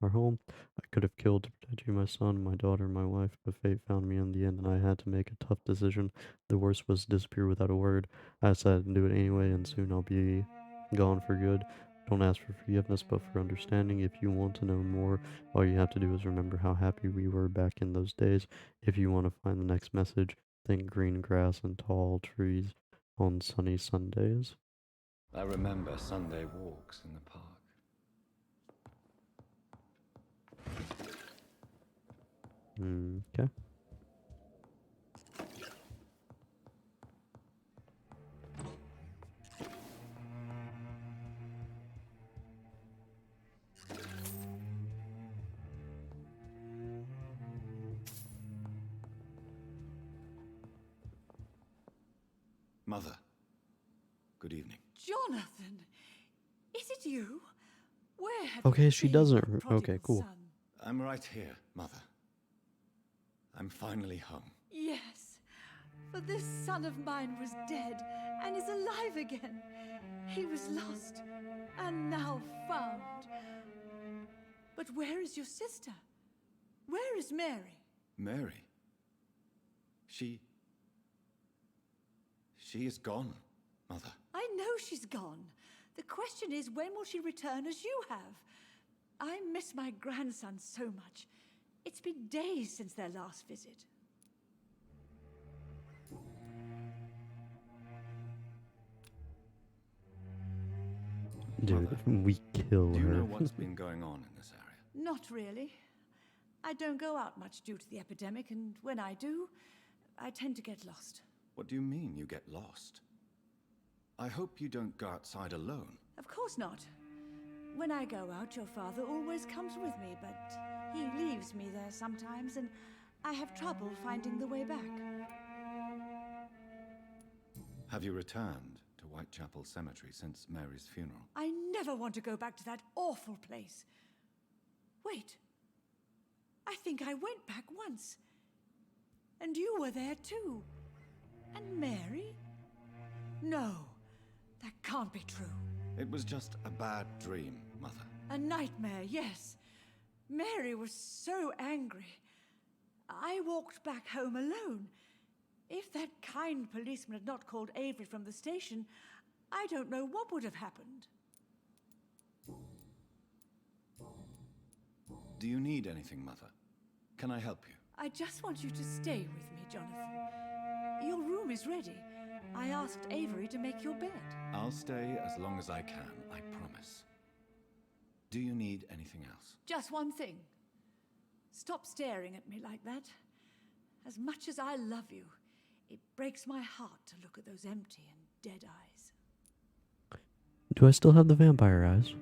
home. I could have killed to protect you, my son, my daughter, my wife, but fate found me in the end, and I had to make a tough decision. The worst was to disappear without a word. I decided to do it anyway, and soon I'll be gone for good. Don't ask for forgiveness, but for understanding. If you want to know more, all you have to do is remember how happy we were back in those days. If you want to find the next message, think green grass and tall trees on sunny Sundays. I remember Sunday walks in the park. Okay. Mother, good evening. Jonathan! Is it you? Where have Okay, you she been, doesn't. my prodigal Okay, cool. son? I'm right here, Mother. I'm finally home. Yes, but this son of mine was dead and is alive again. He was lost and now found. But where is your sister? Where is Mary? Mary? She is gone, Mother. I know she's gone. The question is, when will she return as you have? I miss my grandson so much. It's been days since their last visit. Dude, Mother, we kill do you her. know what's been going on in this area? Not really. I don't go out much due to the epidemic, and when I do, I tend to get lost. What do you mean you get lost? I hope you don't go outside alone. Of course not. When I go out, your father always comes with me, but he leaves me there sometimes, and I have trouble finding the way back. Have you returned to Whitechapel Cemetery since Mary's funeral? I never want to go back to that awful place. Wait. I think I went back once. And you were there too. And Mary? No, that can't be true. It was just a bad dream, Mother. A nightmare, yes. Mary was so angry. I walked back home alone. If that kind policeman had not called Avery from the station, I don't know what would have happened. Do you need anything, Mother? Can I help you? I just want you to stay with me, Jonathan. Your room is ready. I asked Avery to make your bed. I'll stay as long as I can, I promise. Do you need anything else? Just one thing. Stop staring at me like that. As much as I love you, it breaks my heart to look at those empty and dead eyes. Do I still have the vampire eyes?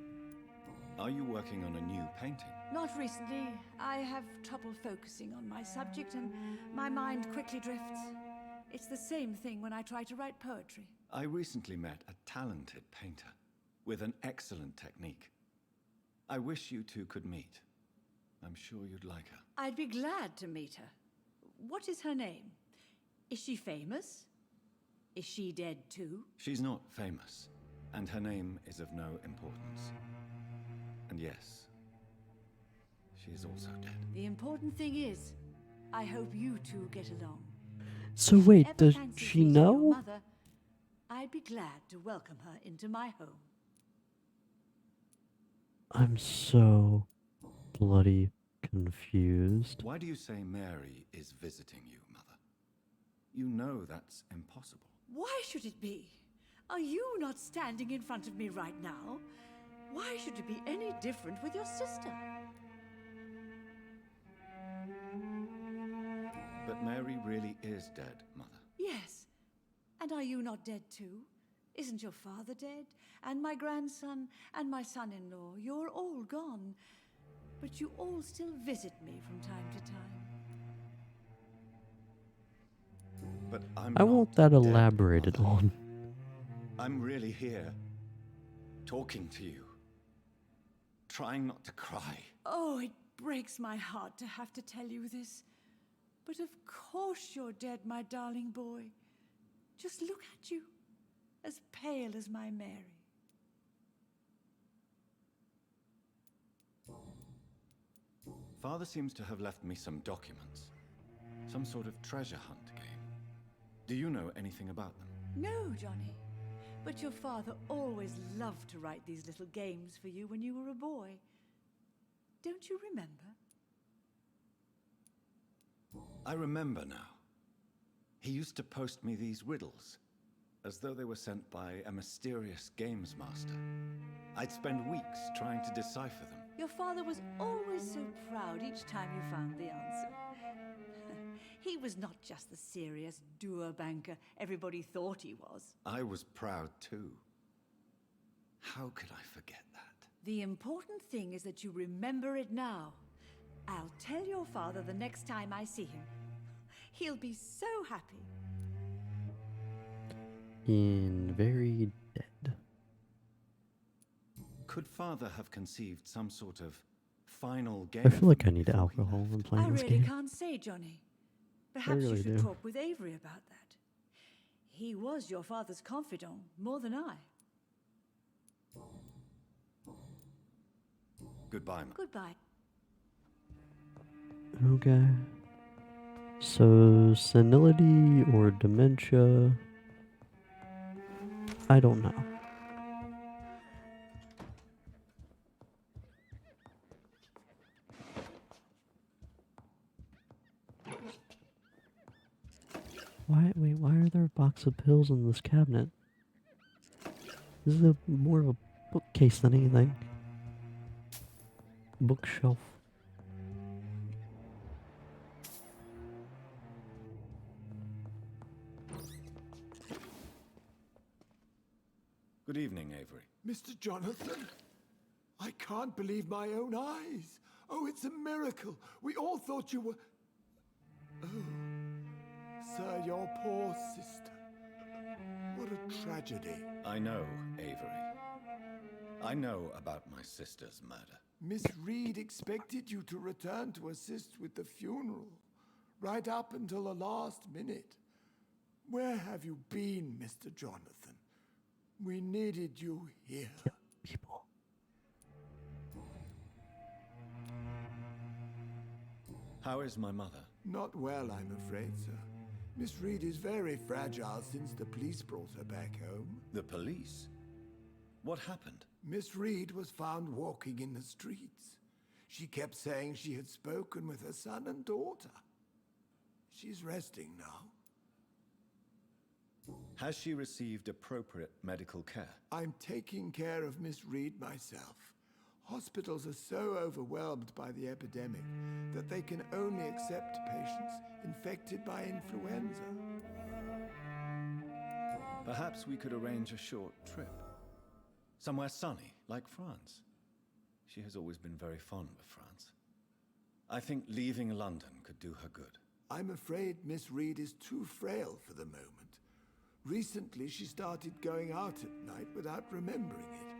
Are you working on a new painting? Not recently. I have trouble focusing on my subject and my mind quickly drifts. It's the same thing when I try to write poetry. I recently met a talented painter with an excellent technique. I wish you two could meet. I'm sure you'd like her. I'd be glad to meet her. What is her name? Is she famous? Is she dead too? She's not famous, and her name is of no importance. And yes, she is also dead. The important thing is, I hope you two get along. So wait, Ever does fancies she meeting your know? mother, I'd be glad to welcome her into my home. I'm so bloody confused. Why do you say Mary is visiting you, Mother? You know that's impossible. Why should it be? Are you not standing in front of me right now? Why should it be any different with your sister? But Mary really is dead, Mother. Yes. And are you not dead too? Isn't your father dead? And my grandson? And my son-in-law? You're all gone. But you all still visit me from time to time. But I'm I not want that dead, elaborated Mother. on. I'm really here, talking to you, trying not to cry. Oh, it breaks my heart to have to tell you this. But of course you're dead, my darling boy. Just look at you, as pale as my Mary. Father seems to have left me some documents. Some sort of treasure hunt game. Do you know anything about them? No, Johnny. But your father always loved to write these little games for you when you were a boy. Don't you remember? I remember now. He used to post me these riddles, as though they were sent by a mysterious games master. I'd spend weeks trying to decipher them. Your father was always so proud each time you found the answer. He was not just the serious doer banker everybody thought he was. I was proud too. How could I forget that? The important thing is that you remember it now. I'll tell your father the next time I see him. He'll be so happy. In very dead. Could Father have conceived some sort of final game? I feel like I need alcohol when I playing this really game. can't say, Johnny. Perhaps really you should do. talk with Avery about that. He was your father's confidant more than I. Goodbye, Ma. Goodbye. Okay. So, senility or dementia? I don't know. Why are there a box of pills in this cabinet? This is more of a bookcase than anything. Bookshelf. Good evening, Avery. Mr. Jonathan, I can't believe my own eyes. Oh, it's a miracle. We all thought you were... Oh, sir, your poor sister. What a tragedy. I know, Avery. I know about my sister's murder. Miss Reed expected you to return to assist with the funeral, right up until the last minute. Where have you been, Mr. Jonathan? We needed you here. People. How is my mother? Not well, I'm afraid, sir. Miss Reed is very fragile since the police brought her back home. The police? What happened? Miss Reed was found walking in the streets. She kept saying she had spoken with her son and daughter. She's resting now. Has she received appropriate medical care? I'm taking care of Miss Reed myself. Hospitals are so overwhelmed by the epidemic that they can only accept patients infected by influenza. Perhaps we could arrange a short trip. Somewhere sunny, like France. She has always been very fond of France. I think leaving London could do her good. I'm afraid Miss Reed is too frail for the moment. Recently, she started going out at night without remembering it.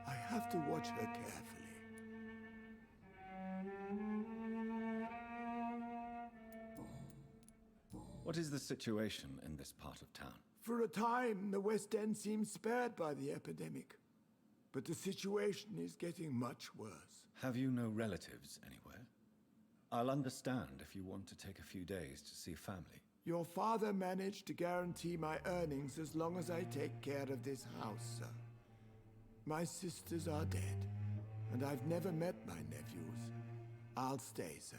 I have to watch her carefully. What is the situation in this part of town? For a time, the West End seemed spared by the epidemic. But the situation is getting much worse. Have you no relatives anywhere? I'll understand if you want to take a few days to see family. Your father managed to guarantee my earnings as long as I take care of this house, sir. My sisters are dead, and I've never met my nephews. I'll stay, sir.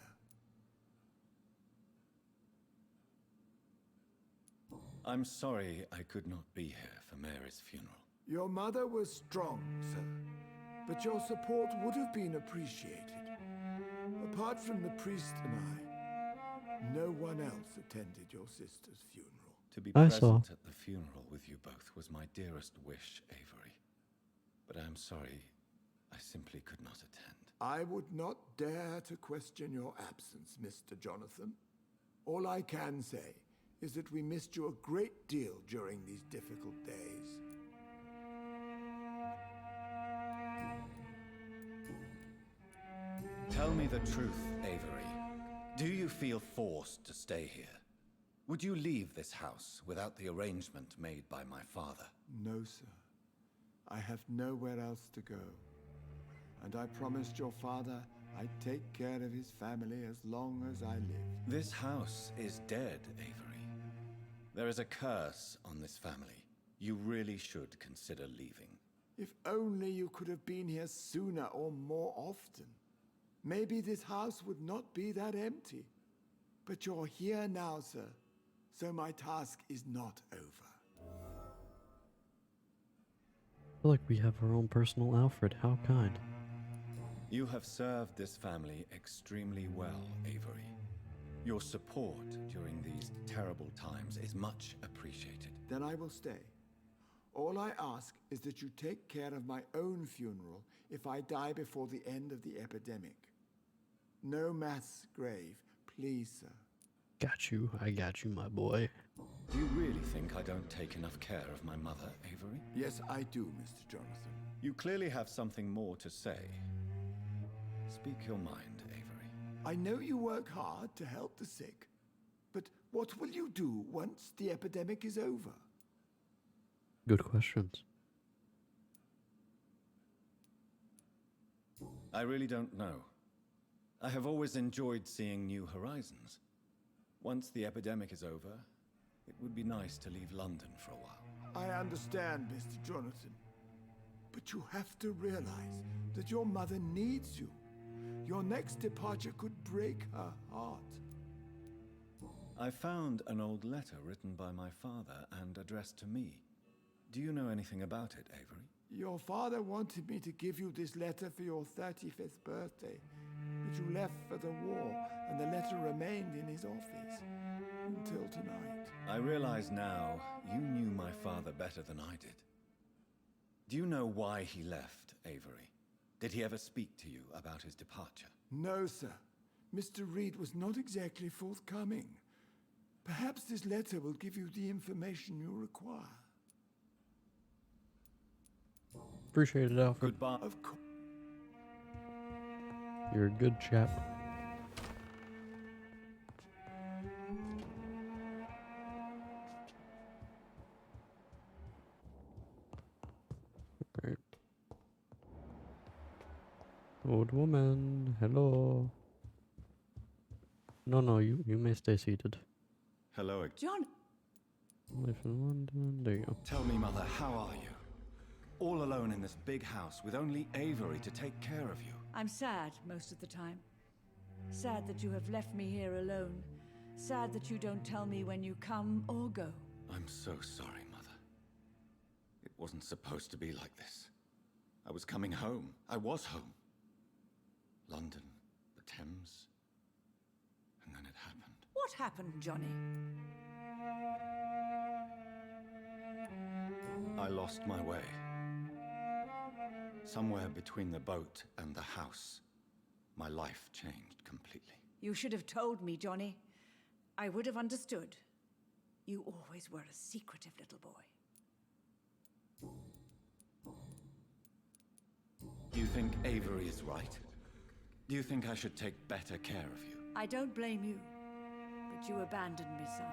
I'm sorry I could not be here for Mary's funeral. Your mother was strong, sir, but your support would have been appreciated. Apart from the priest and I, no one else attended your sister's funeral. To be I present saw. at the funeral with you both was my dearest wish, Avery. But I'm sorry, I simply could not attend. I would not dare to question your absence, Mr. Jonathan. All I can say is that we missed you a great deal during these difficult days. Tell me the truth, Avery. Do you feel forced to stay here? Would you leave this house without the arrangement made by my father? No, sir. I have nowhere else to go. And I promised your father I'd take care of his family as long as I lived. This house is dead, Avery. There is a curse on this family. You really should consider leaving. If only you could have been here sooner or more often. Maybe this house would not be that empty. But you're here now, sir. So my task is not over. I feel like we have our own personal Alfred. How kind. You have served this family extremely well, Avery. Your support during these terrible times is much appreciated. Then I will stay. All I ask is that you take care of my own funeral if I die before the end of the epidemic. No mass grave, please, sir. Got you. I got you, my boy. Do you really think I don't take enough care of my mother, Avery? Yes, I do, Mr. Jonathan. You clearly have something more to say. Speak your mind, Avery. I know you work hard to help the sick, but what will you do once the epidemic is over? Good questions. I really don't know. I have always enjoyed seeing new horizons. Once the epidemic is over, it would be nice to leave London for a while. I understand, Mr. Jonathan. But you have to realize that your mother needs you. Your next departure could break her heart. I found an old letter written by my father and addressed to me. Do you know anything about it, Avery? Your father wanted me to give you this letter for your 35th birthday, but you left for the war, and the letter remained in his office until tonight. I realize now you knew my father better than I did. Do you know why he left, Avery? Did he ever speak to you about his departure? No, sir. Mr. Reed was not exactly forthcoming. Perhaps this letter will give you the information you require. Appreciate it, Alfred. Goodbye. Of course. You're a good chap. Right. Old woman, hello. No, you may stay seated. Hello. John. Life in London. There you go. Tell me, Mother, how are you? All alone in this big house with only Avery to take care of you. I'm sad most of the time. Sad that you have left me here alone. Sad that you don't tell me when you come or go. I'm so sorry, Mother. It wasn't supposed to be like this. I was coming home. I was home. London, the Thames, and then it happened. What happened, Johnny? I lost my way. Somewhere between the boat and the house, my life changed completely. You should have told me, Johnny. I would have understood. You always were a secretive little boy. Do you think Avery is right? Do you think I should take better care of you? I don't blame you, but you abandoned me, son.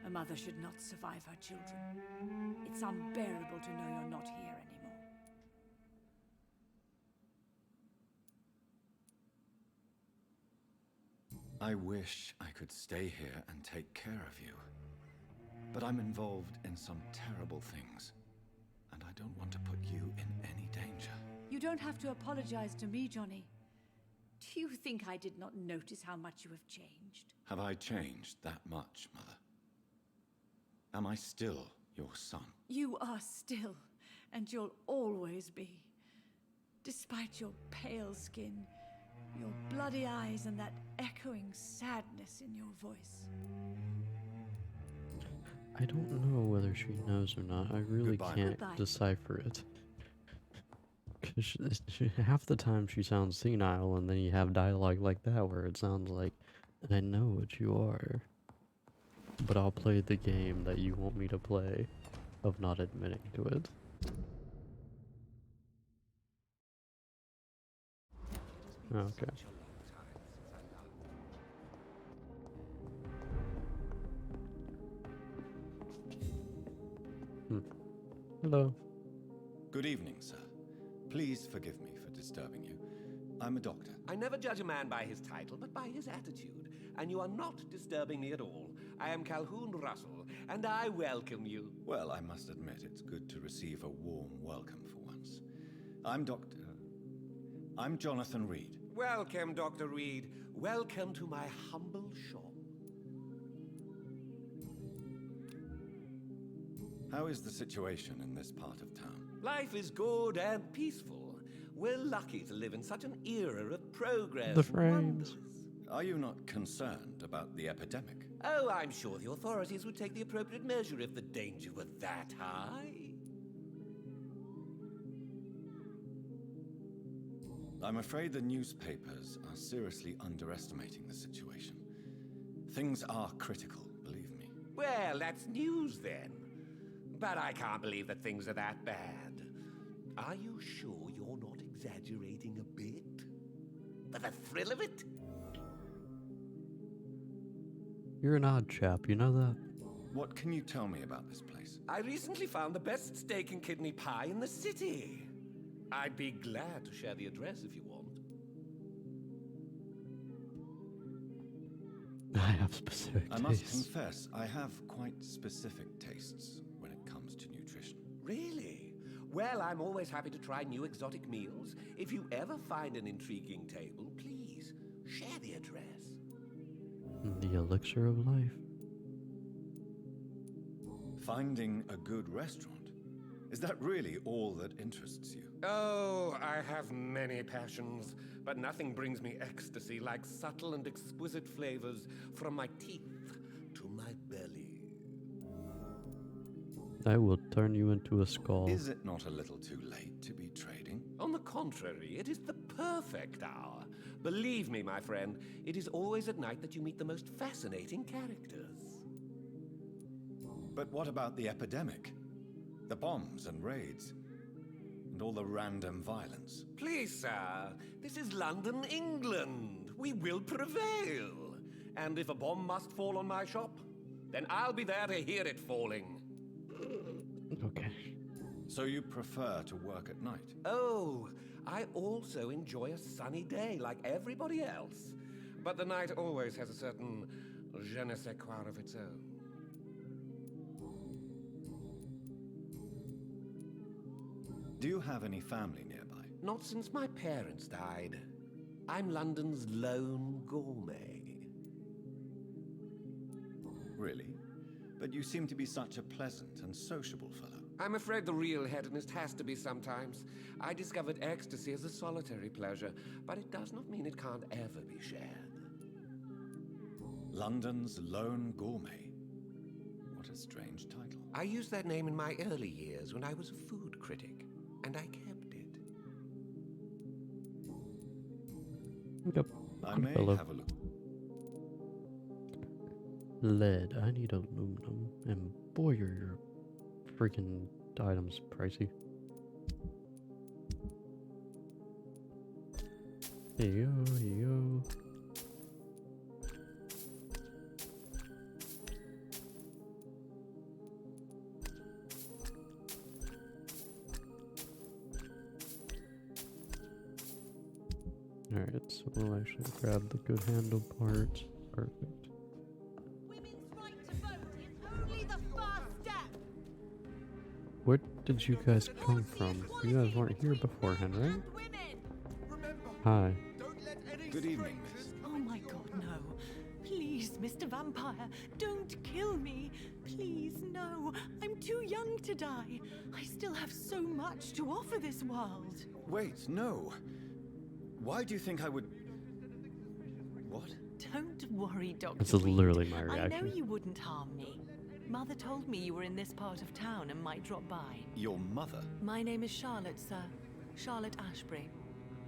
A mother should not survive her children. It's unbearable to know you're not here anymore. I wish I could stay here and take care of you. But I'm involved in some terrible things, and I don't want to put you in any danger. You don't have to apologize to me, Johnny. Do you think I did not notice how much you have changed? Have I changed that much, Mother? Am I still your son? You are still, and you'll always be. Despite your pale skin, your bloody eyes, and that echoing sadness in your voice. I don't know whether she knows or not. I really can't Goodbye. decipher it. 'Cause half the time she sounds senile, and then you have dialogue like that where it sounds like, I know what you are, but I'll play the game that you want me to play of not admitting to it. Okay. Hello. Good evening, sir. Please forgive me for disturbing you. I'm a doctor. I never judge a man by his title, but by his attitude. And you are not disturbing me at all. I am Calhoun Russell, and I welcome you. Well, I must admit, it's good to receive a warm welcome for once. I'm Jonathan Reed. Welcome, Dr. Reed. Welcome to my humble shop. How is the situation in this part of town? Life is good and peaceful. We're lucky to live in such an era of progress. The frames. Are you not concerned about the epidemic? Oh, I'm sure the authorities would take the appropriate measure if the danger were that high. I'm afraid the newspapers are seriously underestimating the situation. Things are critical, believe me. Well, that's news then. But I can't believe that things are that bad. Are you sure you're not exaggerating a bit? For the thrill of it? You're an odd chap, you know that? What can you tell me about this place? I recently found the best steak and kidney pie in the city. I'd be glad to share the address if you want. I have specific I must tastes. confess, I have quite specific tastes when it comes to nutrition. Really? Well, I'm always happy to try new exotic meals. If you ever find an intriguing table, please share the address. The elixir of life. Finding a good restaurant? Is that really all that interests you? Oh, I have many passions, but nothing brings me ecstasy like subtle and exquisite flavors from my teeth to my belly. I will turn you into a skull. Is it not a little too late to be trading? On the contrary, it is the perfect hour. Believe me, my friend, it is always at night that you meet the most fascinating characters. But what about the epidemic? The bombs and raids? and all the random violence. Please, sir, this is London, England. We will prevail. And if a bomb must fall on my shop, then I'll be there to hear it falling. Okay. So you prefer to work at night? Oh, I also enjoy a sunny day like everybody else. But the night always has a certain je ne sais quoi of its own. Do you have any family nearby? Not since my parents died. I'm London's lone gourmet. Really? But you seem to be such a pleasant and sociable fellow. I'm afraid the real hedonist has to be sometimes. I discovered ecstasy as a solitary pleasure, but it does not mean it can't ever be shared. London's lone gourmet. What a strange title. I used that name in my early years when I was a food critic, and I kept it. Yep. I may Hello. have a look. Lead. I need aluminum. And boy, are your freaking items pricey. Here you go, here you go. Alright, so we'll actually grab the good handle part. Perfect. Where did you guys come from? You guys weren't here beforehand, right? Hi. Good evening, miss. Oh my god, no. Please, Mr. Vampire, don't kill me. Please, no. I'm too young to die. I still have so much to offer this world. Wait, no. Why do you think I would... What? Don't worry, Dr. This is literally my I know reaction. you wouldn't harm me. Mother told me you were in this part of town and might drop by. Your mother? My name is Charlotte, sir. Charlotte Ashbury.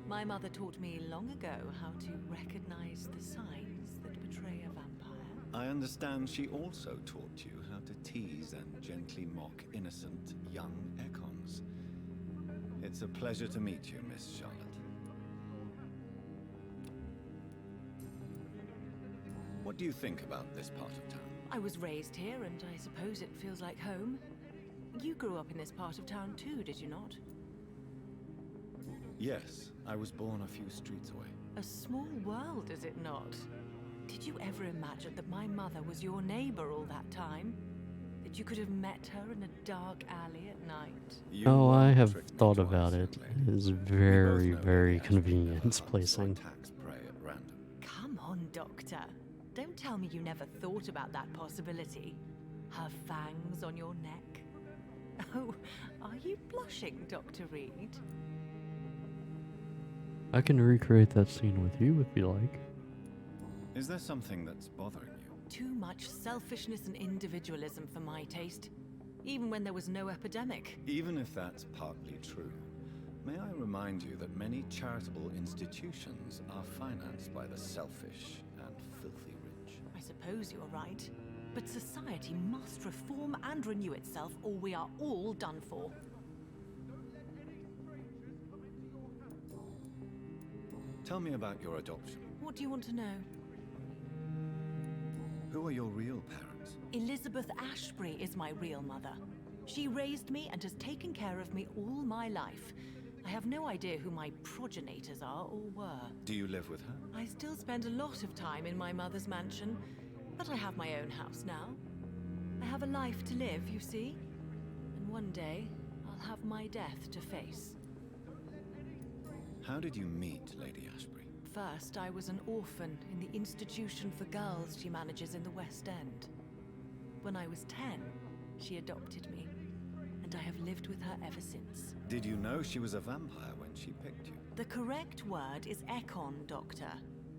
My mother taught me long ago how to recognize the signs that betray a vampire. I understand she also taught you how to tease and gently mock innocent young Econs. It's a pleasure to meet you, Miss Charlotte. What do you think about this part of town? I was raised here, and I suppose it feels like home. You grew up in this part of town too, did you not? Yes, I was born a few streets away. A small world, is it not? Did you ever imagine that my mother was your neighbor all that time? That you could have met her in a dark alley at night? Oh, I have thought about it. It is very, very convenient placing. Come on, Doctor. Don't tell me you never thought about that possibility. Her fangs on your neck. Oh, are you blushing, Dr. Reed? I can recreate that scene with you if you like. Is there something that's bothering you? Too much selfishness and individualism for my taste. Even when there was no epidemic. Even if that's partly true, may I remind you that many charitable institutions are financed by the selfish and filthy rich. I suppose you're right. But society must reform and renew itself, or we are all done for. Tell me about your adoption. What do you want to know? Who are your real parents? Elizabeth Ashbury is my real mother. She raised me and has taken care of me all my life. I have no idea who my progenitors are or were. Do you live with her? I still spend a lot of time in my mother's mansion, but I have my own house now. I have a life to live, you see. And one day, I'll have my death to face. How did you meet Lady Ashbury? First, I was an orphan in the institution for girls she manages in the West End. When I was 10, she adopted me, and I have lived with her ever since. Did you know she was a vampire when she picked you? The correct word is Econ, Doctor.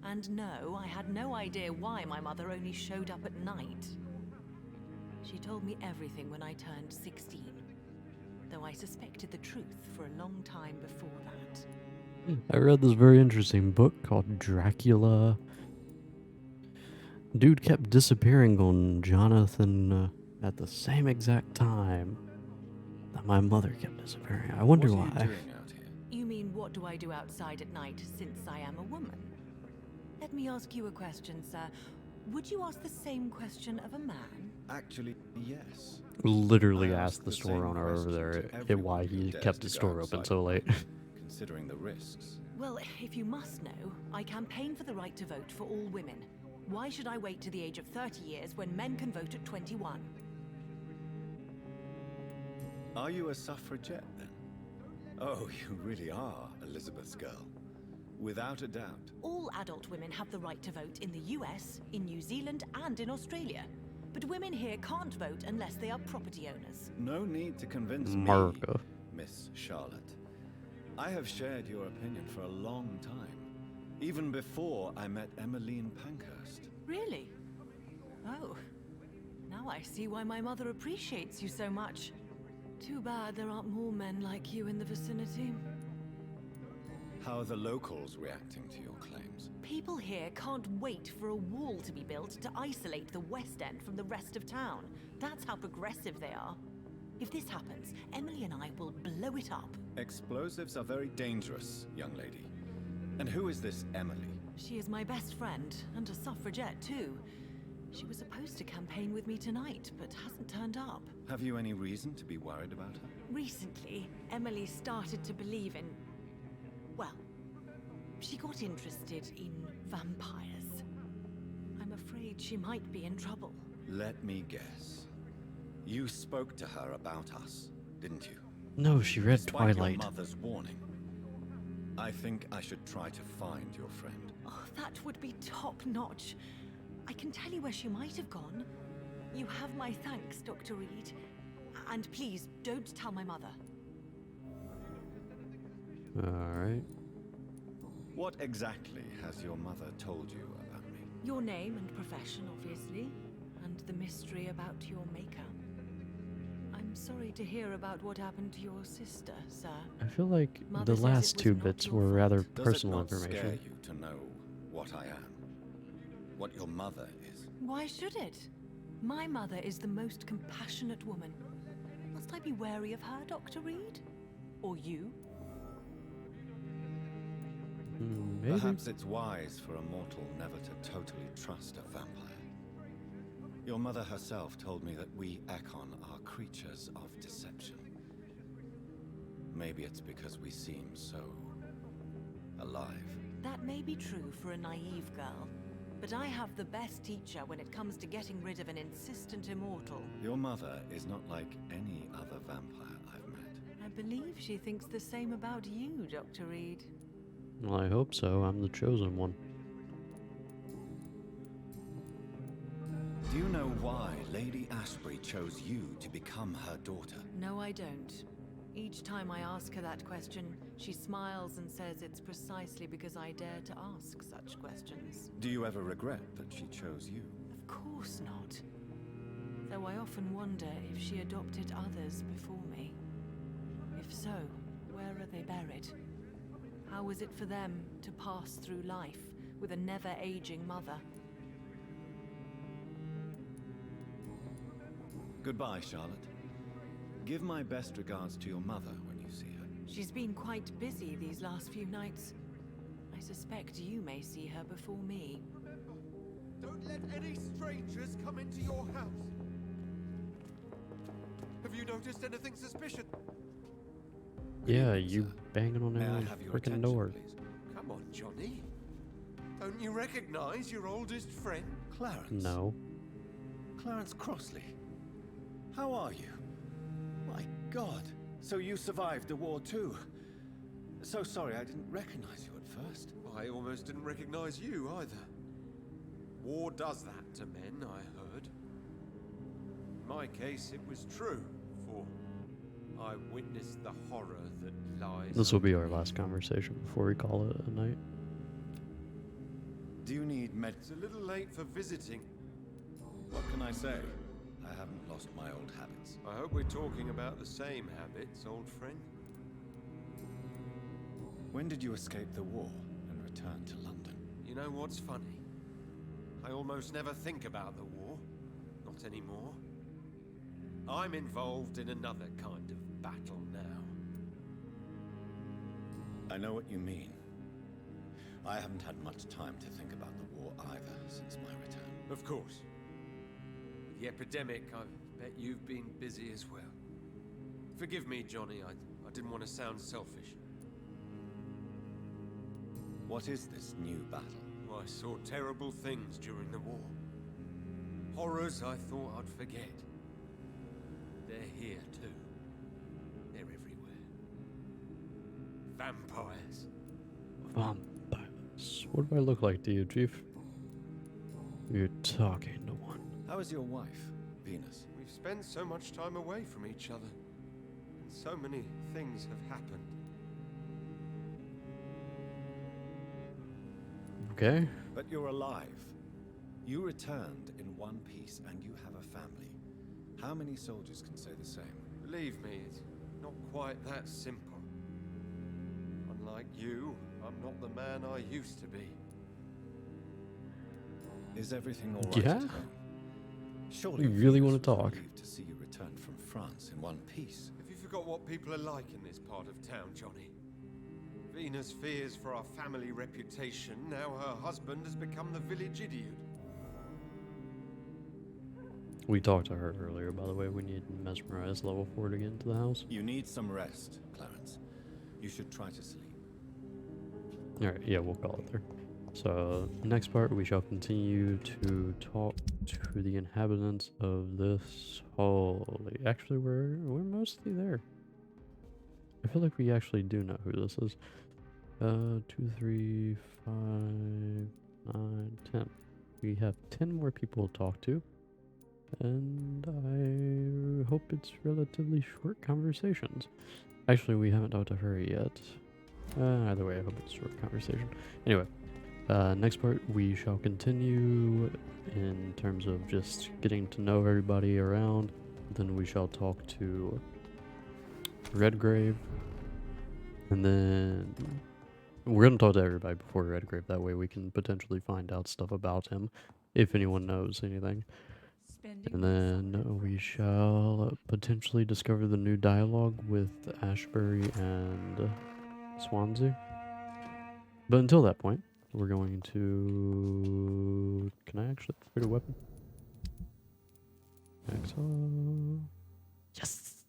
And no, I had no idea why my mother only showed up at night. She told me everything when I turned 16, though I suspected the truth for a long time before that. I read this very interesting book called Dracula. Dude kept disappearing on Jonathan at the same exact time. The My mother kept disappearing. I wonder why. What are you doing out here? You mean, what do I do outside at night since I am a woman? Let me ask you a question, sir. Would you ask the same question of a man? Actually, yes. Literally I asked the the store same owner over question there to why everyone who he dares kept to his go store open outside so at late. night, considering the risks. Well, if you must know, I campaign for the right to vote for all women. Why should I wait to the age of 30 years when men can vote at 21? Are you a suffragette, then? Oh, you really are Elizabeth's girl. Without a doubt. All adult women have the right to vote in the US, in New Zealand, and in Australia. But women here can't vote unless they are property owners. No need to convince America. me, Miss Charlotte. I have shared your opinion for a long time. Even before I met Emmeline Pankhurst. Really? Oh. Now I see why my mother appreciates you so much. Too bad there aren't more men like you in the vicinity. How are the locals reacting to your claims? People here can't wait for a wall to be built to isolate the West End from the rest of town. That's how progressive they are. If this happens, Emily and I will blow it up. Explosives are very dangerous, young lady. And who is this Emily? She is my best friend, and a suffragette too. She was supposed to campaign with me tonight, but hasn't turned up. Have you any reason to be worried about her? Recently, Emily started to believe in... well, she got interested in vampires. I'm afraid she might be in trouble. Let me guess. You spoke to her about us, didn't you? No, she read Despite Twilight. your mother's warning. I think I should try to find your friend. Oh, that would be top-notch. I can tell you where she might have gone. You have my thanks, Dr. Reed. And please, don't tell my mother. Alright. What exactly has your mother told you about me? Your name and profession, obviously, and the mystery about your maker. I'm sorry to hear about what happened to your sister, sir. I feel like Mother the says last it was two not bits your were rather Does personal it not scare information. you to know what I am? What your mother is? Why should it? My mother is the most compassionate woman. Must I be wary of her, Dr. Reed? Or you? Maybe. Perhaps it's wise for a mortal never to totally trust a vampire. Your mother herself told me that we Ekon are creatures of deception. Maybe it's because we seem so... alive. That may be true for a naive girl, but I have the best teacher when it comes to getting rid of an insistent immortal. Your mother is not like any other vampire I've met. I believe she thinks the same about you, Dr. Reed. Well, I hope so. I'm the chosen one. Do you know why Lady Ashbury chose you to become her daughter? No, I don't. Each time I ask her that question, she smiles and says it's precisely because I dare to ask such questions. Do you ever regret that she chose you? Of course not. Though I often wonder if she adopted others before me. If so, where are they buried? How was it for them to pass through life with a never-aging mother? Goodbye, Charlotte. Give my best regards to your mother when you see her. She's been quite busy these last few nights. I suspect you may see her before me. Don't let any strangers come into your house. Have you noticed anything suspicious? Yeah, you banging on May I everyone's have your freaking attention, door. please? Come on, Johnny. Don't you recognize your oldest friend? Clarence. No. Clarence Crossley. How are you? My God. So you survived the war too. So sorry I didn't recognize you at first. I almost didn't recognize you either. War does that to men, I heard. In my case, it was true, for I witnessed the horror that lies... This will be our last conversation before we call it a night. Do you need med... It's a little late for visiting. What can I say? I haven't lost my old habits. I hope we're talking about the same habits, old friend. When did you escape the war and return to London? You know what's funny? I almost never think about the war. Not anymore. I'm involved in another kind of battle now. I know what you mean. I haven't had much time to think about the war either since my return. Of course. With the epidemic, I bet you've been busy as well. Forgive me, Johnny, I didn't want to sound selfish. What is this new battle? I saw terrible things during the war. Horrors I thought I'd forget. They're here too. They're everywhere. Vampires. Vampires. What do I look like to you, Chief? You're talking to one. How is your wife, Venus? We've spent so much time away from each other. And so many things have happened. Okay. But you're alive. You returned in one piece and you have a family. How many soldiers can say the same? Believe me, it's not quite that simple. Unlike you, I'm not the man I used to be. Is everything all right Yeah? at home? Surely You really Venus want to was talk? relieved to see you return from France in one piece. Have you forgot what people are like in this part of town, Johnny? Venus fears for our family reputation. Now her husband has become the village idiot. We talked to her earlier, by the way. We need mesmerize level 4 to get into the house. You need some rest, Clarence. You should try to sleep. Alright, yeah, we'll call it there. So, next part, we shall continue to talk to the inhabitants of this holy. Actually, we're mostly there. I feel like we actually do know who this is. 2, 3, 5, 9, 10. We have 10 more people to talk to. And I hope it's relatively short conversations. Actually, we haven't talked to her yet. Either way, I hope it's a short conversation. Anyway, next part, we shall continue in terms of just getting to know everybody around. Then we shall talk to Redgrave. And then we're going to talk to everybody before Redgrave. That way we can potentially find out stuff about him, if anyone knows anything. And then we shall potentially discover the new dialogue with Ashbury and Swansea. But until that point, we're going to... Can I actually upgrade a weapon? Hacksaw. Yes!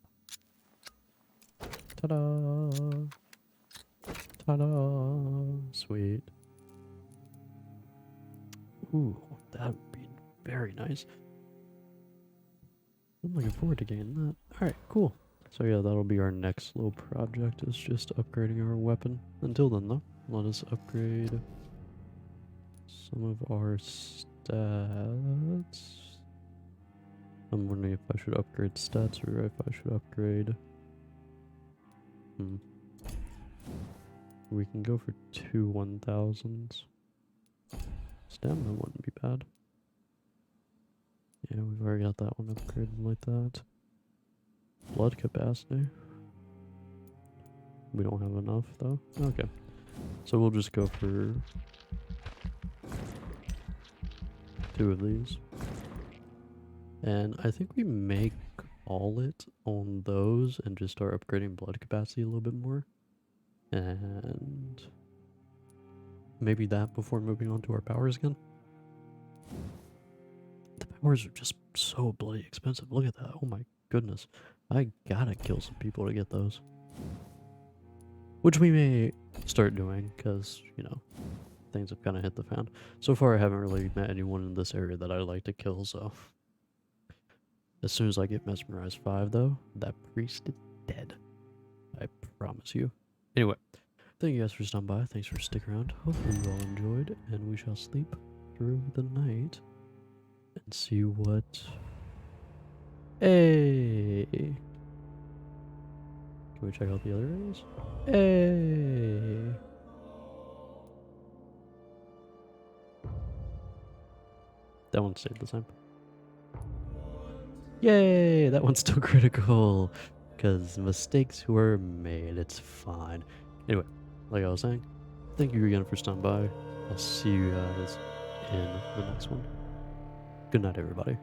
Ta-da! Ta-da! Sweet. Ooh, that would be very nice. I'm looking forward to getting that. Alright, cool. So yeah, that'll be our next little project, is just upgrading our weapon. Until then though, let us upgrade some of our stats. I'm wondering if I should upgrade stats or if I should upgrade... We can go for 2 1000s. Stamina wouldn't be bad. Yeah, we've already got that one upgraded like that. Blood capacity. We don't have enough though. Okay. So we'll just go for 2 of these. And I think we may call it on those and just start upgrading blood capacity a little bit more. And maybe that before moving on to our powers again. The powers are just so bloody expensive. Look at that. Oh my goodness. I gotta kill some people to get those. Which we may start doing because, you know, things have kind of hit the fan. So far I haven't really met anyone in this area that I like to kill, so... As soon as I get Mesmerized 5 though, that priest is dead. I promise you. Anyway, thank you guys for stopping by. Thanks for sticking around. Hopefully you all enjoyed, and we shall sleep through the night and see what... Hey! Can we check out the other areas? Hey! That one stayed the same. Yay! That one's still critical. Because mistakes were made. It's fine. Anyway, like I was saying, thank you again for stopping by. I'll see you guys in the next one. Good night, everybody.